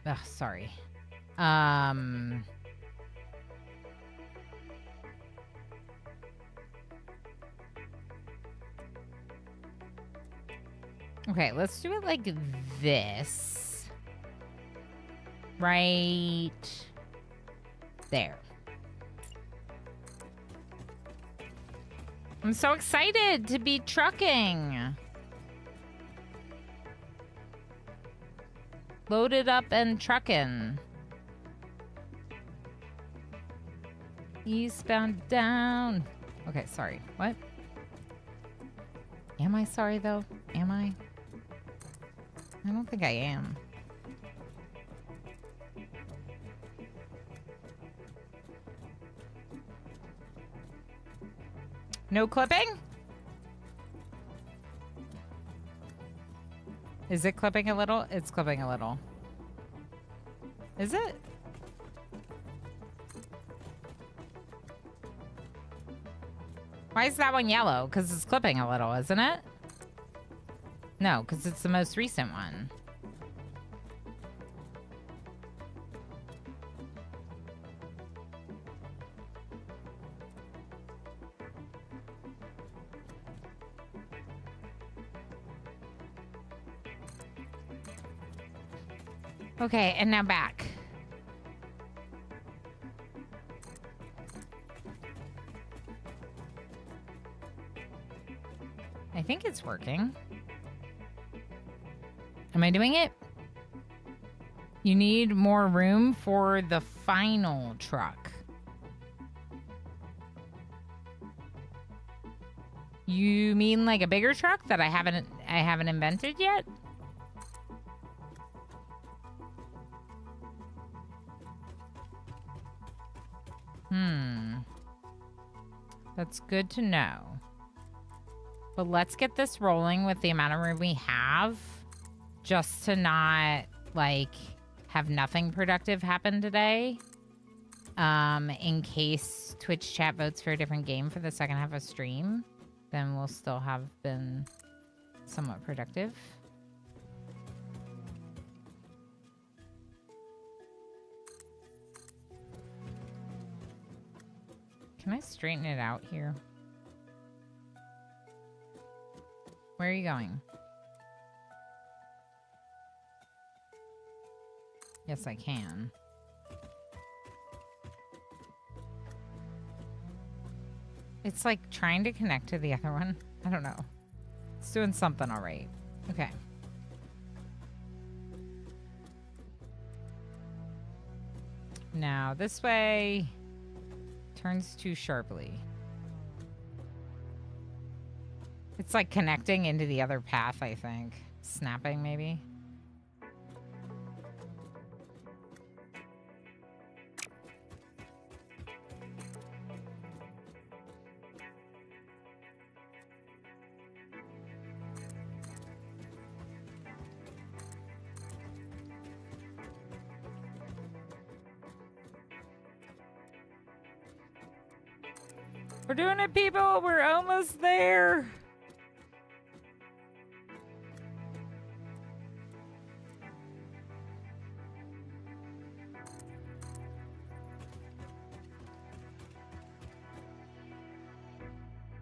Ugh, sorry. Okay, let's do it like this. Right there. I'm so excited to be trucking. Loaded up and trucking. Eastbound down. Okay, sorry. What? Am I sorry though? Am I? I don't think I am. No clipping? Is it clipping a little? It's clipping a little. Is it? Why is that one yellow? Because it's clipping a little, isn't it? No, because it's the most recent one. Okay, and now back. I think it's working. Am I doing it? You need more room for the final truck. You mean like a bigger truck that I haven't invented yet? That's good to know. But let's get this rolling with the amount of room we have, just to not, like, have nothing productive happen today. In case Twitch chat votes for a different game for the second half of stream, then we'll still have been somewhat productive. Can I straighten it out here? Where are you going? Yes, I can. It's like trying to connect to the other one. I don't know. It's doing something all right. Okay. Now this way turns too sharply. It's like connecting into the other path, I think. Snapping, maybe. We're doing it, people. We're almost there.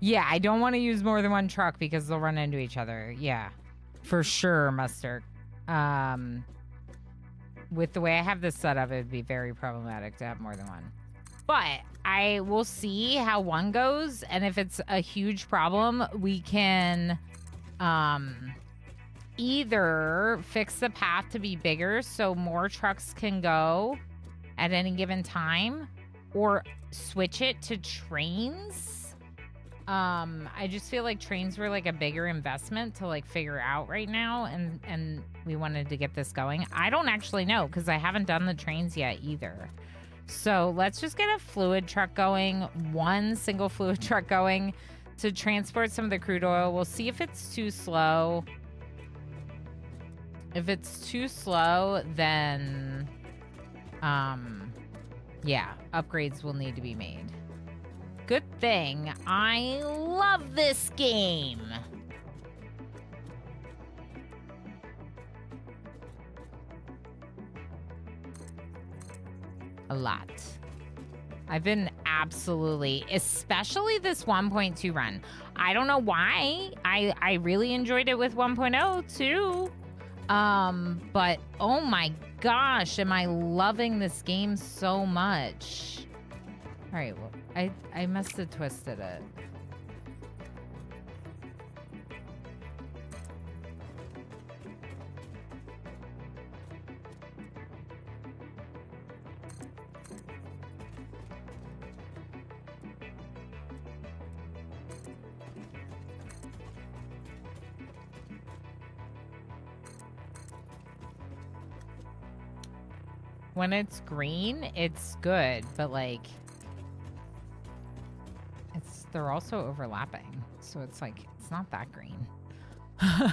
Yeah, I don't want to use more than one truck because they'll run into each other. Yeah, for sure, Mustard. With the way I have this set up, it would be very problematic to have more than one. But I will see how one goes, and if it's a huge problem, we can either fix the path to be bigger so more trucks can go at any given time, or switch it to trains. I just feel like trains were like a bigger investment to like figure out right now, and we wanted to get this going. I don't actually know because I haven't done the trains yet either. So let's just get a fluid truck going, one single fluid truck going to transport some of the crude oil. We'll see if it's too slow. If it's too slow, then yeah, upgrades will need to be made. Good thing I love this game. A lot. I've been absolutely, especially this 1.2 run. I don't know why. I really enjoyed it with 1.0 too. But oh my gosh, am I loving this game so much. All right, well, I must have twisted it. When it's green, it's good, but like they're also overlapping. So it's like it's not that green. I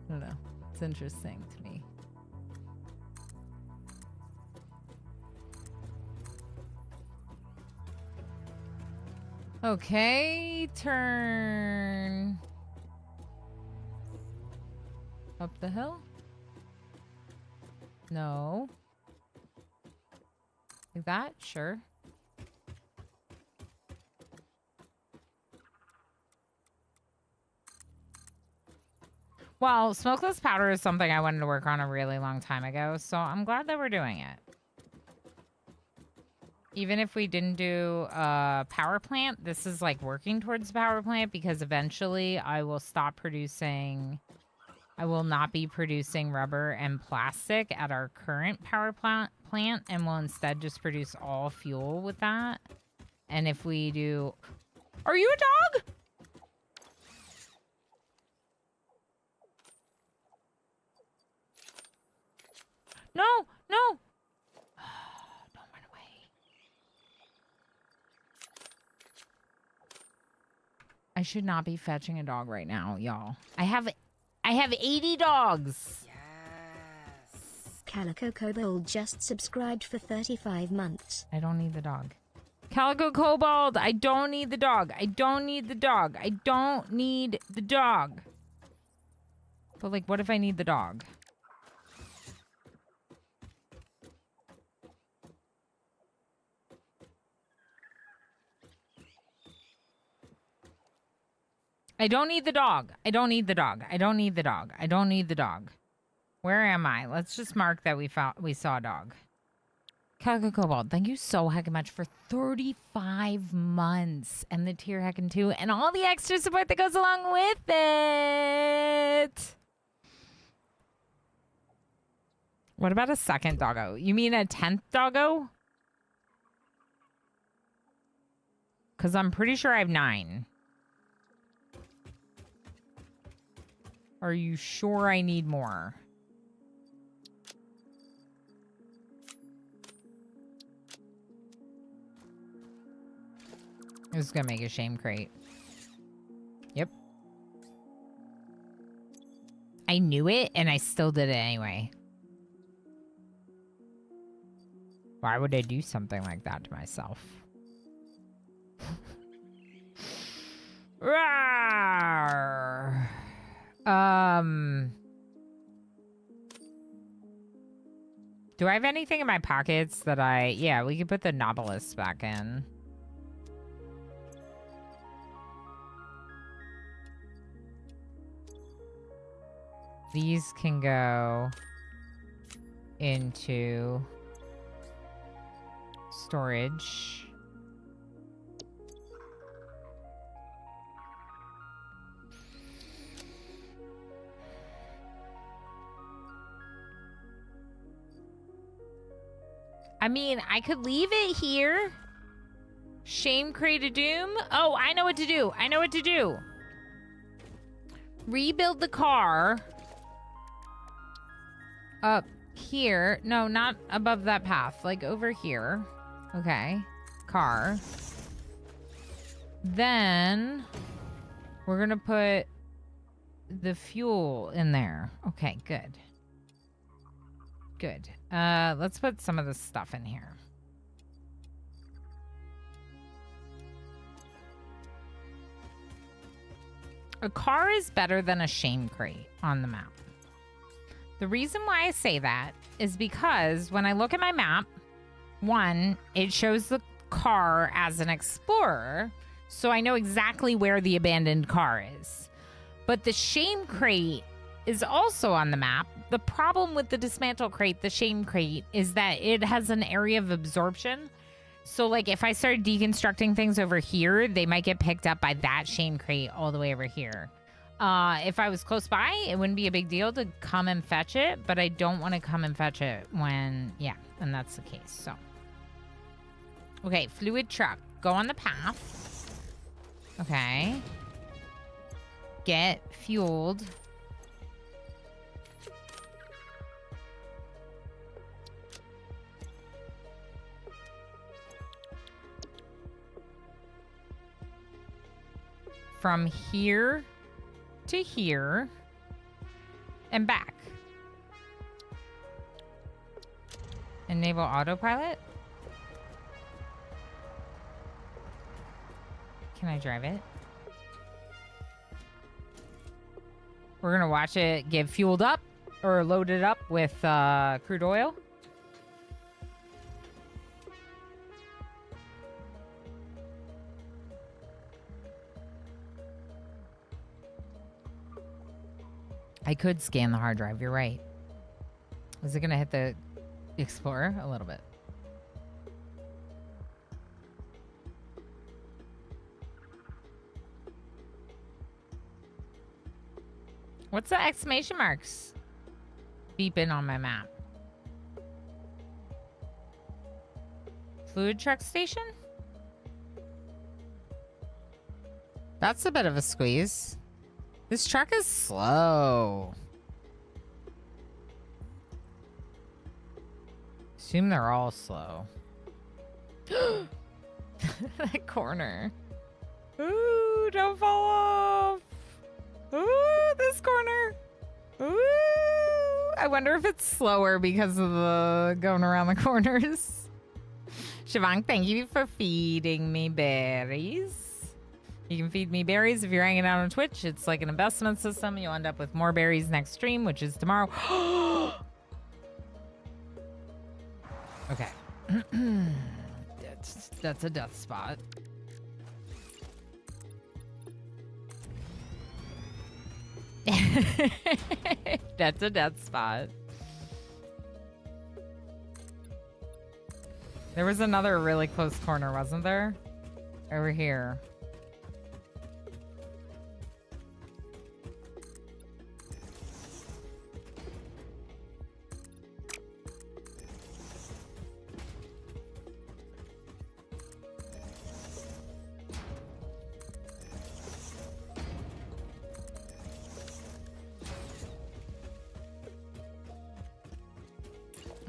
don't know. It's interesting to me. Okay, turn up the hill. No. Like that? Sure. Well, smokeless powder is something I wanted to work on a really long time ago, so I'm glad that we're doing it. Even if we didn't do a power plant, this is like working towards the power plant because eventually I will stop producing... I will not be producing rubber and plastic at our current power plant and will instead just produce all fuel with that. And if we do... Are you a dog? No, no. Don't run away. I should not be fetching a dog right now, y'all. I have 80 dogs. Yes. Calico Kobold just subscribed for 35 months. I don't need the dog. Calico Kobold, I don't need the dog. I don't need the dog. I don't need the dog. But like, what if I need the dog? I don't need the dog. I don't need the dog. I don't need the dog. I don't need the dog. Where am I? Let's just mark that we saw a dog. Calico Cobalt, thank you so heckin' much for 35 months and the tier heckin' 2 and all the extra support that goes along with it. What about a second doggo? You mean a 10th doggo? Because I'm pretty sure I have 9. Are you sure I need more? This is gonna make a shame crate. Yep. I knew it and I still did it anyway. Why would I do something like that to myself? Rawr. Do I have anything in my pockets that yeah, we could put the Nautilus back in. These can go into storage. I mean, I could leave it here. Shame create a doom. Oh, I know what to do. I know what to do. Rebuild the car up here. No, not above that path. Like over here. Okay. Car. Then we're going to put the fuel in there. Okay, good. Good. Let's put some of this stuff in here. A car is better than a shame crate on the map. The reason why I say that is because when I look at my map, one, it shows the car as an explorer, so I know exactly where the abandoned car is. But the shame crate is also on the map. The problem with the dismantle crate, the shame crate, is that it has an area of absorption. So, like, if I start deconstructing things over here, they might get picked up by that shame crate all the way over here. If I was close by, it wouldn't be a big deal to come and fetch it, but I don't want to come and fetch it when, yeah, and that's the case, so. Okay, fluid truck. Go on the path. Okay. Get fueled. From here to here and back. Enable autopilot. Can I drive it? We're gonna watch it get fueled up or loaded up with crude oil. I could scan the hard drive. You're right. Is it going to hit the Explorer? A little bit. What's the exclamation marks beeping on my map? Fluid truck station? That's a bit of a squeeze. This truck is slow. Assume they're all slow. That corner. Ooh, don't fall off. Ooh, this corner. Ooh. I wonder if it's slower because of the going around the corners. Siobhan, thank you for feeding me berries. You can feed me berries if you're hanging out on Twitch. It's like an investment system. You'll end up with more berries next stream, which is tomorrow. Okay. That's a death spot. That's a death spot. There was another really close corner, wasn't there? Over here.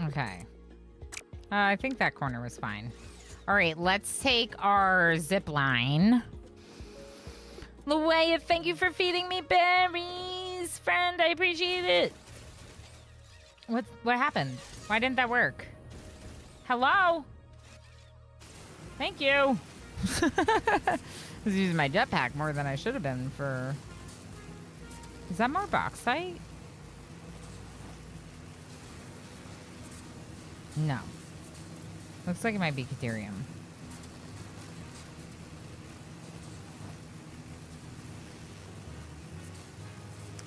Okay. I think that corner was fine. All right, let's take our zip line. Luea, thank you for feeding me berries, friend. I appreciate it. What happened? Why didn't that work? Hello? Thank you. I was using my jetpack more than I should have been for... Is that more bauxite? No. Looks like it might be Caterium.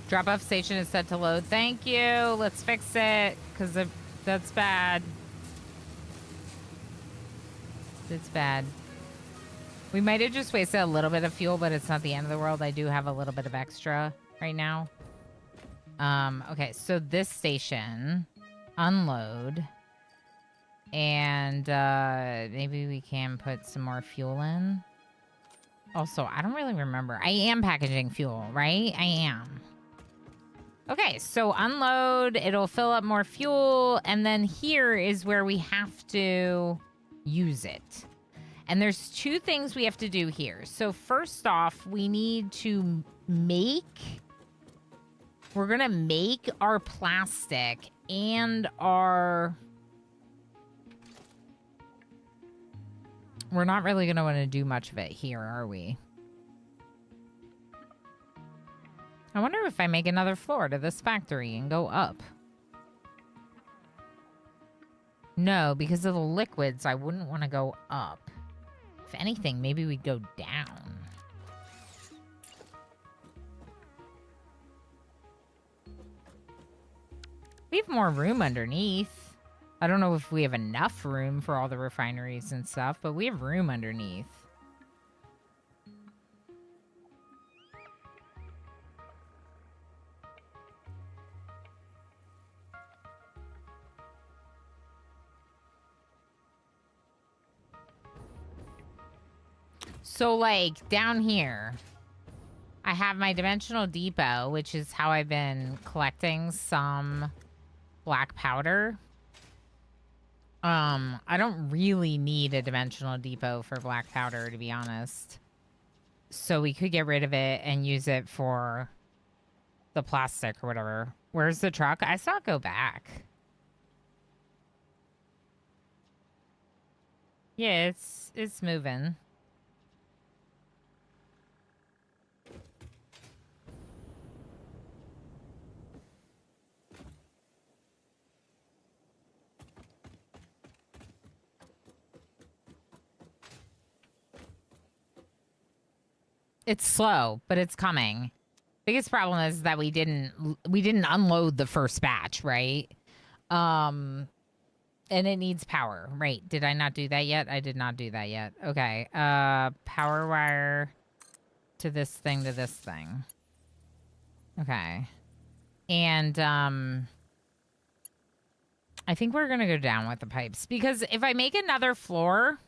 Drop-off station is set to load. Thank you. Let's fix it, because that's bad. It's bad. We might have just wasted a little bit of fuel, but it's not the end of the world. I do have a little bit of extra right now. Okay, so this station, unload. And maybe we can put some more fuel in. Also, I don't really remember. I am packaging fuel, right? I am. Okay, so unload. It'll fill up more fuel. And then here is where we have to use it. And there's two things we have to do here. So first off, we need to make... We're going to make our plastic and our... We're not really going to want to do much of it here, are we? I wonder if I make another floor to this factory and go up. No, because of the liquids, I wouldn't want to go up. If anything, maybe we'd go down. We have more room underneath. I don't know if we have enough room for all the refineries and stuff, but we have room underneath. So, like, down here, I have my dimensional depot, which is how I've been collecting some black powder. I don't really need a dimensional depot for black powder, to be honest. So we could get rid of it and use it for the plastic or whatever. Where's the truck? I saw it go back. Yeah, it's moving. It's slow, but it's coming. Biggest problem is that we didn't unload the first batch, right? And it needs power, right? Did I not do that yet? I did not do that yet. Okay. Power wire to this thing to this thing. Okay. And I think we're gonna go down with the pipes because if I make another floor.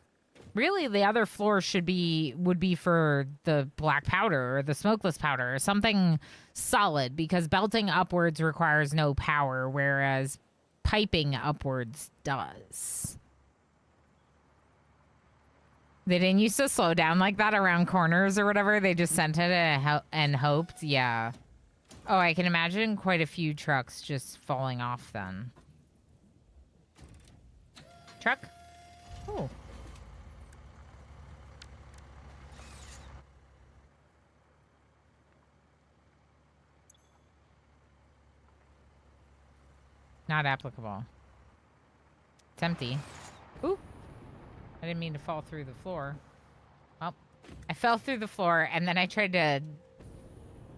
Really, the other floor would be for the black powder or the smokeless powder or something solid because belting upwards requires no power, whereas piping upwards does. They didn't used to slow down like that around corners or whatever. They just sent it and hoped. Yeah. Oh, I can imagine quite a few trucks just falling off then. Truck? Oh. Not applicable. It's empty. Ooh. I didn't mean to fall through the floor. Well, I fell through the floor, and then I tried to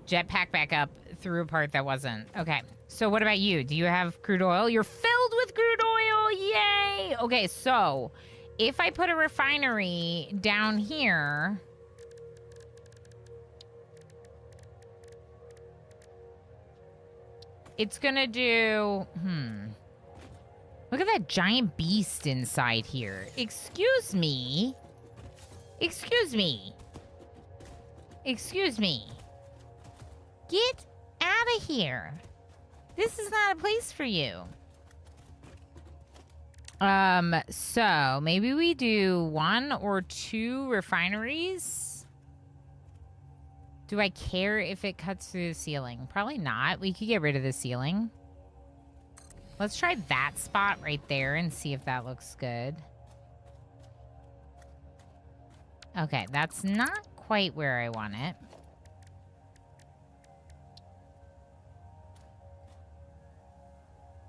jetpack back up through a part that wasn't. Okay, so what about you? Do you have crude oil? You're filled with crude oil! Yay! Okay, so if I put a refinery down here... It's gonna do... Look at that giant beast inside here. Excuse me. Excuse me. Excuse me. Get out of here. This is not a place for you. So maybe we do 1 or 2 refineries. Do I care if it cuts through the ceiling? Probably not. We could get rid of the ceiling. Let's try that spot right there and see if that looks good. Okay, that's not quite where I want it.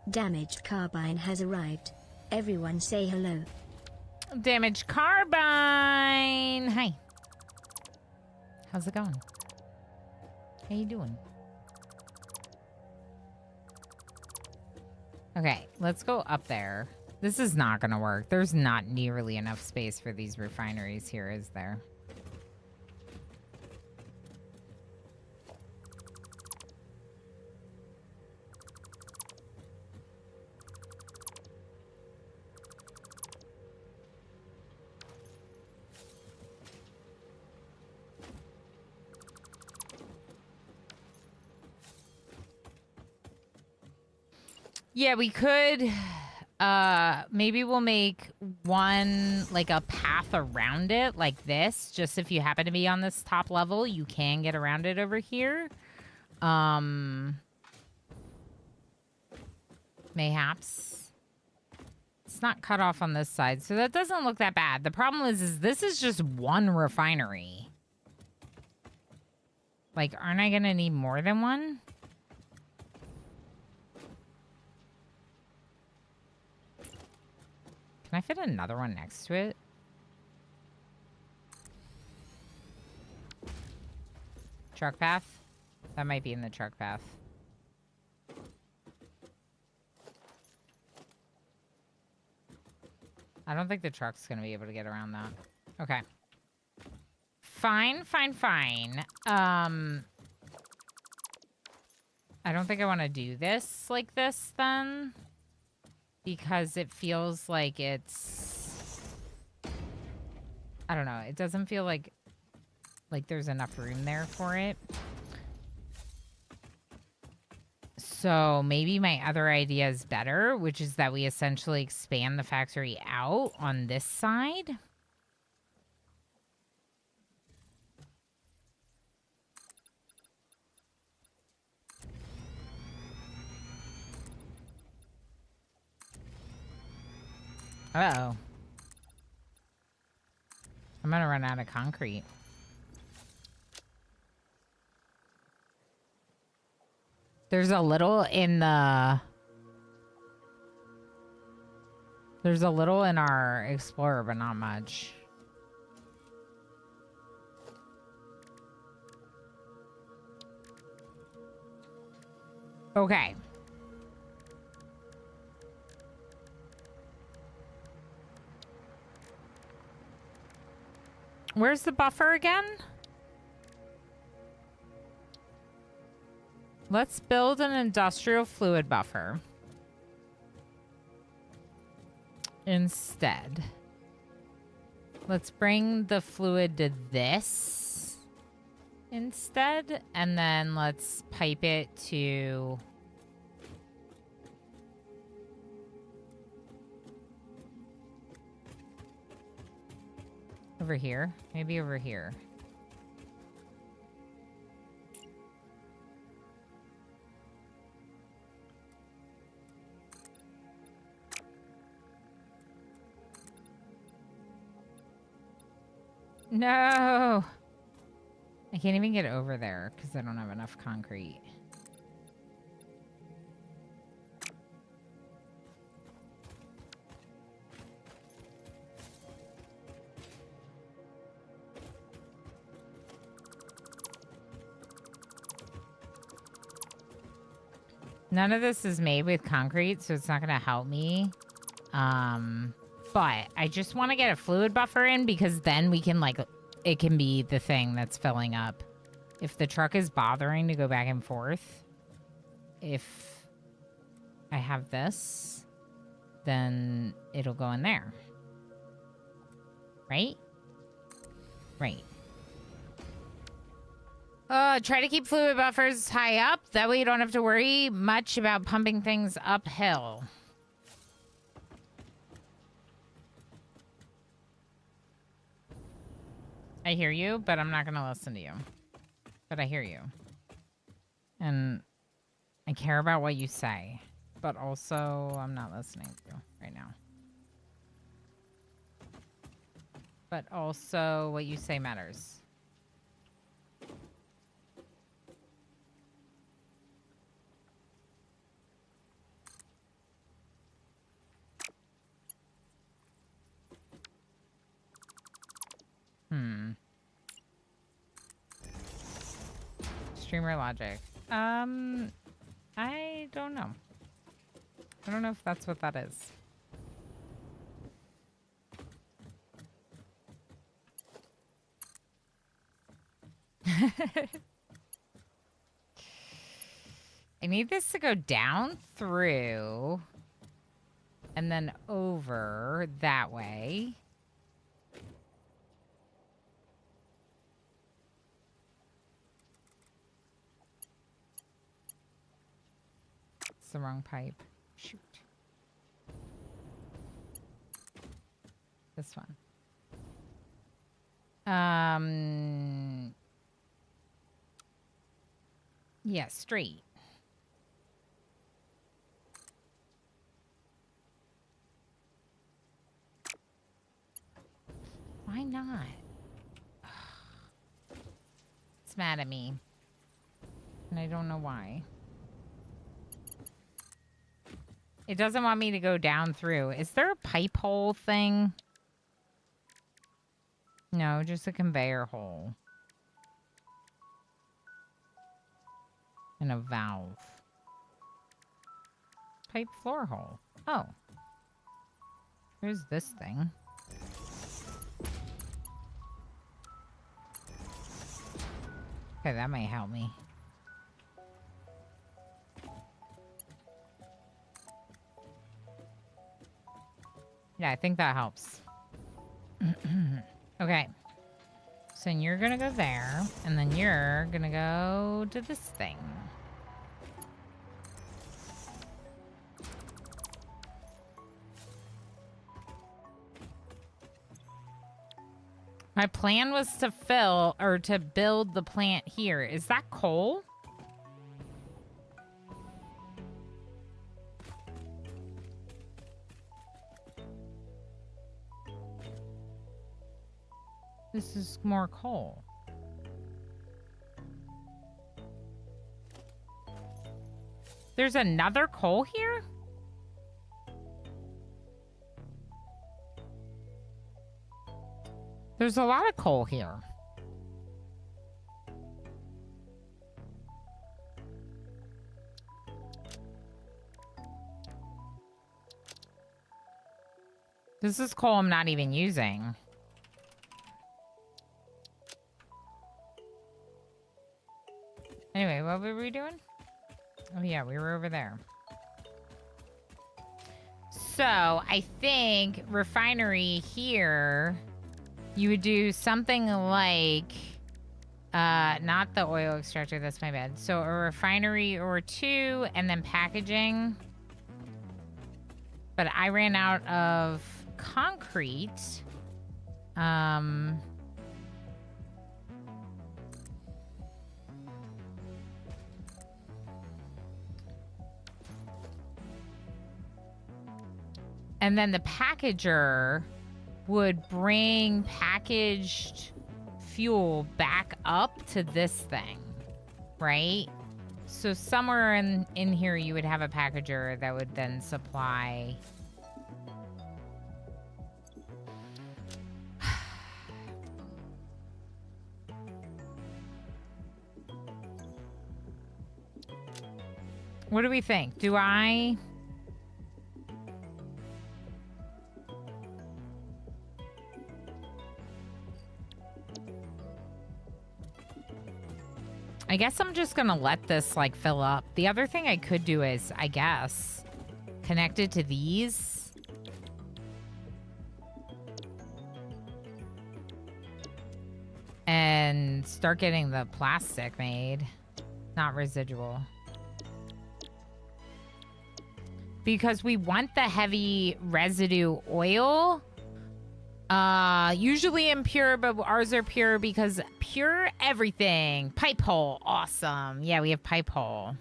Damaged carbine has arrived. Everyone say hello. Damaged carbine! Hi. How's it going? How you doing? Okay, let's go up there. This is not going to work. There's not nearly enough space for these refineries here, is there? Yeah, we could. Maybe we'll make one, like a path around it, like this. Just if you happen to be on this top level, you can get around it over here. Mayhaps. It's not cut off on this side, so that doesn't look that bad. The problem is this is just one refinery. Like, aren't I gonna need more than one? Can I fit another one next to it? Truck path? That might be in the truck path. I don't think the truck's gonna be able to get around that. Okay. Fine, fine, fine. I don't think I want to do this like this then. Because it feels like it's... I don't know. It doesn't feel like there's enough room there for it. So maybe my other idea is better, which is that we essentially expand the factory out on this side. Uh-oh. I'm gonna run out of concrete. There's a little in the... There's a little in our Explorer, but not much. Okay. Where's the buffer again? Let's build an industrial fluid buffer. Instead. Let's bring the fluid to this instead. And then let's pipe it to... over here. Maybe over here. No! I can't even get over there because I don't have enough concrete. None of this is made with concrete, so it's not going to help me. But I just want to get a fluid buffer in because then we can, like, it can be the thing that's filling up. If the truck is bothering to go back and forth, if I have this, then it'll go in there. Right? Right. Try to keep fluid buffers high up. That way you don't have to worry much about pumping things uphill. I hear you, but I'm not going to listen to you. But I hear you. And I care about what you say. But also, I'm not listening to you right now. But also, what you say matters. Streamer logic. I don't know. I don't know if that's what that is. I need this to go down through and then over that way. It's the wrong pipe. Shoot. This one. Yeah, straight. Why not? It's mad at me. And I don't know why. It doesn't want me to go down through. Is there a pipe hole thing? No, just a conveyor hole. And a valve. Pipe floor hole. Oh. Here's this thing. Okay, that might help me. Yeah, I think that helps. Okay. So you're gonna go there, and then you're gonna go to this thing. My plan was to fill, or to build the plant here. Is that coal? This is more coal. There's another coal here? There's a lot of coal here. This is coal I'm not even using. Anyway, what were we doing? Oh yeah, we were over there. So, I think refinery here, you would do something like, not the oil extractor, that's my bad. So, a refinery or two, and then packaging. But I ran out of concrete. And then the packager would bring packaged fuel back up to this thing, right? So somewhere in here you would have a packager that would then supply. What do we think? Do I... I guess I'm just gonna let this like fill up. The other thing I could do is, I guess, connect it to these. And start getting the plastic made. Not residual. Because we want the heavy residue oil. Usually impure, but ours are pure because pure everything. Pipe hole, awesome. Yeah, we have pipe hole.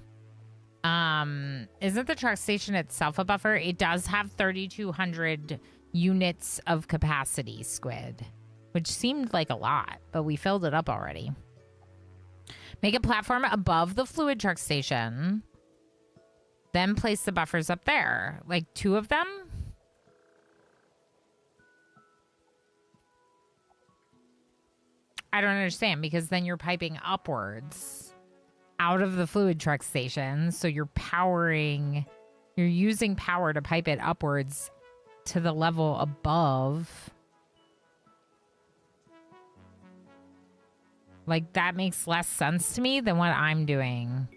Isn't the truck station itself a buffer? It does have 3,200 units of capacity, Squid, which seemed like a lot, but we filled it up already. Make a platform above the fluid truck station. Then place the buffers up there. Like 2 of them? I don't understand, because then you're piping upwards out of the fluid truck station. So you're powering You're using power to pipe it upwards to the level above. Like, that makes less sense to me than what I'm doing.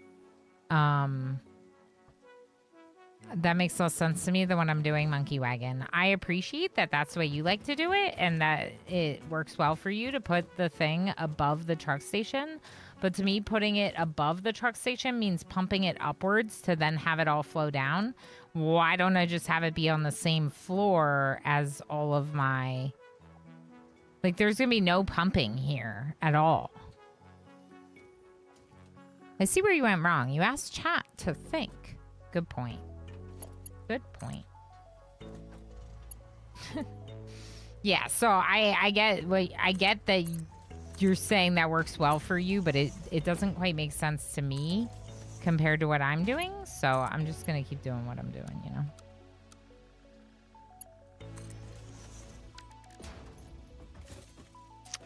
That makes less sense to me than what I'm doing, Monkey Wagon. I appreciate that that's the way you like to do it and that it works well for you to put the thing above the truck station. But to me, putting it above the truck station means pumping it upwards to then have it all flow down. Why don't I just have it be on the same floor as all of my... Like, there's going to be no pumping here at all. I see where you went wrong. You asked chat to think. Good point. Good point. Yeah, so I get that you're saying that works well for you, but it doesn't quite make sense to me compared to what I'm doing. So I'm just gonna keep doing what I'm doing, you know.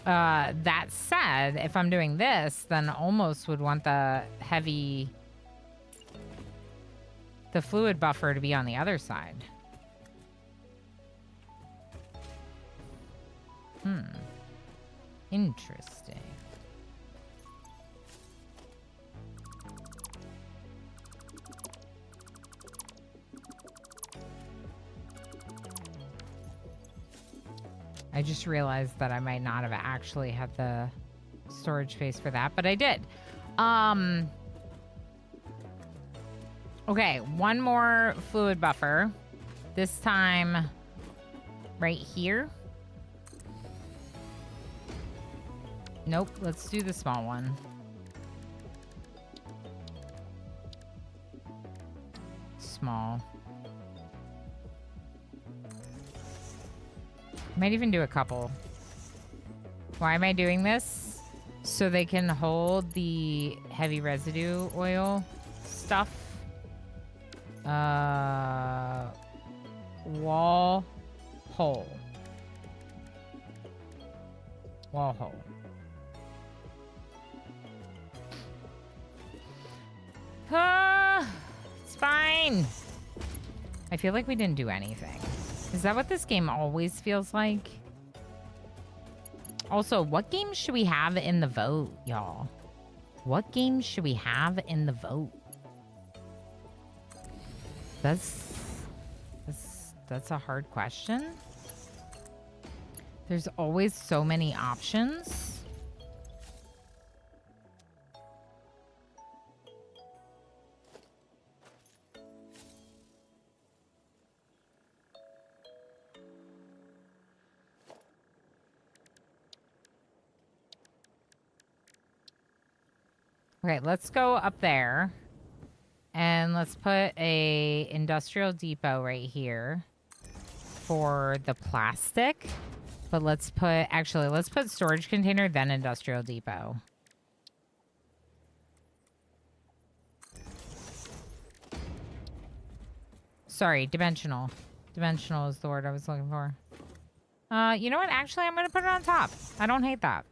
That said, if I'm doing this, then almost would want the fluid buffer to be on the other side. Interesting. I just realized that I might not have actually had the storage space for that, but I did. Okay, one more fluid buffer. This time right here. Nope, let's do the small one. Small. Might even do a couple. Why am I doing this? So they can hold the heavy residue oil stuff. Wall hole. Wall hole. It's fine. I feel like we didn't do anything. Is that what this game always feels like? Also, what games should we have in the vote, y'all? What games should we have in the vote? That's a hard question. There's always so many options. Okay, let's go up there. And let's put a industrial depot right here for the plastic. But let's put storage container, then industrial depot. Sorry, dimensional. Dimensional is the word I was looking for. You know what? Actually, I'm going to put it on top. I don't hate that.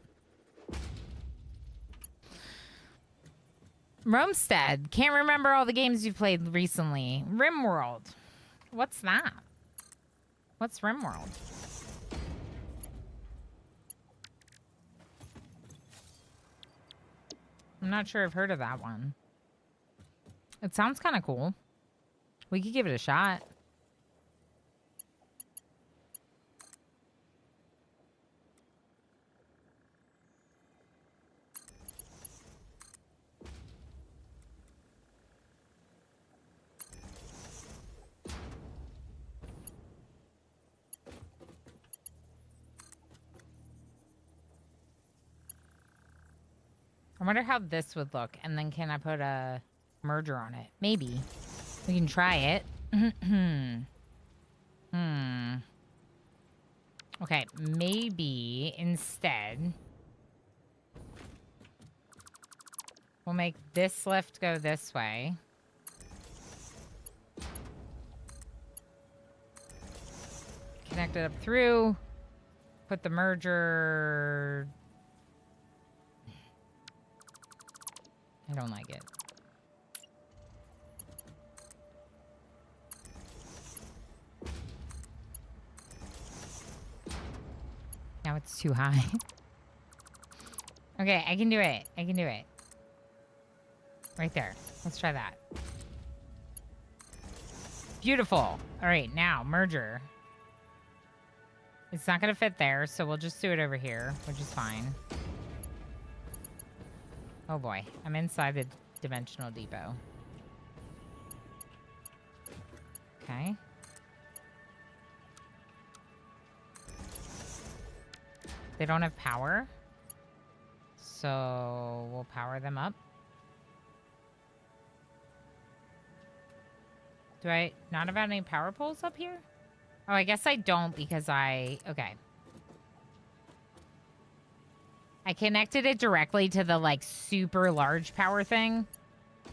Romstead. Can't remember all the games you've played recently. RimWorld. What's that? What's RimWorld? I'm not sure I've heard of that one. It sounds kind of cool. We could give it a shot. I wonder how this would look. And then can I put a merger on it? Maybe. We can try it. Okay, maybe instead we'll make this lift go this way. Connect it up through. Put the merger... I don't like it. It's too high. Okay, I can do it. I can do it. Right there. Let's try that. Beautiful. All right, now, merger. It's not going to fit there, so we'll just do it over here, which is fine. Oh boy, I'm inside the dimensional depot. Okay. They don't have power, so we'll power them up. Do I not have any power poles up here? Oh, I guess I don't because okay. I connected it directly to the, like, super large power thing.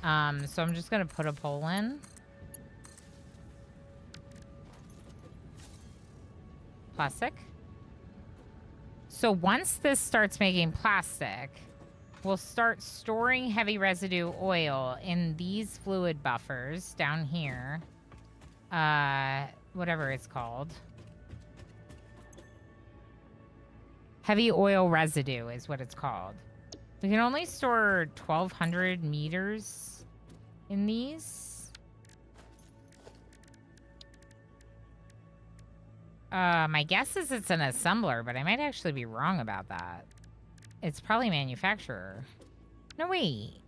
So I'm just going to put a pole in. Plastic. So once this starts making plastic, we'll start storing heavy residue oil in these fluid buffers down here. Whatever it's called. Heavy oil residue is what it's called. We can only store 1,200 meters in these. My guess is it's an assembler, but I might actually be wrong about that. It's probably manufacturer. No, wait.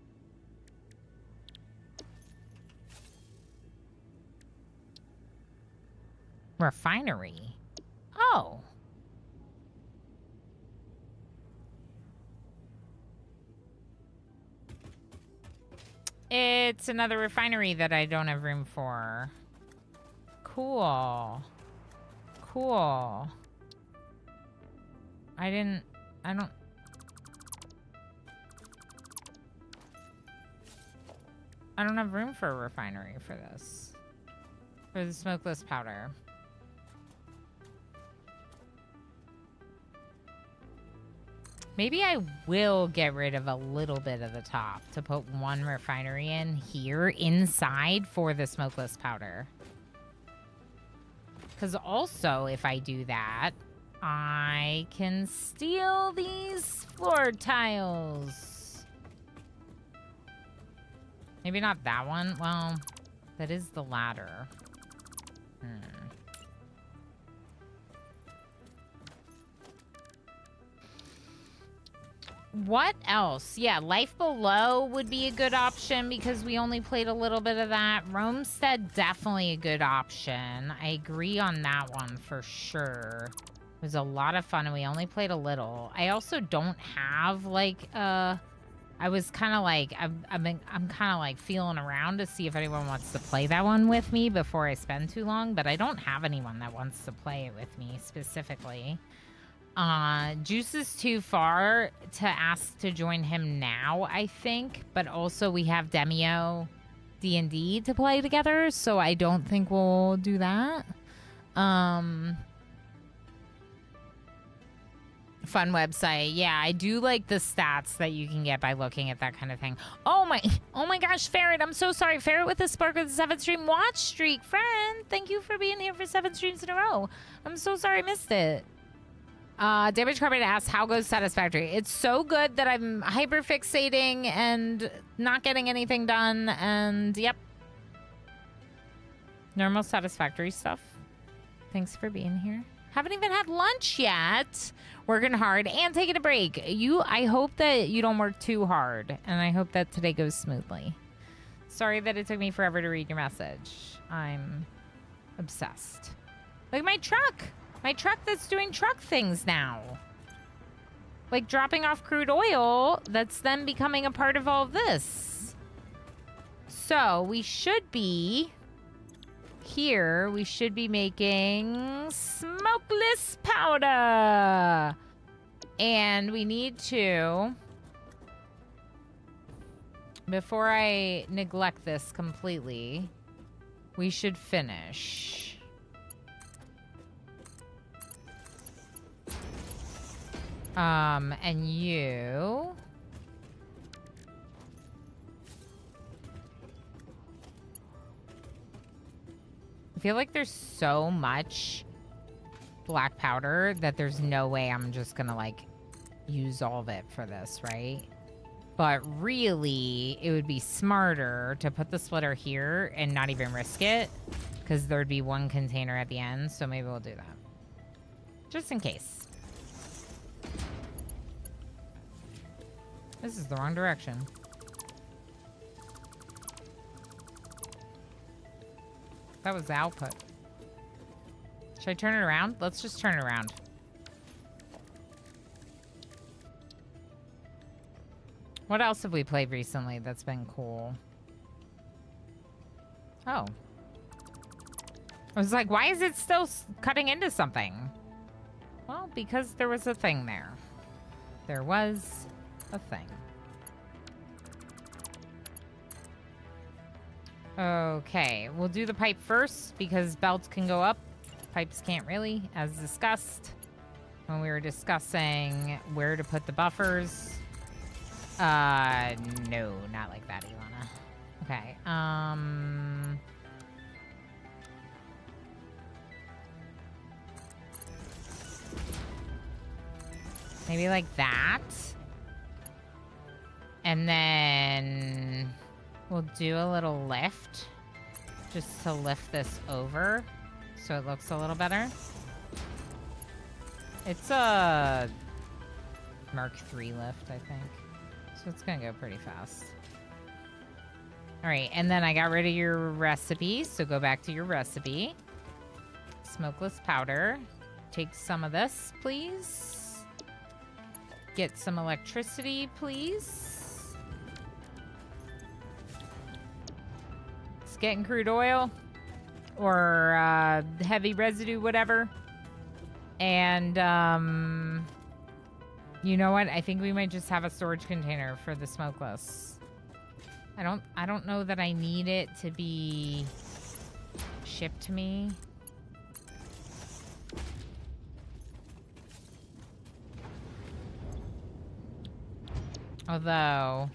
Refinery. Oh. It's another refinery that I don't have room for. Cool. Cool. I don't have room for a refinery for this. For the smokeless powder. Maybe I will get rid of a little bit of the top to put one refinery in here inside for the smokeless powder. Because also, if I do that, I can steal these floor tiles. Maybe not that one. Well, that is the ladder. What else? Yeah, Life Below would be a good option because we only played a little bit of that. Roamstead, definitely a good option. I agree on that one for sure. It was a lot of fun and we only played a little. I also don't have like I was kind of like I'm kind of like feeling around to see if anyone wants to play that one with me before I spend too long, but I don't have anyone that wants to play it with me specifically. Juice is too far to ask to join him now, I think. But also we have Demio D&D to play together, so I don't think we'll do that. Fun website. Yeah, I do like the stats that you can get by looking at that kind of thing. Oh my gosh, Ferret, I'm so sorry. Ferret with the Spark with the 7 stream watch streak. Friend, thank you for being here for 7 streams in a row. I'm so sorry I missed it. Damage Carbide asks, how goes Satisfactory? It's so good that I'm hyperfixating and not getting anything done, and yep. Normal Satisfactory stuff. Thanks for being here. Haven't even had lunch yet. Working hard and taking a break. I hope that you don't work too hard, and I hope that today goes smoothly. Sorry that it took me forever to read your message. I'm obsessed. Like my truck. My truck that's doing truck things now. Like dropping off crude oil that's then becoming a part of all of this. So we should be here. We should be making smokeless powder. And we need to, before I neglect this completely, we should finish. And you... I feel like there's so much black powder that there's no way I'm just gonna like use all of it for this, right? But really, it would be smarter to put the splitter here and not even risk it, because there'd be one container at the end, so maybe we'll do that. Just in case. This is the wrong direction. That was the output. Should I turn it around? Let's just turn it around. What else have we played recently that's been cool? Oh. I was like, why is it still cutting into something? Well, because there was a thing there. There was a thing. Okay, we'll do the pipe first because belts can go up. Pipes can't really, as discussed when we were discussing where to put the buffers. No, not like that, Ilana. Okay, maybe like that. And then we'll do a little lift just to lift this over so it looks a little better. It's a Mark III lift, I think. So it's gonna go pretty fast. All right, and then I got rid of your recipe, so go back to your recipe. Smokeless powder. Take some of this, please. Get some electricity, please. It's getting crude oil or heavy residue, whatever. And you know what? I think we might just have a storage container for the smokeless. I don't know that I need it to be shipped to me. Although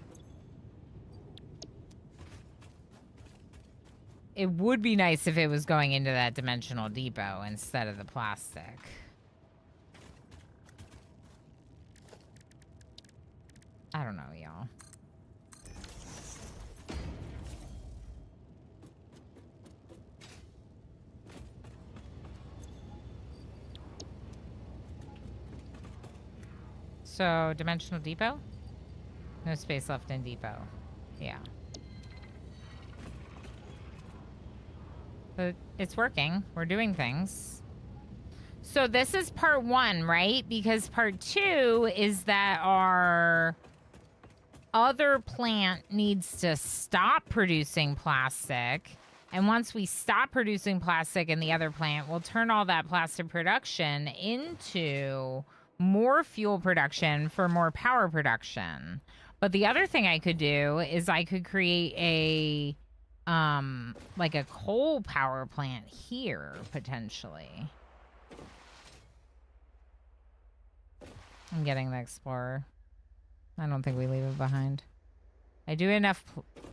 it would be nice if it was going into that dimensional depot instead of the plastic. I don't know, y'all. So, dimensional depot? No space left in depot. Yeah. But it's working. We're doing things. So this is part 1, right? Because part 2 is that our other plant needs to stop producing plastic. And once we stop producing plastic in the other plant, we'll turn all that plastic production into more fuel production for more power production. But the other thing I could do is I could create a like a coal power plant here potentially. I'm getting the Explorer. I don't think we leave it behind. I do enough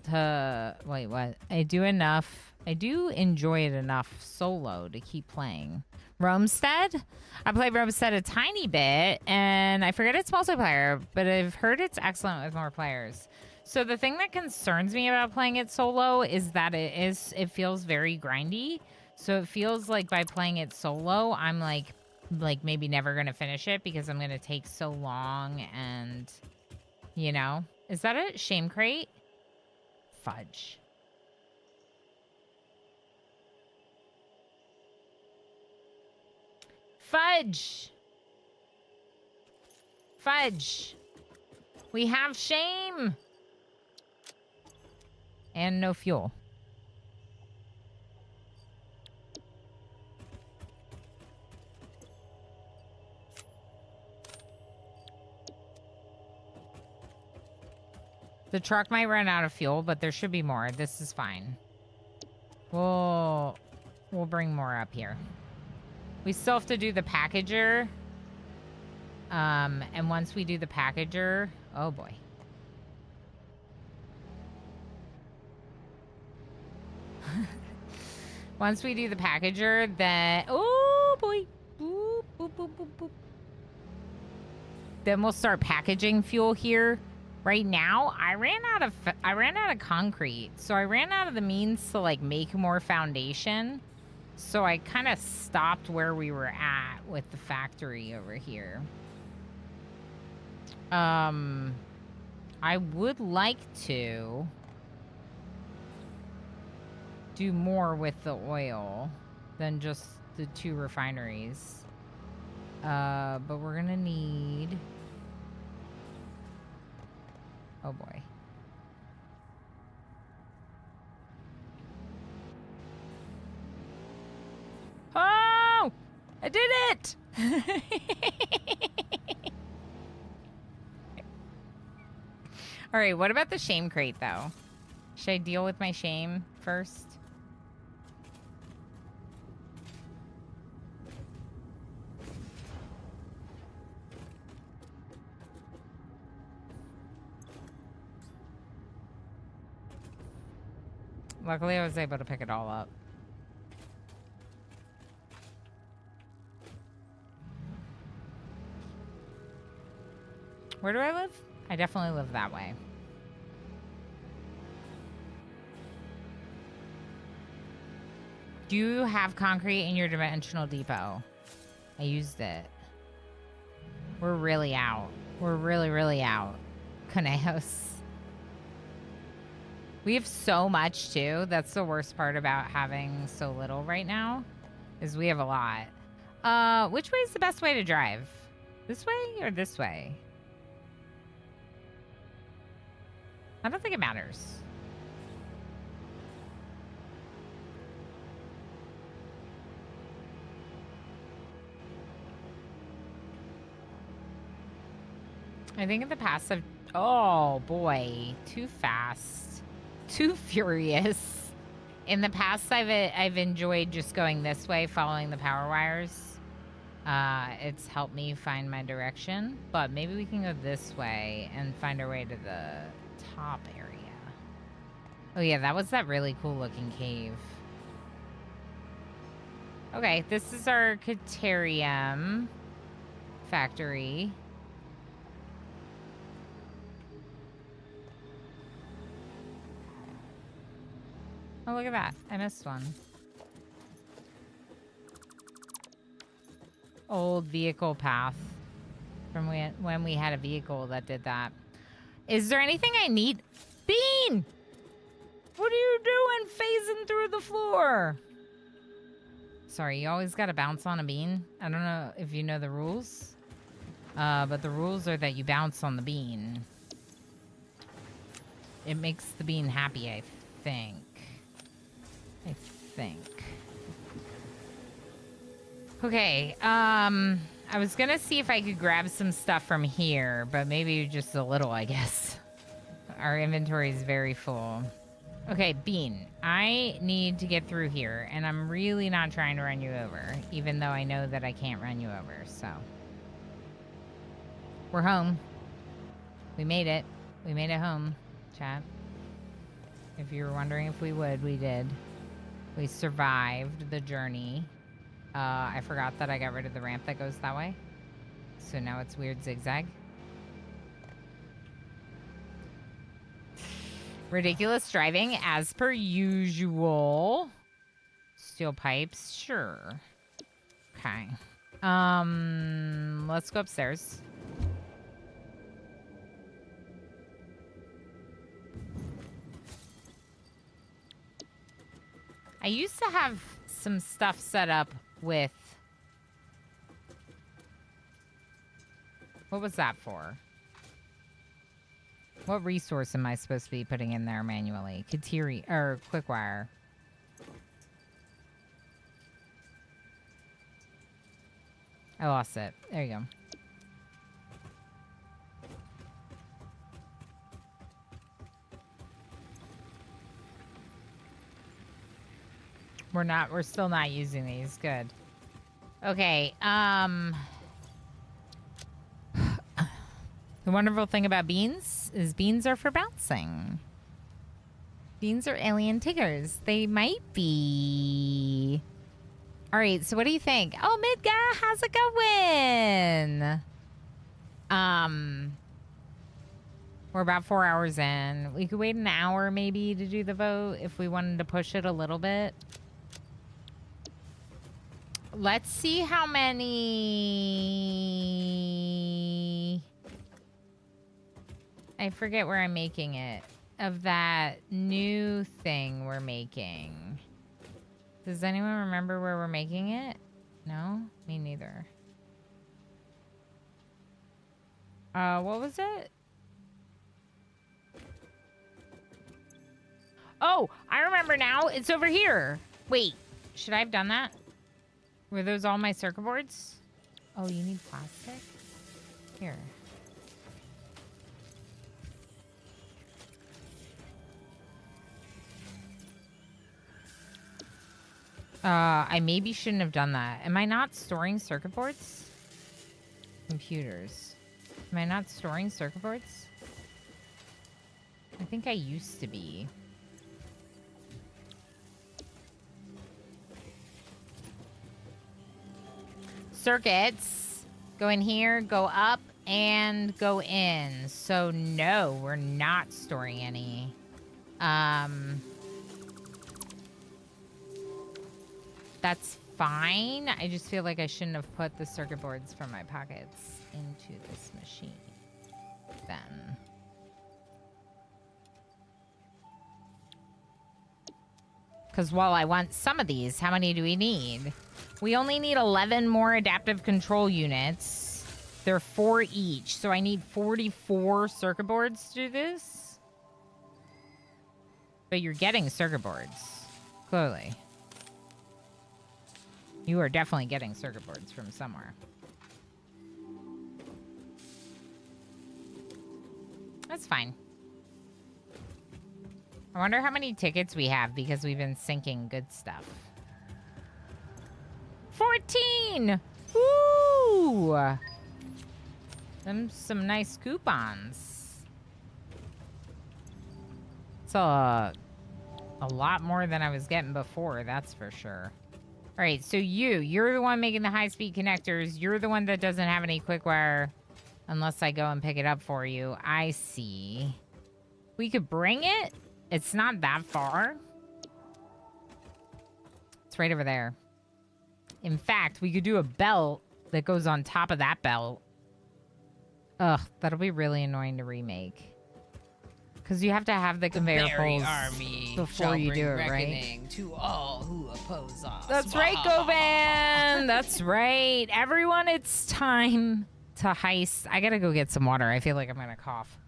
to... Wait, what? I do enjoy it enough solo to keep playing. Roamstead? I played Roamstead a tiny bit, and I forget it's multiplayer, but I've heard it's excellent with more players. So the thing that concerns me about playing it solo is that it feels very grindy. So it feels like by playing it solo, I'm like maybe never going to finish it because I'm going to take so long and, you know. Is that a shame crate? Fudge. Fudge. Fudge. We have shame. And no fuel. The truck might run out of fuel, but there should be more. This is fine. We'll bring more up here. We still have to do the packager. And once we do the packager... Oh, boy. Once we do the packager, then... Oh, boy. Boop, boop, then we'll start packaging fuel here. Right now, I ran out of concrete, so I ran out of the means to like make more foundation. So I kind of stopped where we were at with the factory over here. I would like to do more with the oil than just the 2 refineries. But we're gonna need... Oh boy. Oh! I did it! All right, what about the shame crate, though? Should I deal with my shame first? Luckily, I was able to pick it all up. Where do I live? I definitely live that way. Do you have concrete in your dimensional depot? I used it. We're really out. We're really, really out. Conejos. We have so much, too. That's the worst part about having so little right now, is we have a lot. Which way is the best way to drive? This way or this way? I don't think it matters. I think in the past I've... Oh, boy. Too fast. Too furious. In the past, I've enjoyed just going this way, following the power wires. It's helped me find my direction. But maybe we can go this way and find our way to the top area. Oh, yeah, that was that really cool-looking cave. Okay, this is our Caterium factory. Oh, look at that. I missed one. Old vehicle path from when we had a vehicle that did that. Is there anything I need? Bean! What are you doing phasing through the floor? Sorry, you always gotta bounce on a bean. I don't know if you know the rules. But the rules are that you bounce on the bean. It makes the bean happy, I think. Okay, I was gonna see if I could grab some stuff from here, but maybe just a little, I guess. Our inventory is very full. Okay, Bean, I need to get through here, and I'm really not trying to run you over, even though I know that I can't run you over, so. We're home. We made it. We made it home, chat. If you were wondering if we would, we did. We survived the journey. I forgot that I got rid of the ramp that goes that way. So now it's weird zigzag. Ridiculous driving as per usual. Steel pipes, sure. Okay. Let's go upstairs. I used to have some stuff set up with... What was that for? What resource am I supposed to be putting in there manually? Kateri, or Quickwire. I lost it. There you go. We're still not using these. Good. Okay, the wonderful thing about beans is beans are for bouncing. Beans are alien tiggers. They might be. All right, so what do you think? Oh, Midga, how's it going? We're about 4 hours in. We could wait an hour maybe to do the vote if we wanted to push it a little bit. Let's see how many... I forget where I'm making it. Of that new thing we're making. Does anyone remember where we're making it? No? Me neither. What was it? Oh, I remember now. It's over here. Wait, should I have done that? Were those all my circuit boards? Oh, you need plastic? Here. I maybe shouldn't have done that. Am I not storing circuit boards? Computers. Am I not storing circuit boards? I think I used to be. Circuits. Go in here, go up, and go in. So no, we're not storing any. That's fine. I just feel like I shouldn't have put the circuit boards from my pockets into this machine then. Because while I want some of these, how many do we need? We only need 11 more adaptive control units. They're 4 each, so I need 44 circuit boards to do this. But you're getting circuit boards, clearly. You are definitely getting circuit boards from somewhere. That's fine. I wonder how many tickets we have because we've been sinking good stuff. 14! Woo! Some nice coupons. It's a lot more than I was getting before, that's for sure. All right, so you're the one making the high-speed connectors. You're the one that doesn't have any quick wire unless I go and pick it up for you. I see. We could bring it. It's not that far. It's right over there. In fact, we could do a belt that goes on top of that belt. Ugh, that'll be really annoying to remake. Because you have to have the conveyor poles before you do it, right? To all who oppose us. That's right, Govan. That's right. Everyone, it's time to heist. I gotta go get some water. I feel like I'm gonna cough.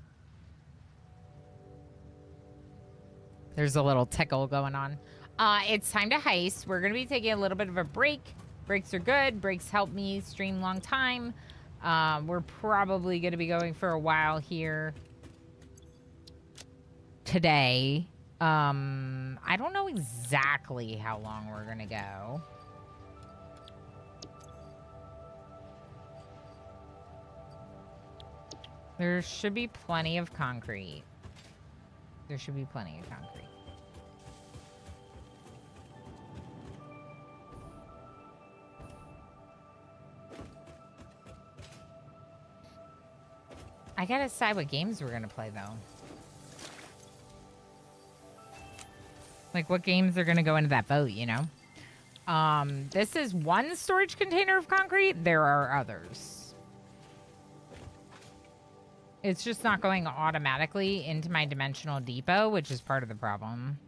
There's a little tickle going on. It's time to heist. We're gonna be taking a little bit of a break. Breaks are good. Breaks help me stream long time. We're probably gonna be going for a while here today. I don't know exactly how long we're gonna go. There should be plenty of concrete. There should be plenty of concrete. I gotta decide what games we're gonna play, though. Like, what games are gonna go into that vote, you know? This is one storage container of concrete. There are others. It's just not going automatically into my dimensional depot, which is part of the problem.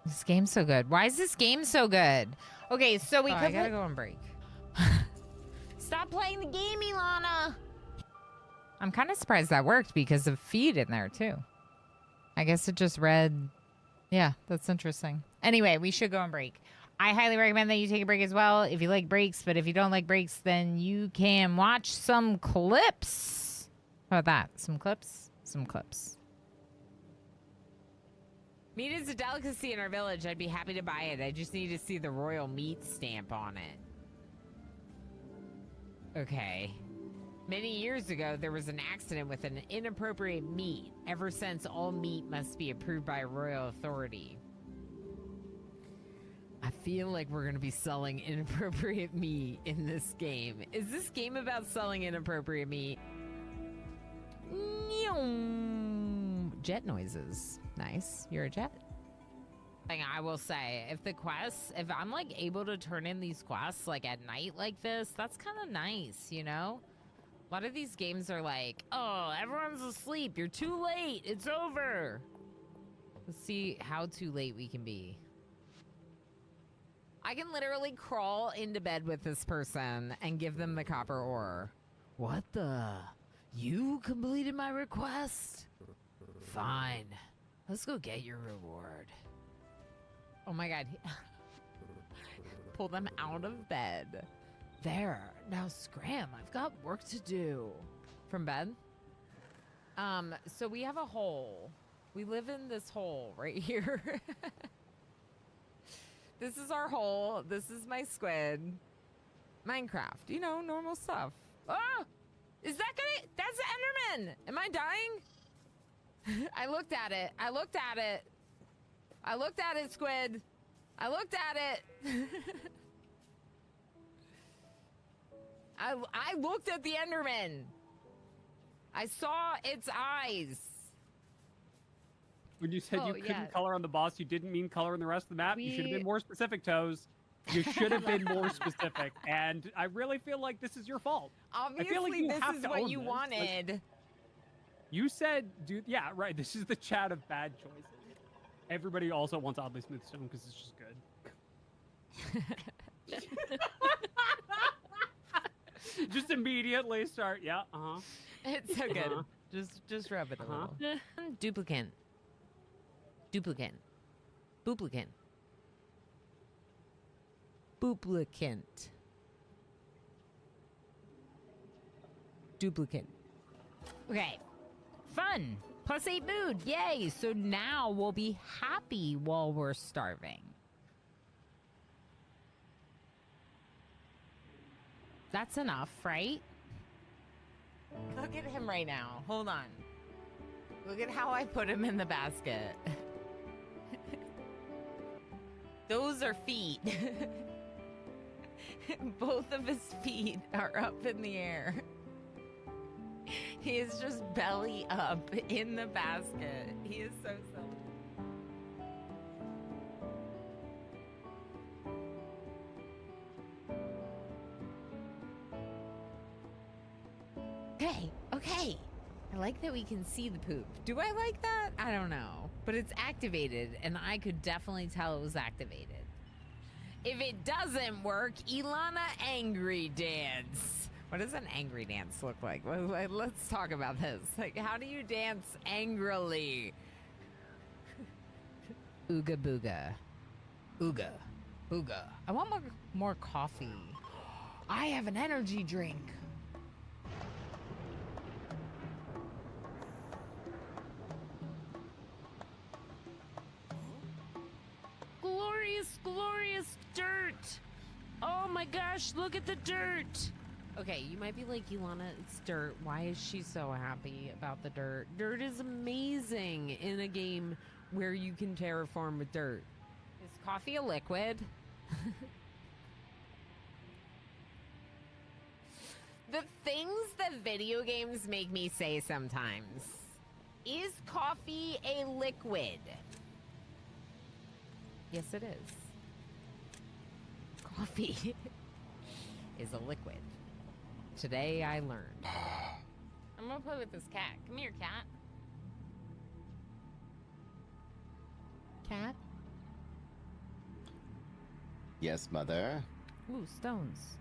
This game's so good. Why is this game so good? Okay, so we could... I gotta go on break. Stop playing the game, Ilana! I'm kind of surprised that worked because of feed in there, too. I guess it just read... Yeah, that's interesting. Anyway, we should go on break. I highly recommend that you take a break as well if you like breaks, but if you don't like breaks, then you can watch some clips. How about that? Some clips? Some clips. Meat is a delicacy in our village. I'd be happy to buy it. I just need to see the royal meat stamp on it. Okay. Many years ago, there was an accident with an inappropriate meat. Ever since, all meat must be approved by a royal authority. I feel like we're gonna be selling inappropriate meat in this game. Is this game about selling inappropriate meat? Jet noises. Nice. You're a jet. I will say, if I'm like able to turn in these quests like at night like this, that's kind of nice, you know? A lot of these games are like, oh, everyone's asleep. You're too late. It's over. Let's see how too late we can be. I can literally crawl into bed with this person and give them the copper ore. What the? You completed my request? Fine. Let's go get your reward. Oh my god. Pull them out of bed. There. Now scram. I've got work to do. From bed? So we have a hole. We live in this hole right here. This is our hole. This is my squid. Minecraft. You know, normal stuff. Oh! Is that gonna... That's the Enderman! Am I dying? I looked at it. I looked at it. I looked at it, squid. I looked at it. I looked at the Enderman. I saw its eyes. When you said you couldn't color on the boss, you didn't mean color in the rest of the map. You should have been more specific, Toes. You should have been more specific. And I really feel like this is your fault. Obviously, I feel like this is what you wanted. Like, you said, dude, yeah, right. This is the chat of bad choices. Everybody also wants Oddly Smooth Stone because it's just good. Just immediately start, yeah, It's so good. Just rub it a little. Duplicant. Duplicant. Booplicant. Booplicant. Duplicant. Okay. Fun. +8 mood. Yay. So now we'll be happy while we're starving. That's enough, right? Look at him right now. Hold on. Look at how I put him in the basket. Those are feet. Both of his feet are up in the air. He is just belly up in the basket. He is so silly. Okay. I like that we can see the poop. Do I like that? I don't know. But it's activated, and I could definitely tell it was activated. If it doesn't work, Ilana angry dance. What does an angry dance look like? Let's talk about this. Like, how do you dance angrily? Ooga booga. Ooga. Booga. I want more coffee. I have an energy drink. Glorious dirt. Oh my gosh, look at the dirt. Okay, you might be like, Ilana, it's dirt. Why is she so happy about the dirt? Dirt is amazing in a game where you can terraform with dirt. Is coffee a liquid? The things that video games make me say sometimes. Is coffee a liquid? Yes, it is. Coffee is a liquid. Today I learned. I'm gonna play with this cat. Come here, cat. Cat? Yes, mother. Ooh, stones.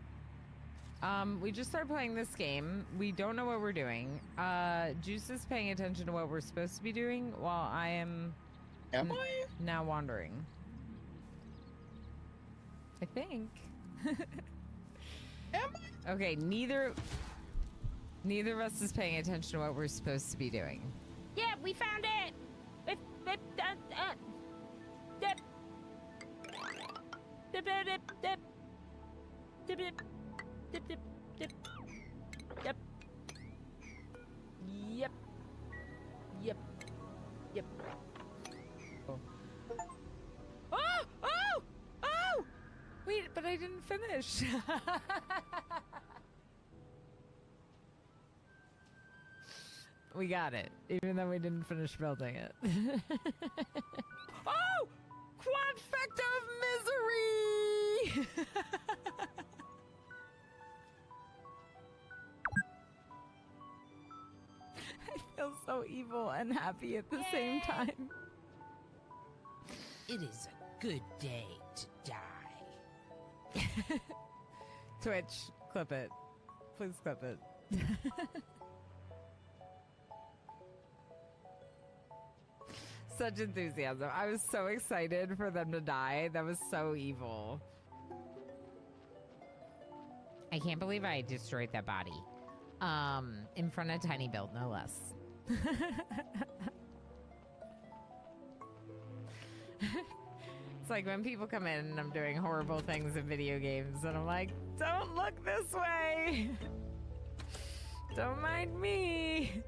We just started playing this game. We don't know what we're doing. Juice is paying attention to what we're supposed to be doing while I am now wandering. I think. Am I? Okay, neither of us is paying attention to what we're supposed to be doing. Yeah, we found it. Yep. Oh! Oh! but I didn't finish. We got it, even though we didn't finish building it. Oh! Quadfecta of misery! I feel so evil and happy at the same time. It is a good day to die. Twitch, clip it. Please clip it. Such enthusiasm. I was so excited for them to die. That was so evil. I can't believe I destroyed that body. In front of Tiny Build, no less. It's like when people come in and I'm doing horrible things in video games and I'm like, don't look this way. Don't mind me.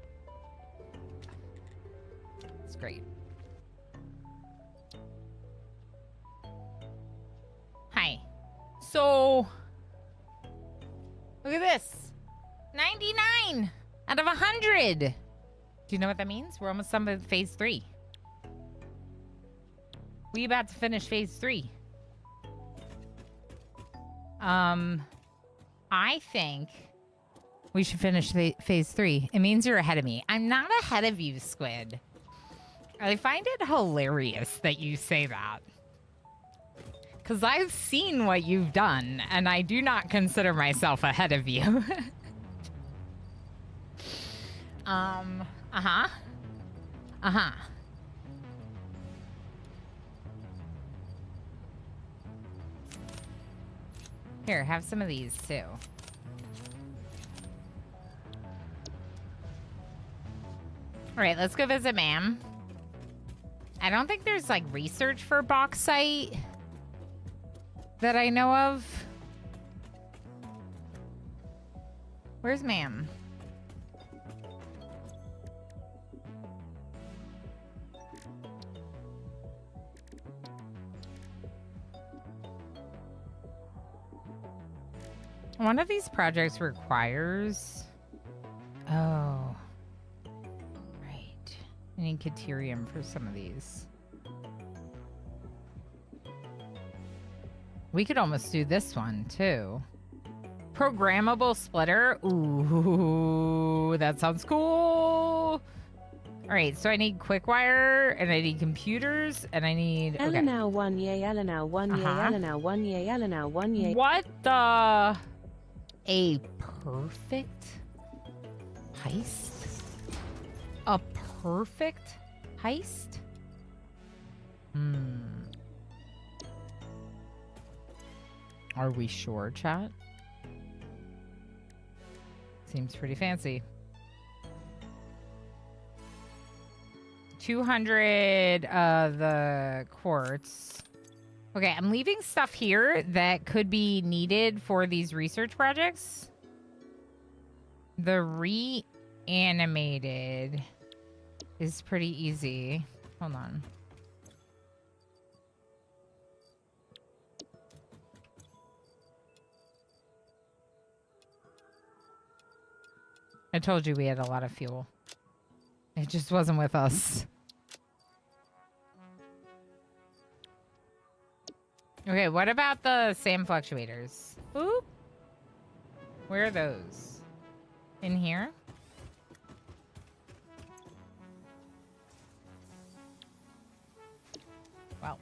It's great. Hi. So, look at this. 99 out of 100. Do you know what that means? We're almost done with phase 3. We about to finish phase 3. I think we should finish phase 3. It means you're ahead of me. I'm not ahead of you, Squid. I find it hilarious that you say that. Because I've seen what you've done, and I do not consider myself ahead of you. Uh-huh. Here, have some of these, too. All right, let's go visit Ma'am. I don't think there's, like, research for bauxite that I know of. Where's Ma'am? One of these projects requires... Oh. Right. I need Caterium for some of these. We could almost do this one, too. Programmable splitter. Ooh, that sounds cool. All right, so I need quick wire, and I need computers, and I need... Okay. Elena 1 yay, Elena 1 yay, Elena 1 yay, Elena 1 yay. What the... A perfect heist? A perfect heist? Are we sure, chat? Seems pretty fancy. 200 of the quartz. Okay, I'm leaving stuff here that could be needed for these research projects. The reanimated is pretty easy. Hold on. I told you we had a lot of fuel. It just wasn't with us. Okay, what about the SAM fluctuators? Oop. Where are those? In here? Well.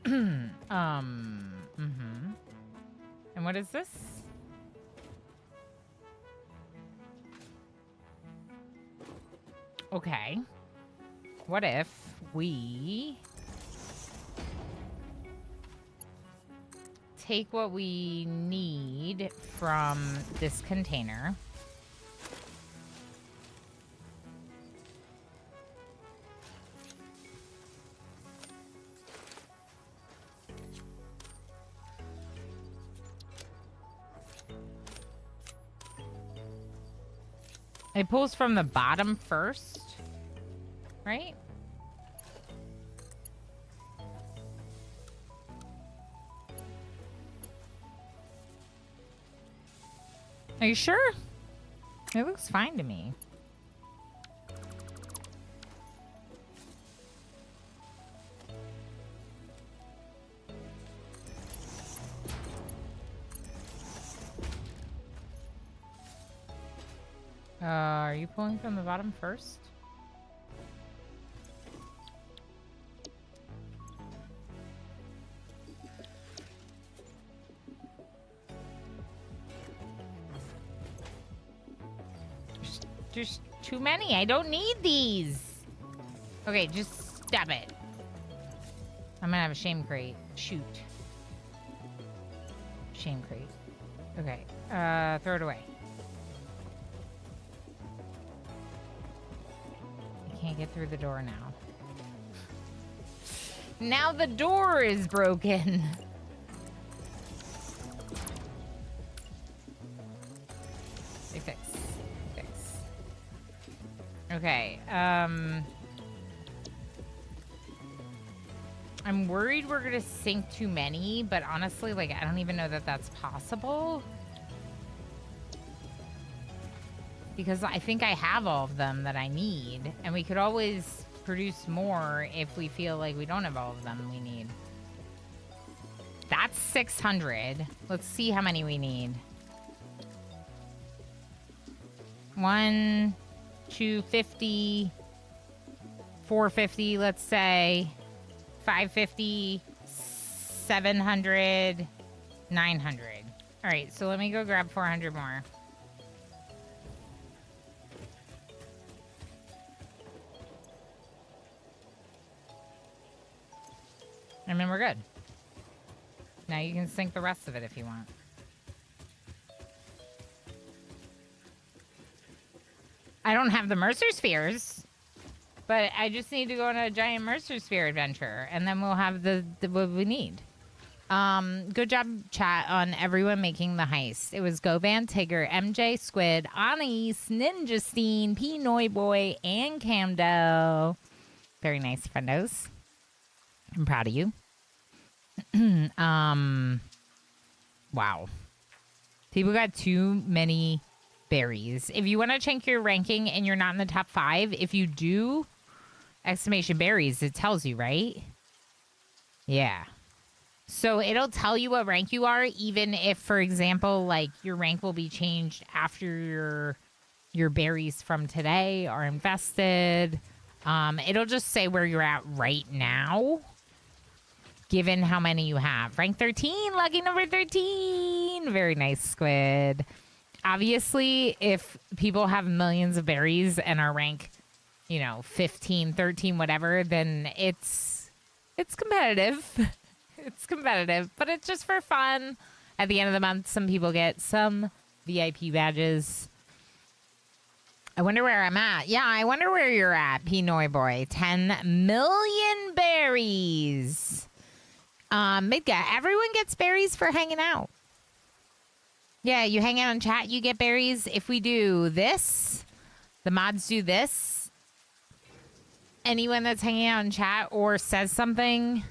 And what is this? Okay. What if we take what we need from this container. It pulls from the bottom first, right? Are you sure? It looks fine to me. Are you pulling from the bottom first? There's too many. I don't need these. Okay, just stop it. I'm gonna have a shame crate. Shoot. Shame crate. Okay. Throw it away. I can't get through the door now. Now the door is broken. Fix. Okay, I'm worried we're gonna sink too many, but honestly, like, I don't even know that that's possible. Because I think I have all of them that I need, and we could always produce more if we feel like we don't have all of them we need. That's 600. Let's see how many we need. 1, 250, 450, let's say, 550, 700, 900. All right, so let me go grab 400 more. And then we're good. Now you can sink the rest of it if you want. I don't have the Mercer Spheres, but I just need to go on a giant Mercer Sphere adventure, and then we'll have the what we need. Good job, chat, on everyone making the heist. It was Goban, Tigger, MJ, Squid, Anise, Ninja Steen, Pinoy Boy, and Camdo. Very nice, friendos. I'm proud of you. Wow. People got too many berries. If you want to check your ranking and you're not in the top 5, if you do exclamation berries, it tells you, right? Yeah. So it'll tell you what rank you are, even if, for example, like, your rank will be changed after your berries from today are invested. It'll just say where you're at right now, given how many you have. Rank 13, lucky number 13. Very nice, Squid. Obviously, if people have millions of berries and are rank, 15, 13, whatever, then it's competitive. It's competitive, but it's just for fun. At the end of the month, some people get some VIP badges. I wonder where I'm at. Yeah, I wonder where you're at, Pinoy Boy. 10 million berries. Midga, everyone gets berries for hanging out. Yeah, you hang out in chat, you get berries. If we do this, the mods do this. Anyone that's hanging out in chat or says something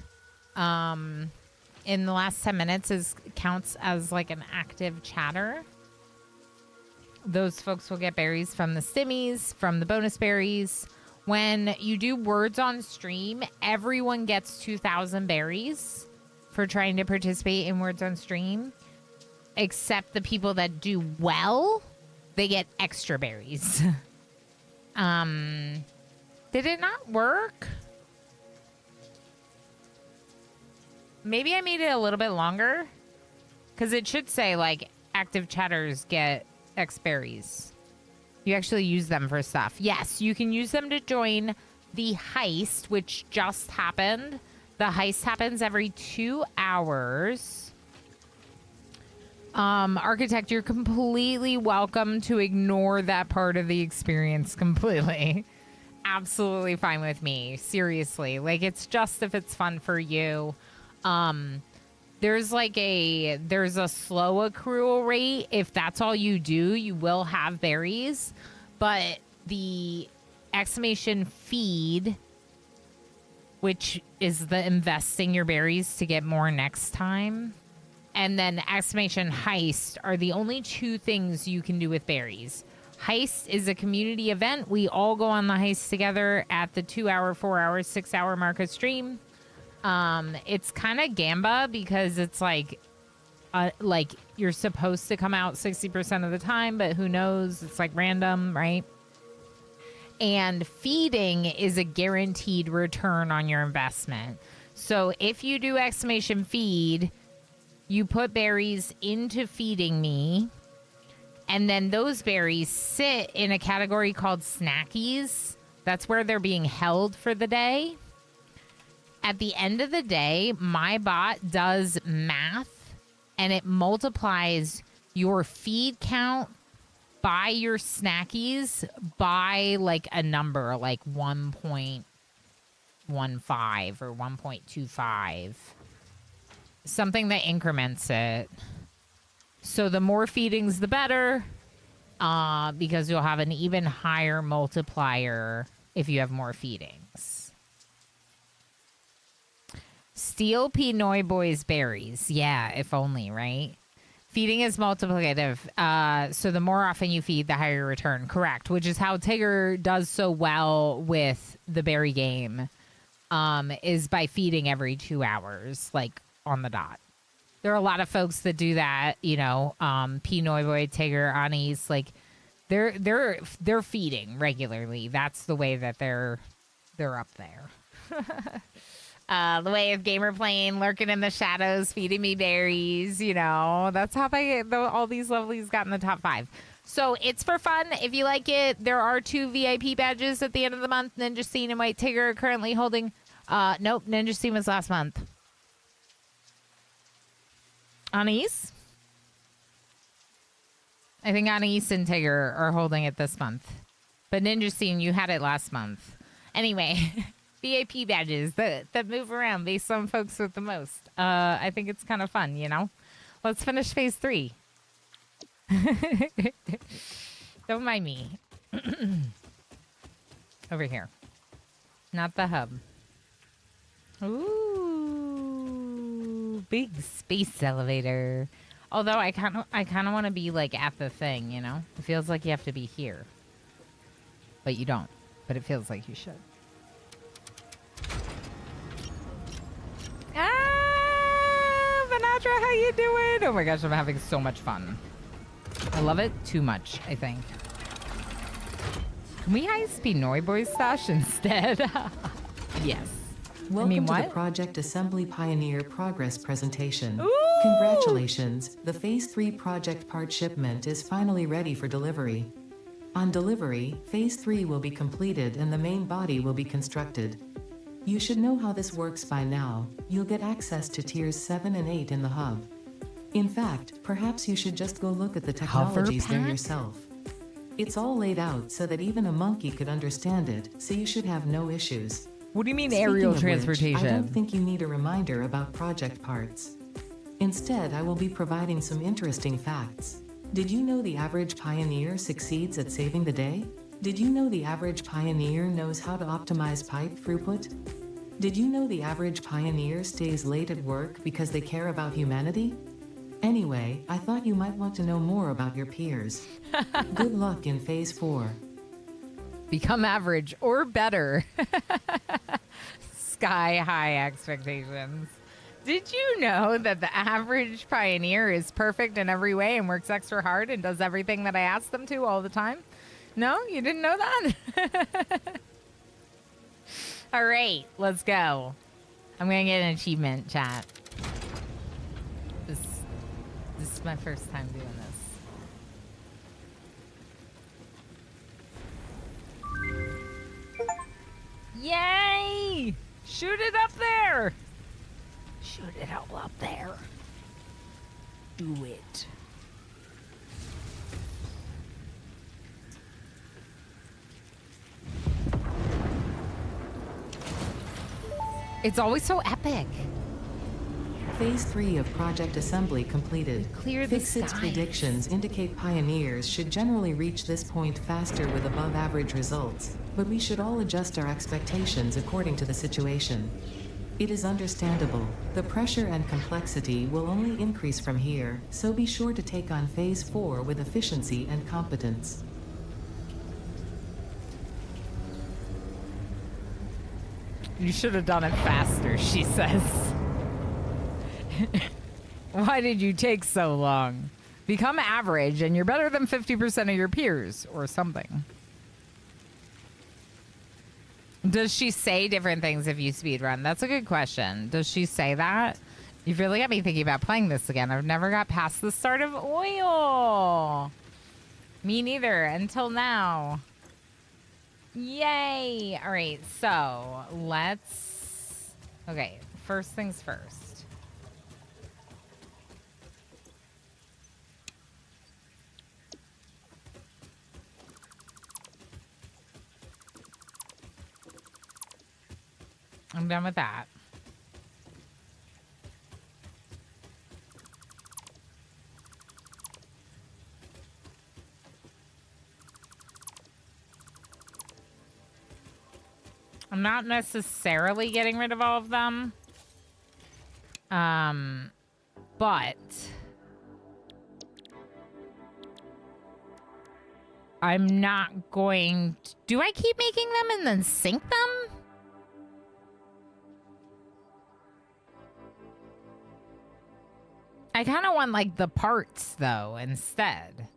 in the last 10 minutes counts as like an active chatter. Those folks will get berries from the stimmies, from the bonus berries. When you do words on stream, everyone gets 2,000 berries for trying to participate in words on stream, except the people that do well, they get extra berries. Did it not work? Maybe I made it a little bit longer, because it should say, like, active chatters get X berries. You actually use them for stuff. Yes, you can use them to join the heist, which just happened. The heist happens every 2 hours. Architect, you're completely welcome to ignore that part of the experience completely. Absolutely fine with me. Seriously. Like, it's just if it's fun for you. There's a slow accrual rate. If that's all you do, you will have berries. But the exclamation feed, which is the investing your berries to get more next time, and then exclamation heist are the only two things you can do with berries. Heist is a community event. We all go on the heist together at the 2 hour, 4 hour, 6 hour mark of stream. It's kind of gamba because it's like you're supposed to come out 60% of the time, but who knows? It's like random, right? And feeding is a guaranteed return on your investment. So if you do exclamation feed, you put berries into feeding me, and then those berries sit in a category called snackies. That's where they're being held for the day. At the end of the day, my bot does math, and it multiplies your feed count by your snackies by like a number, like 1.15 or 1.25. Something that increments it. So the more feedings, the better, because you'll have an even higher multiplier if you have more feedings. Steal Pinoy Boy's berries. Yeah, if only, right? Feeding is multiplicative. So the more often you feed, the higher your return. Correct, which is how Tigger does so well with the berry game, is by feeding every 2 hours, like on the dot. There are a lot of folks that do that, you know, Pinoy Boy, Tigger, Anise, like they're feeding regularly. That's the way that they're up there. The way of Gamer playing, lurking in the shadows, feeding me berries, you know. That's how all these lovelies got in the top 5. So it's for fun. If you like it, there are 2 VIP badges at the end of the month. Ninja Scene and White Tigger are currently holding. Nope, Ninja Scene was last month. Anise? I think Anise and Tigger are holding it this month. But Ninja Scene, you had it last month. Anyway, VIP badges that move around based on folks with the most. I think it's kind of fun, you know? Let's finish phase 3. Don't mind me. Over here. Not the hub. Ooh, big space elevator. Although I kind of want to be like at the thing, you know? It feels like you have to be here. But you don't. But it feels like you should. Ah, Vanatra, how you doing? Oh my gosh, I'm having so much fun. I love it too much, I think. Can we heist Pinoy Boy stash instead? Yes. Welcome to the Project Assembly Pioneer Progress presentation. Ooh! Congratulations, the Phase 3 project part shipment is finally ready for delivery. On delivery, Phase 3 will be completed and the main body will be constructed. You should know how this works by now. You'll get access to tiers 7 and 8 in the hub. In fact, perhaps you should just go look at the technologies there yourself. It's all laid out so that even a monkey could understand it, so you should have no issues. What do you mean aerial transportation? I don't think you need a reminder about project parts. Instead, I will be providing some interesting facts. Did you know the average pioneer succeeds at saving the day? Did you know the average pioneer knows how to optimize pipe throughput? Did you know the average pioneer stays late at work because they care about humanity? Anyway, I thought you might want to know more about your peers. Good luck in Phase 4. Become average or better. Sky high expectations. Did you know that the average pioneer is perfect in every way and works extra hard and does everything that I ask them to all the time? No, you didn't know that? All right, let's go. I'm going to get an achievement, chat. This is my first time doing this. Yay! Shoot it up there! Shoot it all up there. Do it. It's always so epic. Phase 3 of Project Assembly completed. Clear the Fixit's skies. predictions indicate pioneers should generally reach this point faster with above average results, but we should all adjust our expectations according to the situation. It is understandable. The pressure and complexity will only increase from here, so be sure to take on Phase 4 with efficiency and competence. You should have done it faster, she says. Why did you take so long? Become average and you're better than 50% of your peers or something. Does she say different things if you speedrun? That's a good question. Does she say that? You've really got me thinking about playing this again. I've never got past the start of oil. Me neither until now. Yay! All right, so let's... Okay, first things first. I'm done with that. I'm not necessarily getting rid of all of them. But I'm not going to... Do I keep making them and then sink them? I kind of want, like, the parts, though, instead.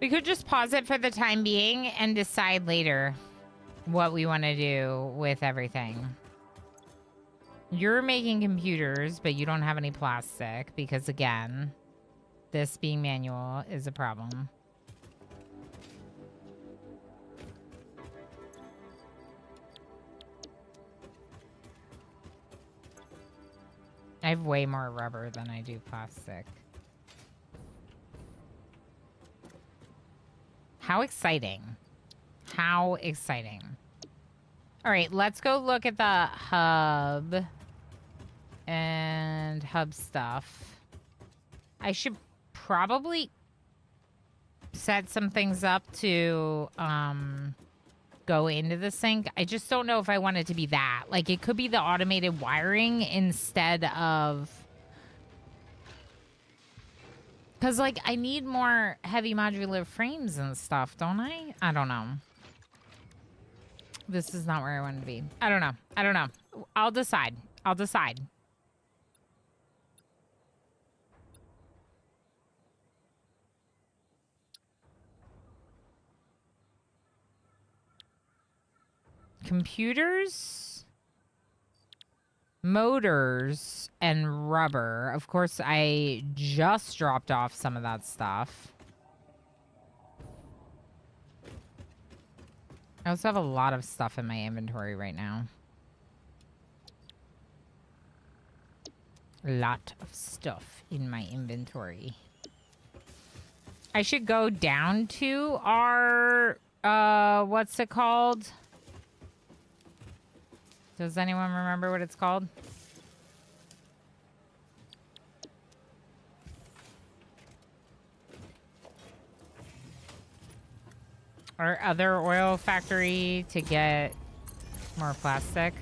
We could just pause it for the time being and decide later what we want to do with everything. You're making computers, but you don't have any plastic because, again, this being manual is a problem. I have way more rubber than I do plastic. How exciting. How exciting. All right, let's go look at the hub and hub stuff. I should probably set some things up to go into the sink. I just don't know if I want it to be that. Like, it could be the automated wiring instead of... Because, like, I need more heavy modular frames and stuff, don't I? I don't know. This is not where I want to be. I don't know. I don't know. I'll decide. I'll decide. Computers, motors, and rubber. Of course, I just dropped off some of that stuff. I also have a lot of stuff in my inventory right now. A lot of stuff in my inventory. I should go down to our, what's it called? Does anyone remember what it's called? Our other oil factory to get more plastic.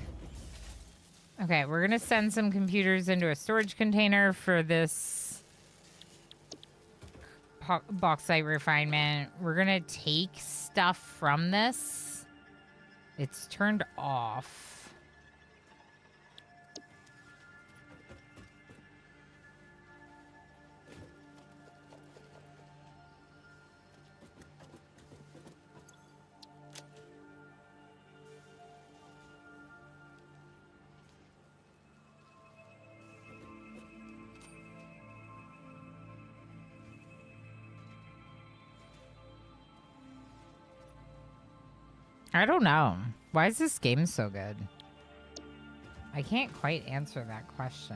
Okay, we're gonna send some computers into a storage container for this bauxite refinement. We're gonna take stuff from this. It's turned off. I don't know. Why is this game so good? I can't quite answer that question.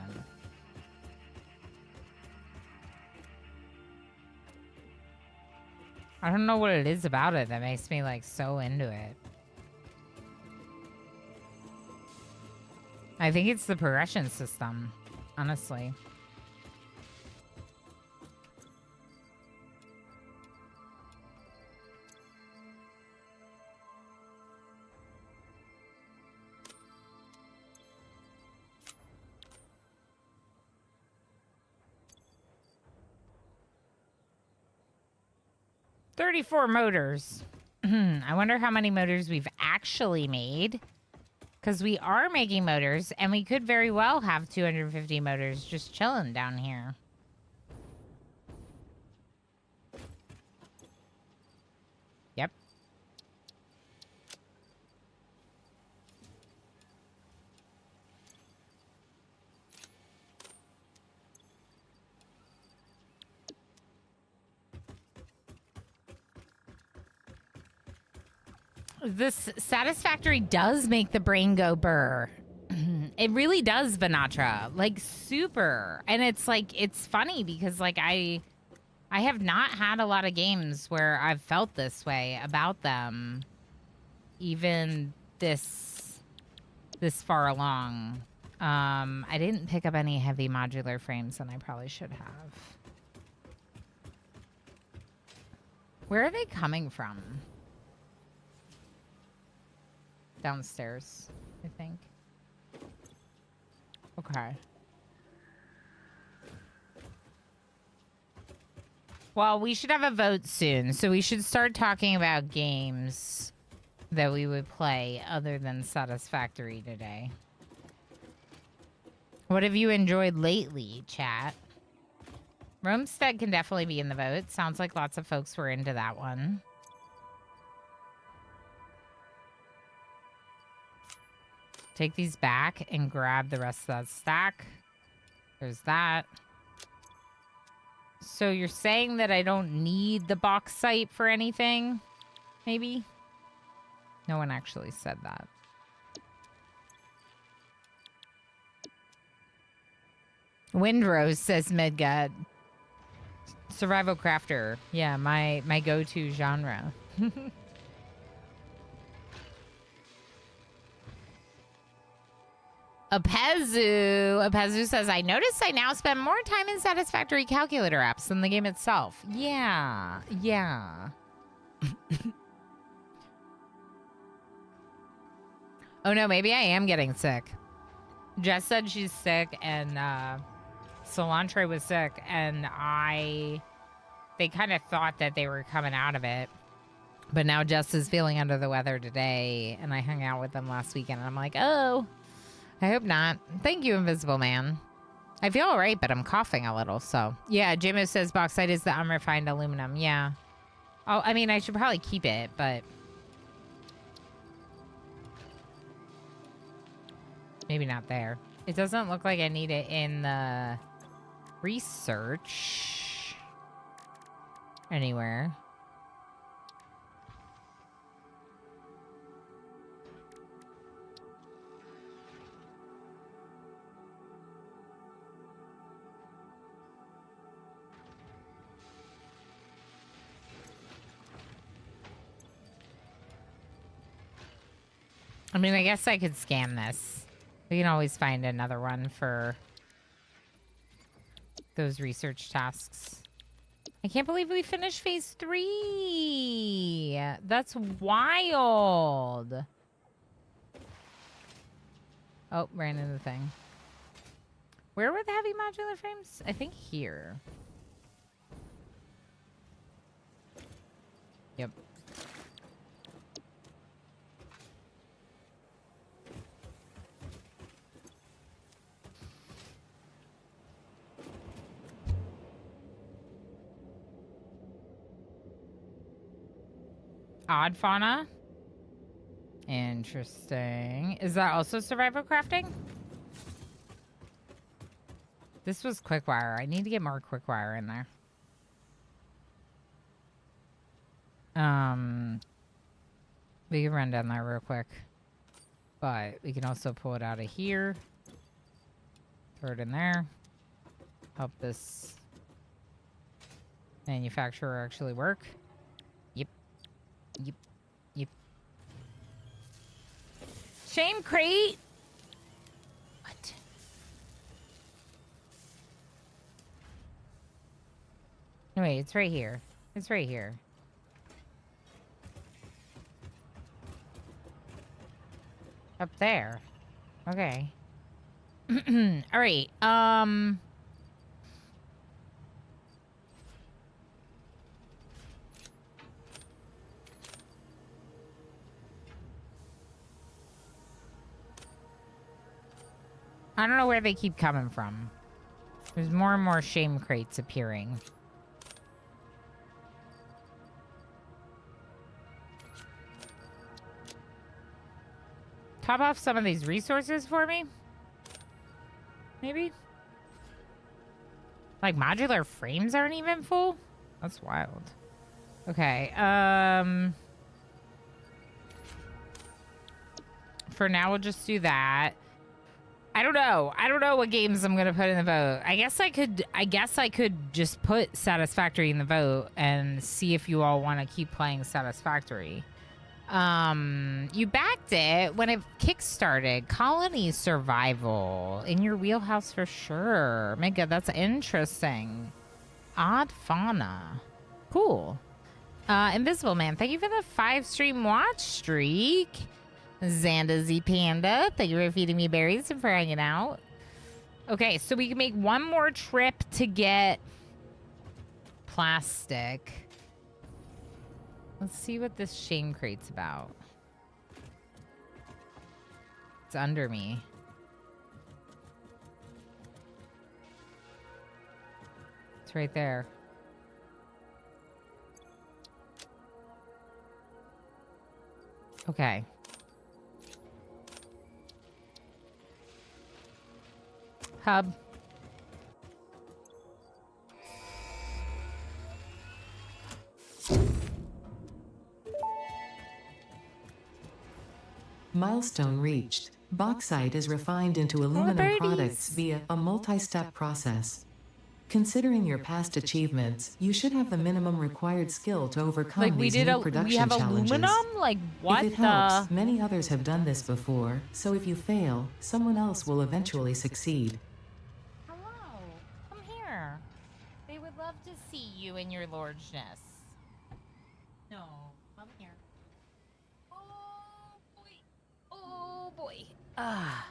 I don't know what it is about it that makes me, like, so into it. I think it's the progression system, honestly. 34 motors. I wonder how many motors we've actually made. Because we are making motors, and we could very well have 250 motors just chilling down here. Yep. This Satisfactory does make the brain go burr. It really does, Vanatra. Like, super. And it's like, it's funny because, like, I have not had a lot of games where I've felt this way about them. Even this far along. I didn't pick up any heavy modular frames, and I probably should have. Where are they coming from? Downstairs, I think. Okay. Well, we should have a vote soon, so we should start talking about games that we would play other than Satisfactory today. What have you enjoyed lately, chat? Romstead can definitely be in the vote. Sounds like lots of folks were into that one. Take these back and grab the rest of that stack. There's that. So you're saying that I don't need the bauxite for anything? Maybe? No one actually said that. Windrose says Midgut. Survival crafter. Yeah, my go-to genre. Apezu says, I noticed I now spend more time in Satisfactory calculator apps than the game itself. Yeah. Oh no, maybe I am getting sick. Jess said she's sick, and Cilantro was sick, and they kind of thought that they were coming out of it. But now Jess is feeling under the weather today, and I hung out with them last weekend, and I'm like, oh, I hope not. Thank you, Invisible Man. I feel all right, but I'm coughing a little, so. Yeah, Jimo says bauxite is the unrefined aluminum. Yeah. Oh, I mean, I should probably keep it, but maybe not there. It doesn't look like I need it in the research anywhere. I mean, I guess I could scan this. We can always find another one for those research tasks. I can't believe we finished phase 3. That's wild. Oh, ran into the thing. Where were the heavy modular frames? I think here. Yep. Odd fauna. Interesting. Is that also survival crafting? This was quick-wire. I need to get more quick-wire in there. We can run down there real quick. But we can also pull it out of here. Throw it in there. Help this manufacturer actually work. Yep. Shame crate. What? No, wait, it's right here. It's right here. Up there. Okay. All right. I don't know where they keep coming from. There's more and more shame crates appearing. Top off some of these resources for me? Maybe? Like, modular frames aren't even full? That's wild. Okay, for now, we'll just do that. I don't know. I don't know what games I'm gonna put in the vote. I guess I could just put Satisfactory in the vote and see if you all want to keep playing Satisfactory. You backed it when it kickstarted. Colony survival in your wheelhouse for sure. Mega, that's interesting. Odd fauna. Cool. Invisible Man, thank you for the 5-stream watch streak. Xanda Z Panda, thank you for feeding me berries and for hanging out. Okay, so we can make one more trip to get plastic. Let's see what this shame crate's about. It's under me. It's right there. Okay. Hub. Milestone reached. Bauxite is refined into aluminum products via a multi-step process. Considering your past achievements, you should have the minimum required skill to overcome these new production challenges. Aluminum? Like, what if it helps, many others have done this before, so if you fail, someone else will eventually succeed. Hello. Come here. They would love to see you in your lordness. No. Come here. Oh, boy. Oh, boy. Ah.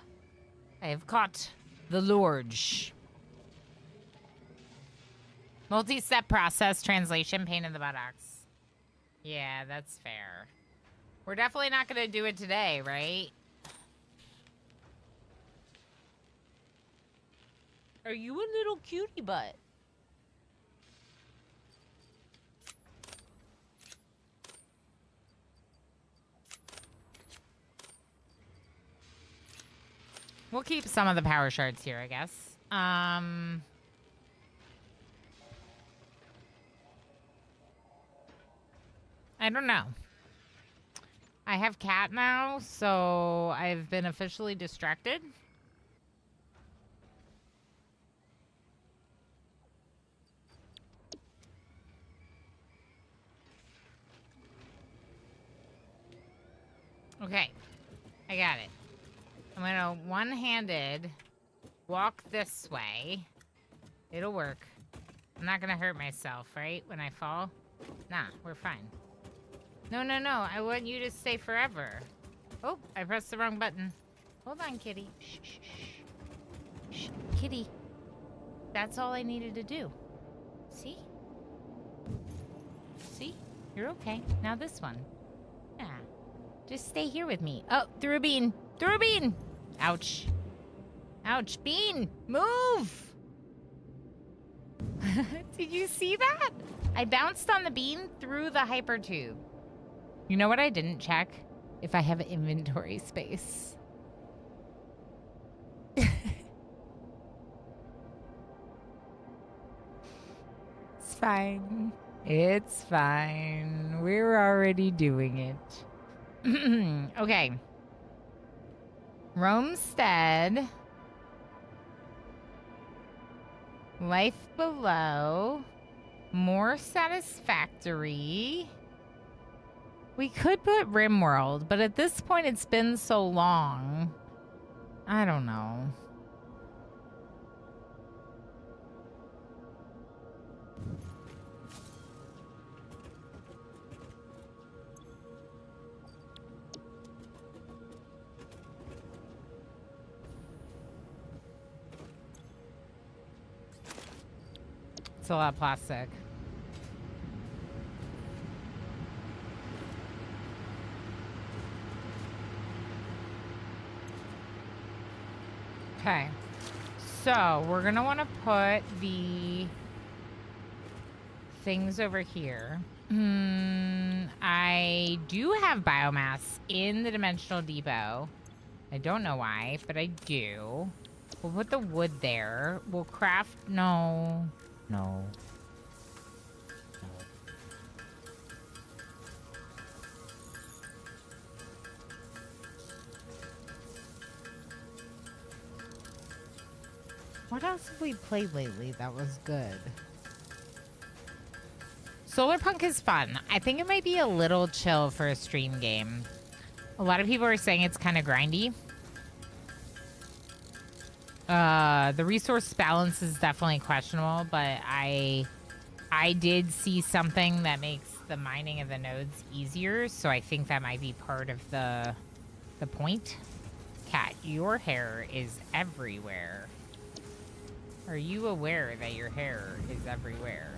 I have caught the lorge. Multi-step process, translation, pain in the buttocks. Yeah, that's fair. We're definitely not going to do it today, right? Are you a little cutie butt? We'll keep some of the power shards here, I guess. I don't know. I have cat now, so I've been officially distracted. Okay, I got it. I'm gonna one-handed walk this way. It'll work. I'm not gonna hurt myself, right, when I fall? Nah, we're fine. No, no, no, I want you to stay forever. Oh, I pressed the wrong button. Hold on, kitty. Shh, shh, shh. Shh, kitty. That's all I needed to do. See? See? You're okay. Now this one. Yeah. Just stay here with me. Oh, threw a bean. Threw a bean. Ouch. Ouch. Bean, move. Did you see that? I bounced on the bean through the hyper tube. You know what I didn't check? If I have inventory space. It's fine. It's fine. We're already doing it. Okay. Roamstead. Life below. More Satisfactory. We could put Rimworld, but at this point it's been so long. I don't know. It's a lot of plastic. Okay. So we're gonna want to put the things over here. I do have biomass in the dimensional depot. I don't know why, but I do. We'll put the wood there. We'll craft... No. No. What else have we played lately that was good? Solarpunk is fun. I think it might be a little chill for a stream game. A lot of people are saying it's kind of grindy. The resource balance is definitely questionable, but I did see something that makes the mining of the nodes easier, so I think that might be part of the point. Cat, your hair is everywhere. Are you aware that your hair is everywhere?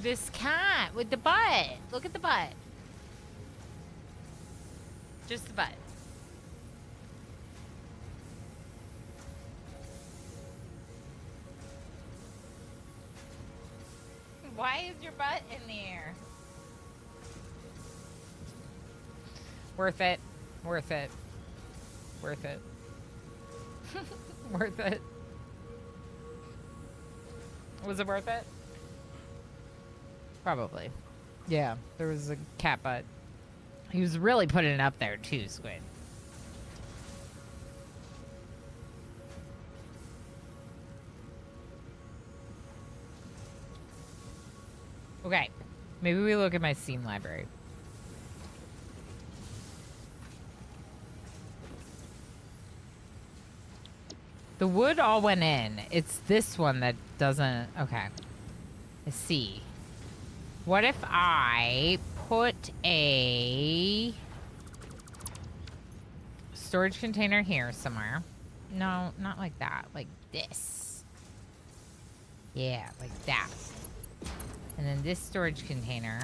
This cat with the butt. Look at the butt. Just the butt. Why is your butt in the air? Worth it. Worth it. Worth it. Worth it. Was it worth it? Probably. Yeah, there was a cat butt. He was really putting it up there too, Squid. Okay, maybe we look at my Steam library. The wood all went in. It's this one that doesn't... Okay. I see. What if I put a storage container here somewhere? No, not like that. Like this. Yeah, like that. And then this storage container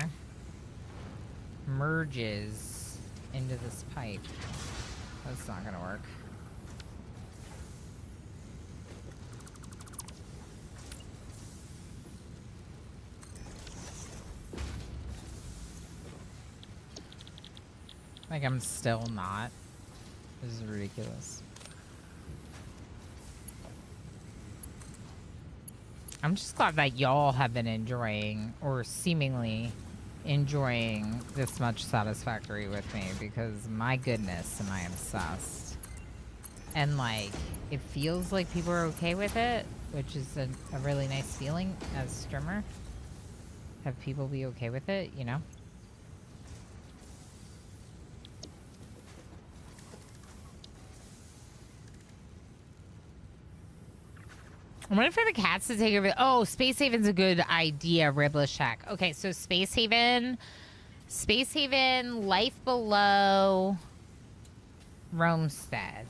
merges into this pipe. That's not gonna work. Like, I'm still not. This is ridiculous. I'm just glad that y'all have been enjoying, or seemingly enjoying, this much Satisfactory with me, because my goodness, am I obsessed. And, like, it feels like people are okay with it, which is a really nice feeling as a streamer. Have people be okay with it, you know? I'm waiting for the cats to take over. Oh, Space Haven's a good idea, Riblishek. Okay, so Space Haven, Life Below, Roamstead.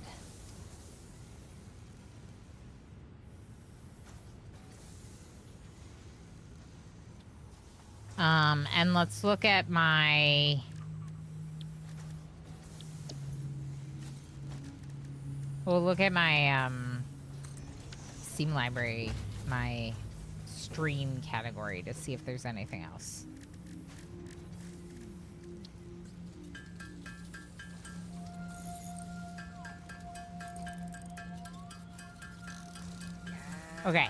And let's look at my... We'll look at my, Steam library, my stream category, to see if there's anything else. Okay.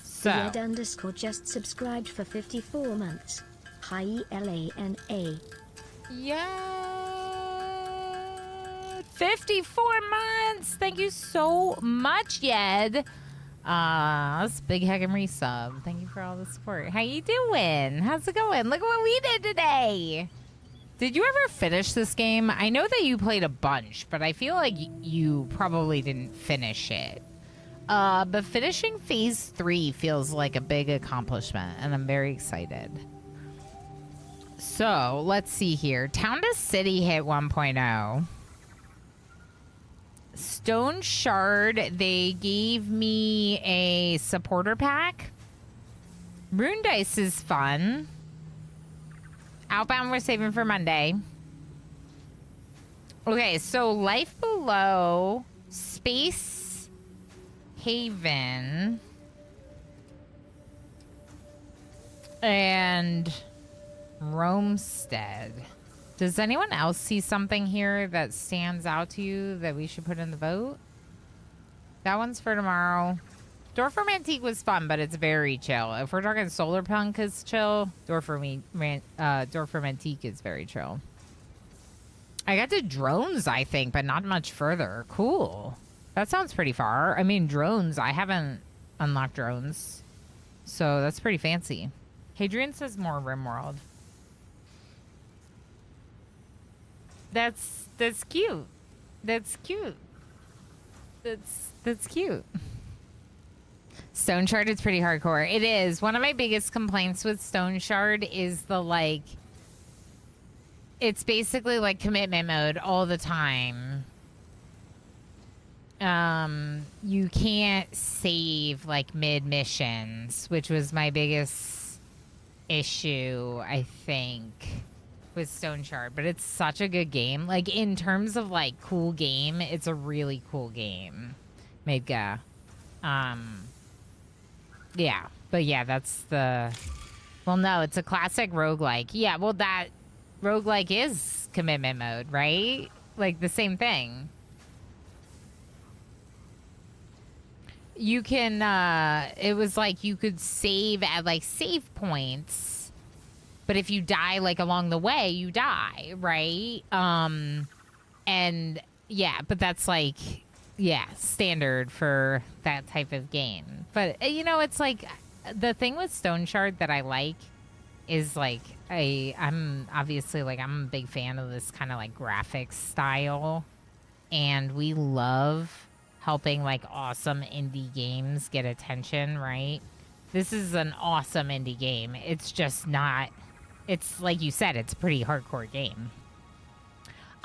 So. Red_ just subscribed for 54 months. Hi ELANA. Yeah. 54 months. Thank you so much, Yed. That's a big heckin' resub. Thank you for all the support. How you doing? How's it going? Look at what we did today. Did you ever finish this game? I know that you played a bunch, but I feel like you probably didn't finish it. But finishing phase 3 feels like a big accomplishment, and I'm very excited. So let's see here. Town to City hit 1.0. Stone Shard, they gave me a supporter pack. Rune Dice is fun. Outbound we're saving for Monday. Okay, so Life Below, Space Haven, and Romestead. Does anyone else see something here that stands out to you that we should put in the vote? That one's for tomorrow. Dorfram Antique was fun, but it's very chill. If we're talking Solar Punk is chill, Dorfram Antique is very chill. I got to drones, I think, but not much further. Cool. That sounds pretty far. I mean, drones, I haven't unlocked drones. So that's pretty fancy. Hadrian says more RimWorld. That's cute. That's cute. That's cute. Stone Shard is pretty hardcore. It is. One of my biggest complaints with Stone Shard is the, like, it's basically like commitment mode all the time. You can't save, like, mid-missions, which was my biggest issue, I think, with Stone Shard. But it's such a good game. Like, in terms of, like, cool game, it's a really cool game. Mega. Yeah. But yeah, that's the... Well, no, it's a classic roguelike. Yeah, well, that roguelike is commitment mode, right? Like, the same thing. You can, it was like you could save at, like, save points. But if you die, like, along the way, you die, right? And, yeah, but that's, like... Yeah, standard for that type of game. But, you know, it's like, the thing with Stone Shard that I like is, like, I'm obviously, like, I'm a big fan of this kind of, like, graphics style. And we love helping, like, awesome indie games get attention, right? This is an awesome indie game. It's just not, it's, like you said, it's a pretty hardcore game.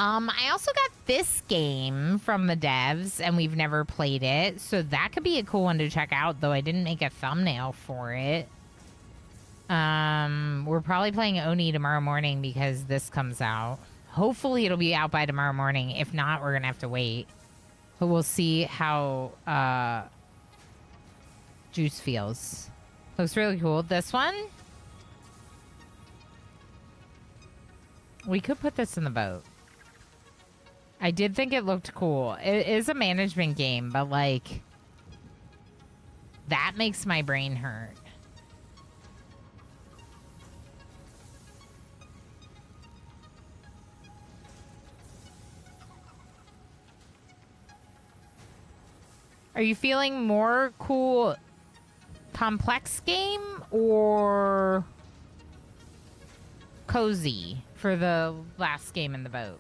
I also got this game from the devs, and we've never played it, so that could be a cool one to check out, though I didn't make a thumbnail for it. We're probably playing Oni tomorrow morning because this comes out. Hopefully it'll be out by tomorrow morning. If not, we're gonna have to wait. But we'll see how, Juice feels. Looks really cool. This one? We could put this in the boat. I did think it looked cool. It is a management game, but, like, that makes my brain hurt. Are you feeling more cool, complex game or cozy for the last game in the boat?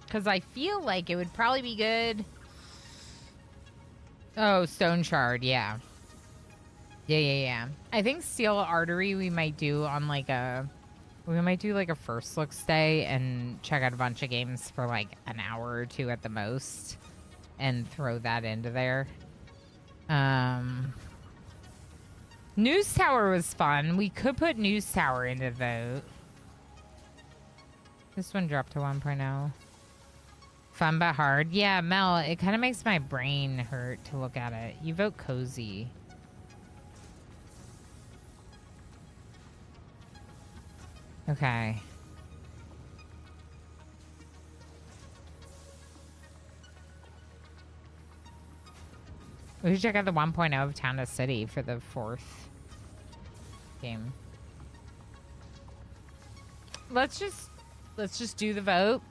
Because I feel like it would probably be good. Oh, Stone Shard, yeah. Yeah. I think Steel Artery we might do on, like, we might do, like, a first look stay and check out a bunch of games for, like, an hour or two at the most. And throw that into there. News Tower was fun. We could put News Tower into the vote. This one dropped to 1.0. Fun but hard. Yeah, Mel, it kind of makes my brain hurt to look at it. You vote cozy. Okay. We should check out the 1.0 of Town to City for the 4th game. Let's just do the vote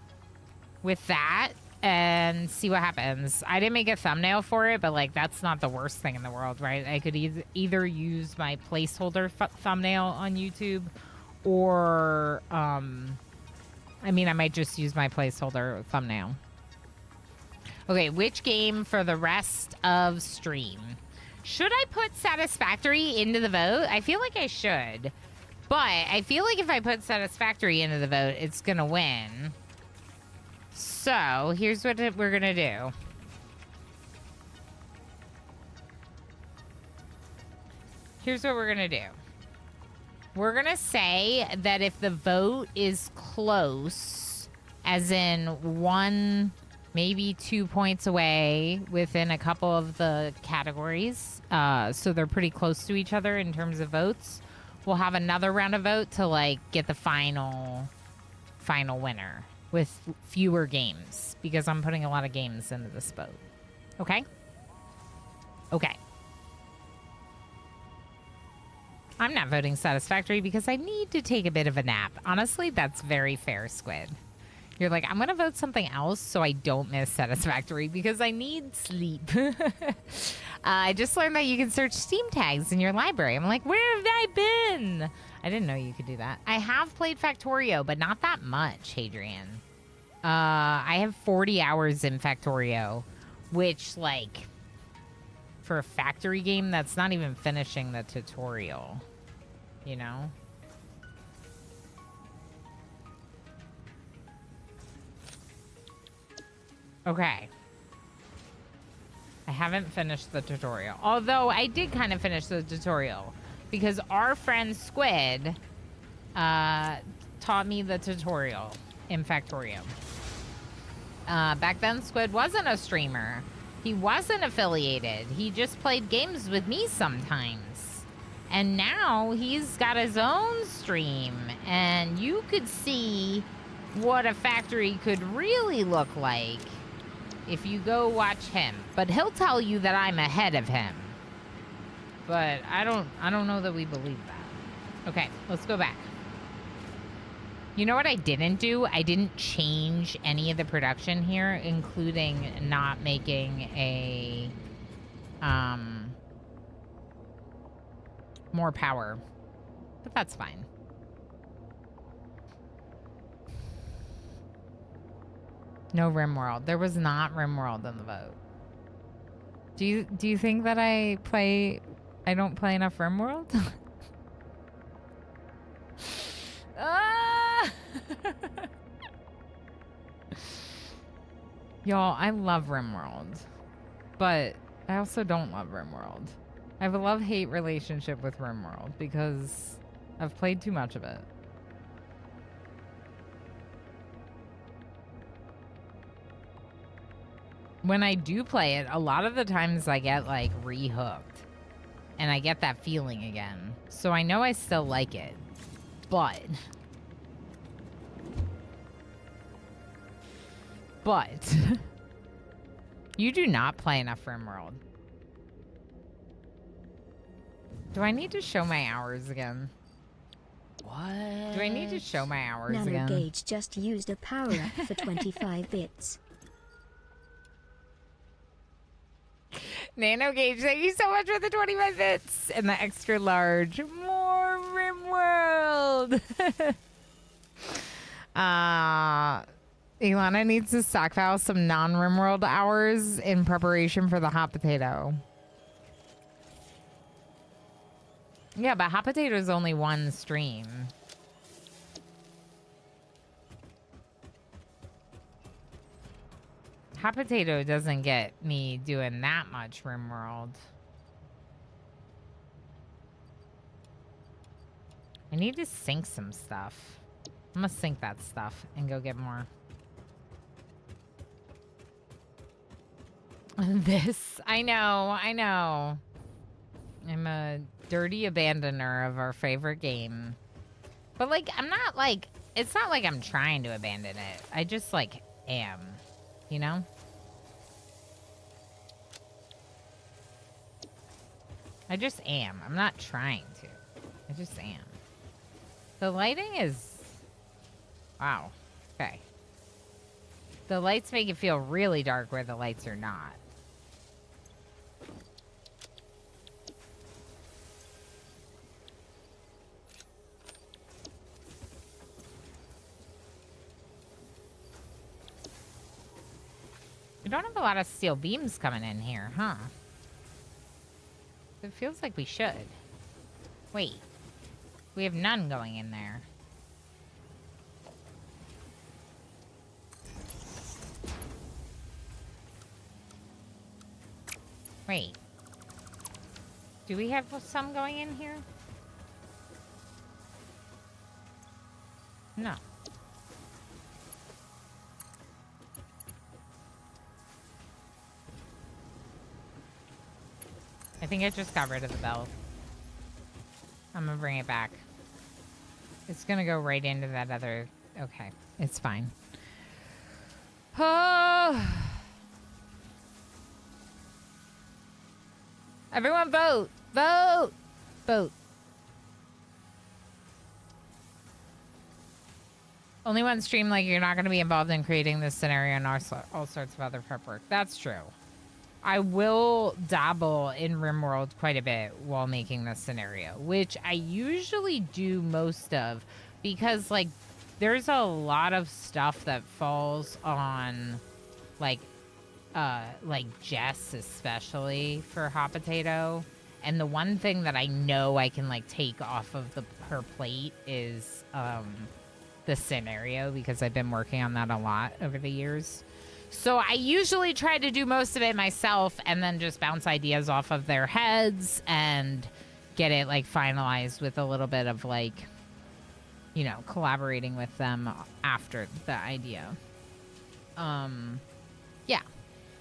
with that and see what happens. I didn't make a thumbnail for it, but, like, that's not the worst thing in the world, right? I could either use my placeholder thumbnail on YouTube or, I mean, I might just use my placeholder thumbnail. Okay, which game for the rest of stream? Should I put Satisfactory into the vote? I feel like I should. But I feel like if I put Satisfactory into the vote, it's going to win. So here's what we're going to do. Here's what we're going to do. We're going to say that if the vote is close, as in 1, maybe 2 points away within a couple of the categories, so they're pretty close to each other in terms of votes, we'll have another round of vote to, like, get the final winner with fewer games, because I'm putting a lot of games into this vote. Okay? Okay. I'm not voting Satisfactory because I need to take a bit of a nap. Honestly, that's very fair, Squid. You're like, I'm going to vote something else so I don't miss Satisfactory because I need sleep. I just learned that you can search Steam tags in your library. I'm like, where have I been? I didn't know you could do that. I have played Factorio, but not that much, Hadrian. I have 40 hours in Factorio, which, like, for a factory game, that's not even finishing the tutorial, you know? Okay. I haven't finished the tutorial. Although I did kind of finish the tutorial because our friend Squid taught me the tutorial in Factorio. Back then, Squid wasn't a streamer. He wasn't affiliated. He just played games with me sometimes. And now he's got his own stream. And you could see what a factory could really look like if you go watch him. But he'll tell you that I'm ahead of him. But I don't know that we believe that. Okay, let's go back. You know what I didn't do? I didn't change any of the production here, including not making a more power. But that's fine. No RimWorld. There was not RimWorld in the vote. Do you think that I don't play enough RimWorld? Y'all, I love RimWorld. But I also don't love RimWorld. I have a love-hate relationship with RimWorld because I've played too much of it. When I do play it, a lot of the times I get, like, re-hooked. And I get that feeling again. So I know I still like it. But you do not play enough RimWorld. Do I need to show my hours again? What? Do I need to show my hours Nano again? Gage just used a power-up for 25 bits. Nano Gage, thank you so much for the 25 bits and the extra large. More RimWorld. Ilana needs to stockpile some non-RimWorld hours in preparation for the hot potato. Yeah, but hot potato is only one stream. Hot potato doesn't get me doing that much RimWorld. I need to sync some stuff. I'm gonna sync that stuff and go get more. This, I know. I'm a dirty abandoner of our favorite game. But, like, I'm not, like, it's not like I'm trying to abandon it. I just, like, am. You know? I just am. I'm not trying to. I just am. The lighting is... Wow. Okay. The lights make it feel really dark where the lights are not. We don't have a lot of steel beams coming in here, huh? It feels like we should. Wait. We have none going in there. Wait. Do we have some going in here? No. I think I just got rid of the bell. I'm gonna bring it back. It's gonna go right into that other... Okay, it's fine. Oh. Everyone vote! Vote! Vote. Only one stream, like, you're not going to be involved in creating this scenario and all sorts of other prep work. That's true. I will dabble in RimWorld quite a bit while making this scenario, which I usually do most of because, like, there's a lot of stuff that falls on, like Jess, especially for Hot Potato. And the one thing that I know I can, like, take off of her plate is the scenario, because I've been working on that a lot over the years. So I usually try to do most of it myself and then just bounce ideas off of their heads and get it, like, finalized with a little bit of, like, you know, collaborating with them after the idea. Yeah.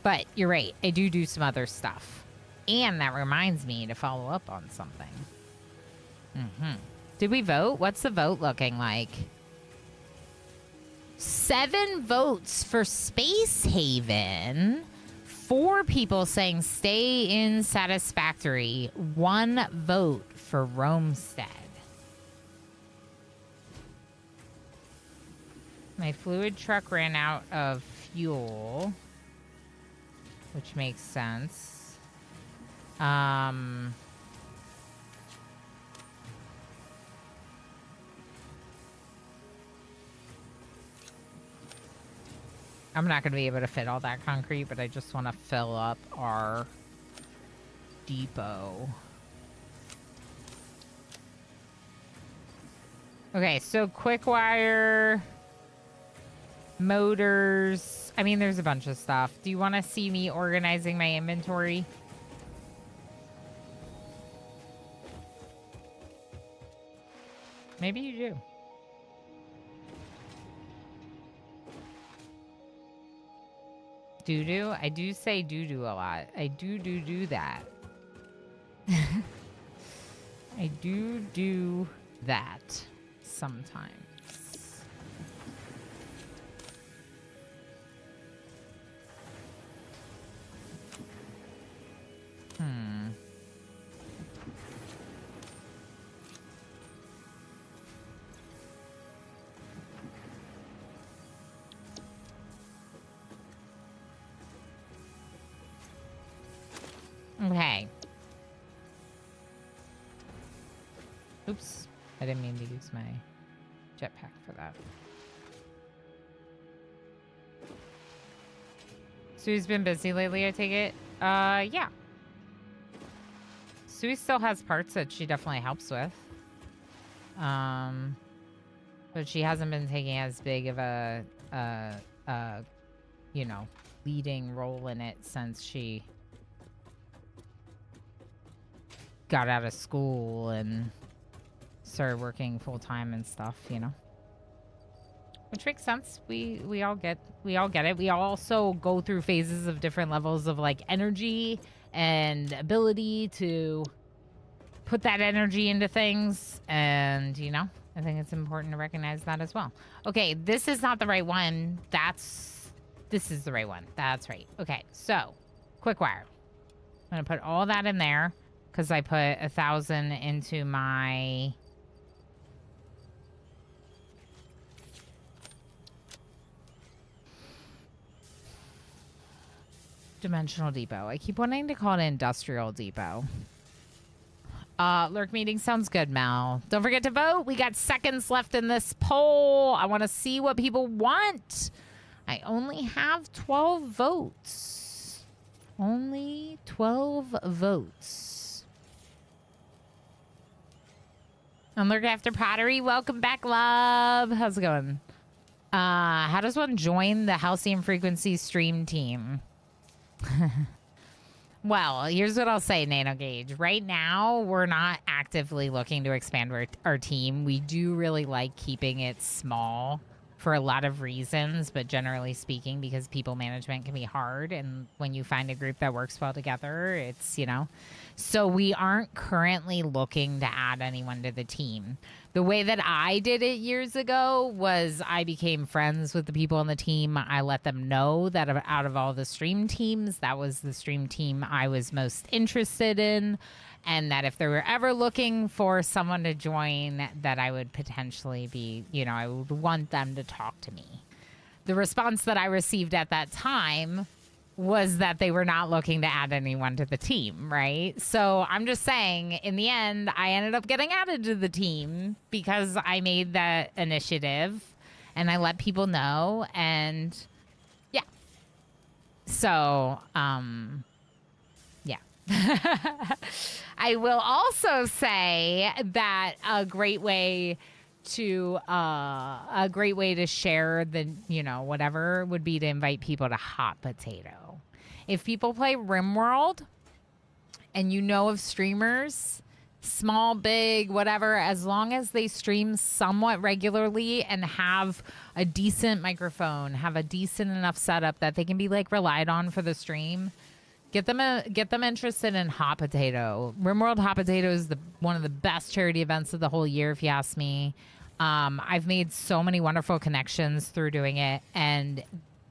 But you're right. I do some other stuff. And that reminds me to follow up on something. Did we vote? What's the vote looking like? 7 votes for Space Haven. 4 people saying stay in Satisfactory. 1 vote for Romestead. My fluid truck ran out of fuel, which makes sense. I'm not going to be able to fit all that concrete, but I just want to fill up our depot. Okay, so quick wire, motors. I mean, there's a bunch of stuff. Do you want to see me organizing my inventory? Maybe you do. Doo-doo? I do say doo-doo a lot. I do that. I do that sometimes. Okay. Oops. I didn't mean to use my jetpack for that. Sue's been busy lately, I take it? Yeah. Sue still has parts that she definitely helps with. But she hasn't been taking as big of a, you know, leading role in it since she got out of school and started working full-time and stuff, you know. Which makes sense. We all get it. We also go through phases of different levels of, like, energy and ability to put that energy into things, and, you know, I think it's important to recognize that as well. Okay, this is not the right one. This is the right one. That's right. Okay, so quick wire. I'm gonna put all that in there because I put 1,000 into my dimensional depot. I keep wanting to call it industrial depot. Lurk meeting sounds good, Mel. Don't forget to vote. We got seconds left in this poll. I want to see what people want. I only have 12 votes. Only 12 votes. Unlurk After Pottery, welcome back, love. How's it going? How does one join the Halcyon Frequency stream team? Well, here's what I'll say, Nano Gauge. Right now, we're not actively looking to expand our team. We do really like keeping it small for a lot of reasons, but generally speaking, because people management can be hard. And when you find a group that works well together, it's, you know. So we aren't currently looking to add anyone to the team. The way that I did it years ago was I became friends with the people on the team. I let them know that out of all the stream teams, that was the stream team I was most interested in. And that if they were ever looking for someone to join, that I would potentially be, you know, I would want them to talk to me. The response that I received at that time was that they were not looking to add anyone to the team, right? So I'm just saying, in the end, I ended up getting added to the team because I made that initiative and I let people know. And yeah. So, yeah. I will also say that a great way to share the, you know, whatever would be to invite people to Hot Potato. If people play RimWorld and you know of streamers, small, big, whatever, as long as they stream somewhat regularly and have a decent microphone, have a decent enough setup that they can be like relied on for the stream, get them interested in Hot Potato. RimWorld Hot Potato is one of the best charity events of the whole year, if you ask me. I've made so many wonderful connections through doing it, and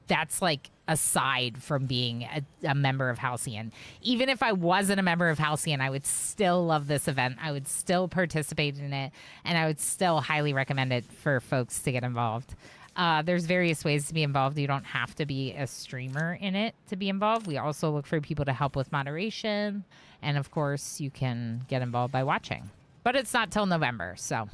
that's like aside from being a member of Halcyon. Even if I wasn't a member of Halcyon, I would still love this event. I would still participate in it, and I would still highly recommend it for folks to get involved. There's various ways to be involved. You don't have to be a streamer in it to be involved. We also look for people to help with moderation. And of course, you can get involved by watching. But it's not till November, so.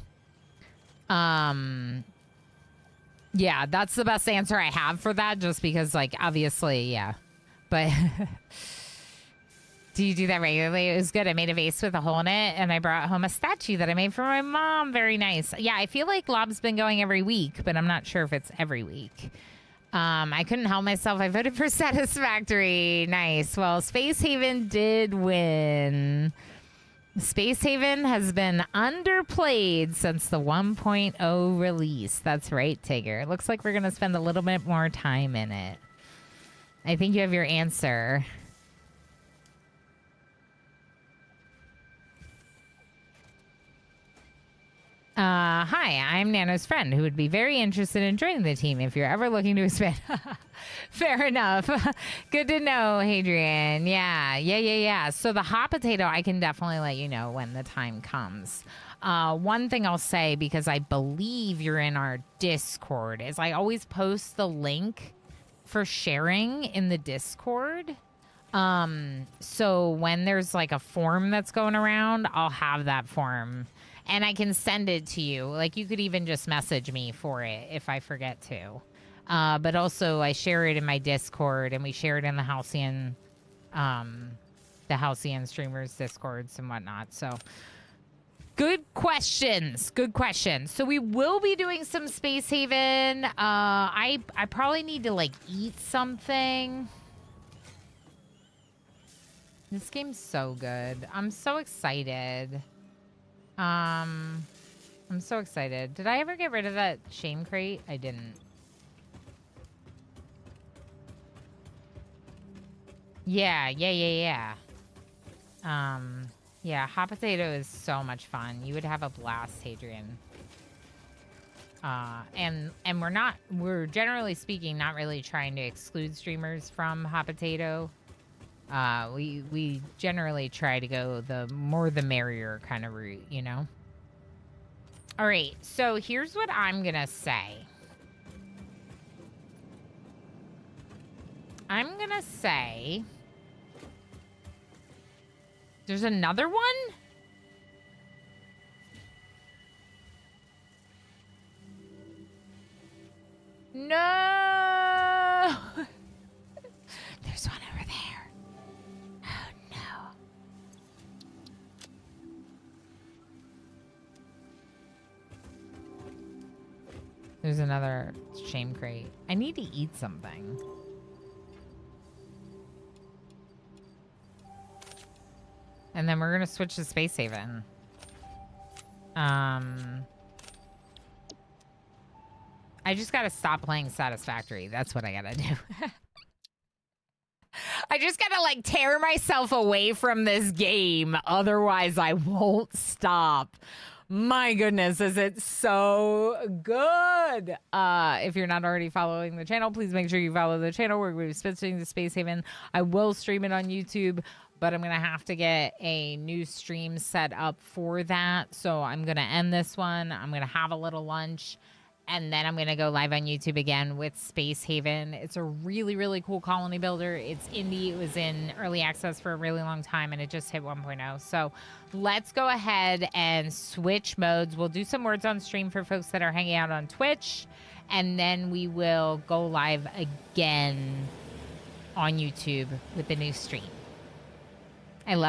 Yeah, that's the best answer I have for that, just because, like, obviously, yeah. But do you do that regularly? It was good. I made a vase with a hole in it, and I brought home a statue that I made for my mom. Very nice. Yeah, I feel like Lob's been going every week, but I'm not sure if it's every week. I couldn't help myself. I voted for Satisfactory. Nice. Well, Space Haven did win. Space Haven has been underplayed since the 1.0 release. That's right, Tigger. It looks like we're going to spend a little bit more time in it. I think you have your answer. Hi, I'm Nano's friend who would be very interested in joining the team if you're ever looking to expand. Fair enough. Good to know, Hadrian. Yeah. So the Hot Potato, I can definitely let you know when the time comes. One thing I'll say, because I believe you're in our Discord, is I always post the link for sharing in the Discord. So when there's like a form that's going around, I'll have that form. And I can send it to you. Like, you could even just message me for it if I forget to. But also, I share it in my Discord, and we share it in the Halcyon streamers Discords and whatnot. So, good questions. Good questions. So we will be doing some Space Haven. I probably need to, like, eat something. This game's so good. I'm so excited. I'm so excited. Did I ever get rid of that shame crate? I didn't. Yeah. Yeah, Hot Potato is so much fun. You would have a blast, Hadrian. And we're generally speaking not really trying to exclude streamers from Hot Potato. We generally try to go the more the merrier kind of route, you know? All right, so here's what I'm gonna say. I'm gonna say... There's another one? No! There's one over there. Oh, no. There's another shame crate. I need to eat something. And then we're going to switch to Space Haven. I just got to stop playing Satisfactory. That's what I got to do. I just got to like tear myself away from this game. Otherwise, I won't stop. My goodness, is it so good? If you're not already following the channel, please make sure you follow the channel. We're going to be switching to Space Haven. I will stream it on YouTube, but I'm going to have to get a new stream set up for that. So I'm going to end this one. I'm going to have a little lunch, and then I'm going to go live on YouTube again with Space Haven. It's a really, really cool colony builder. It's indie. It was in early access for a really long time, and it just hit 1.0. So let's go ahead and switch modes. We'll do some words on stream for folks that are hanging out on Twitch, and then we will go live again on YouTube with the new stream. I love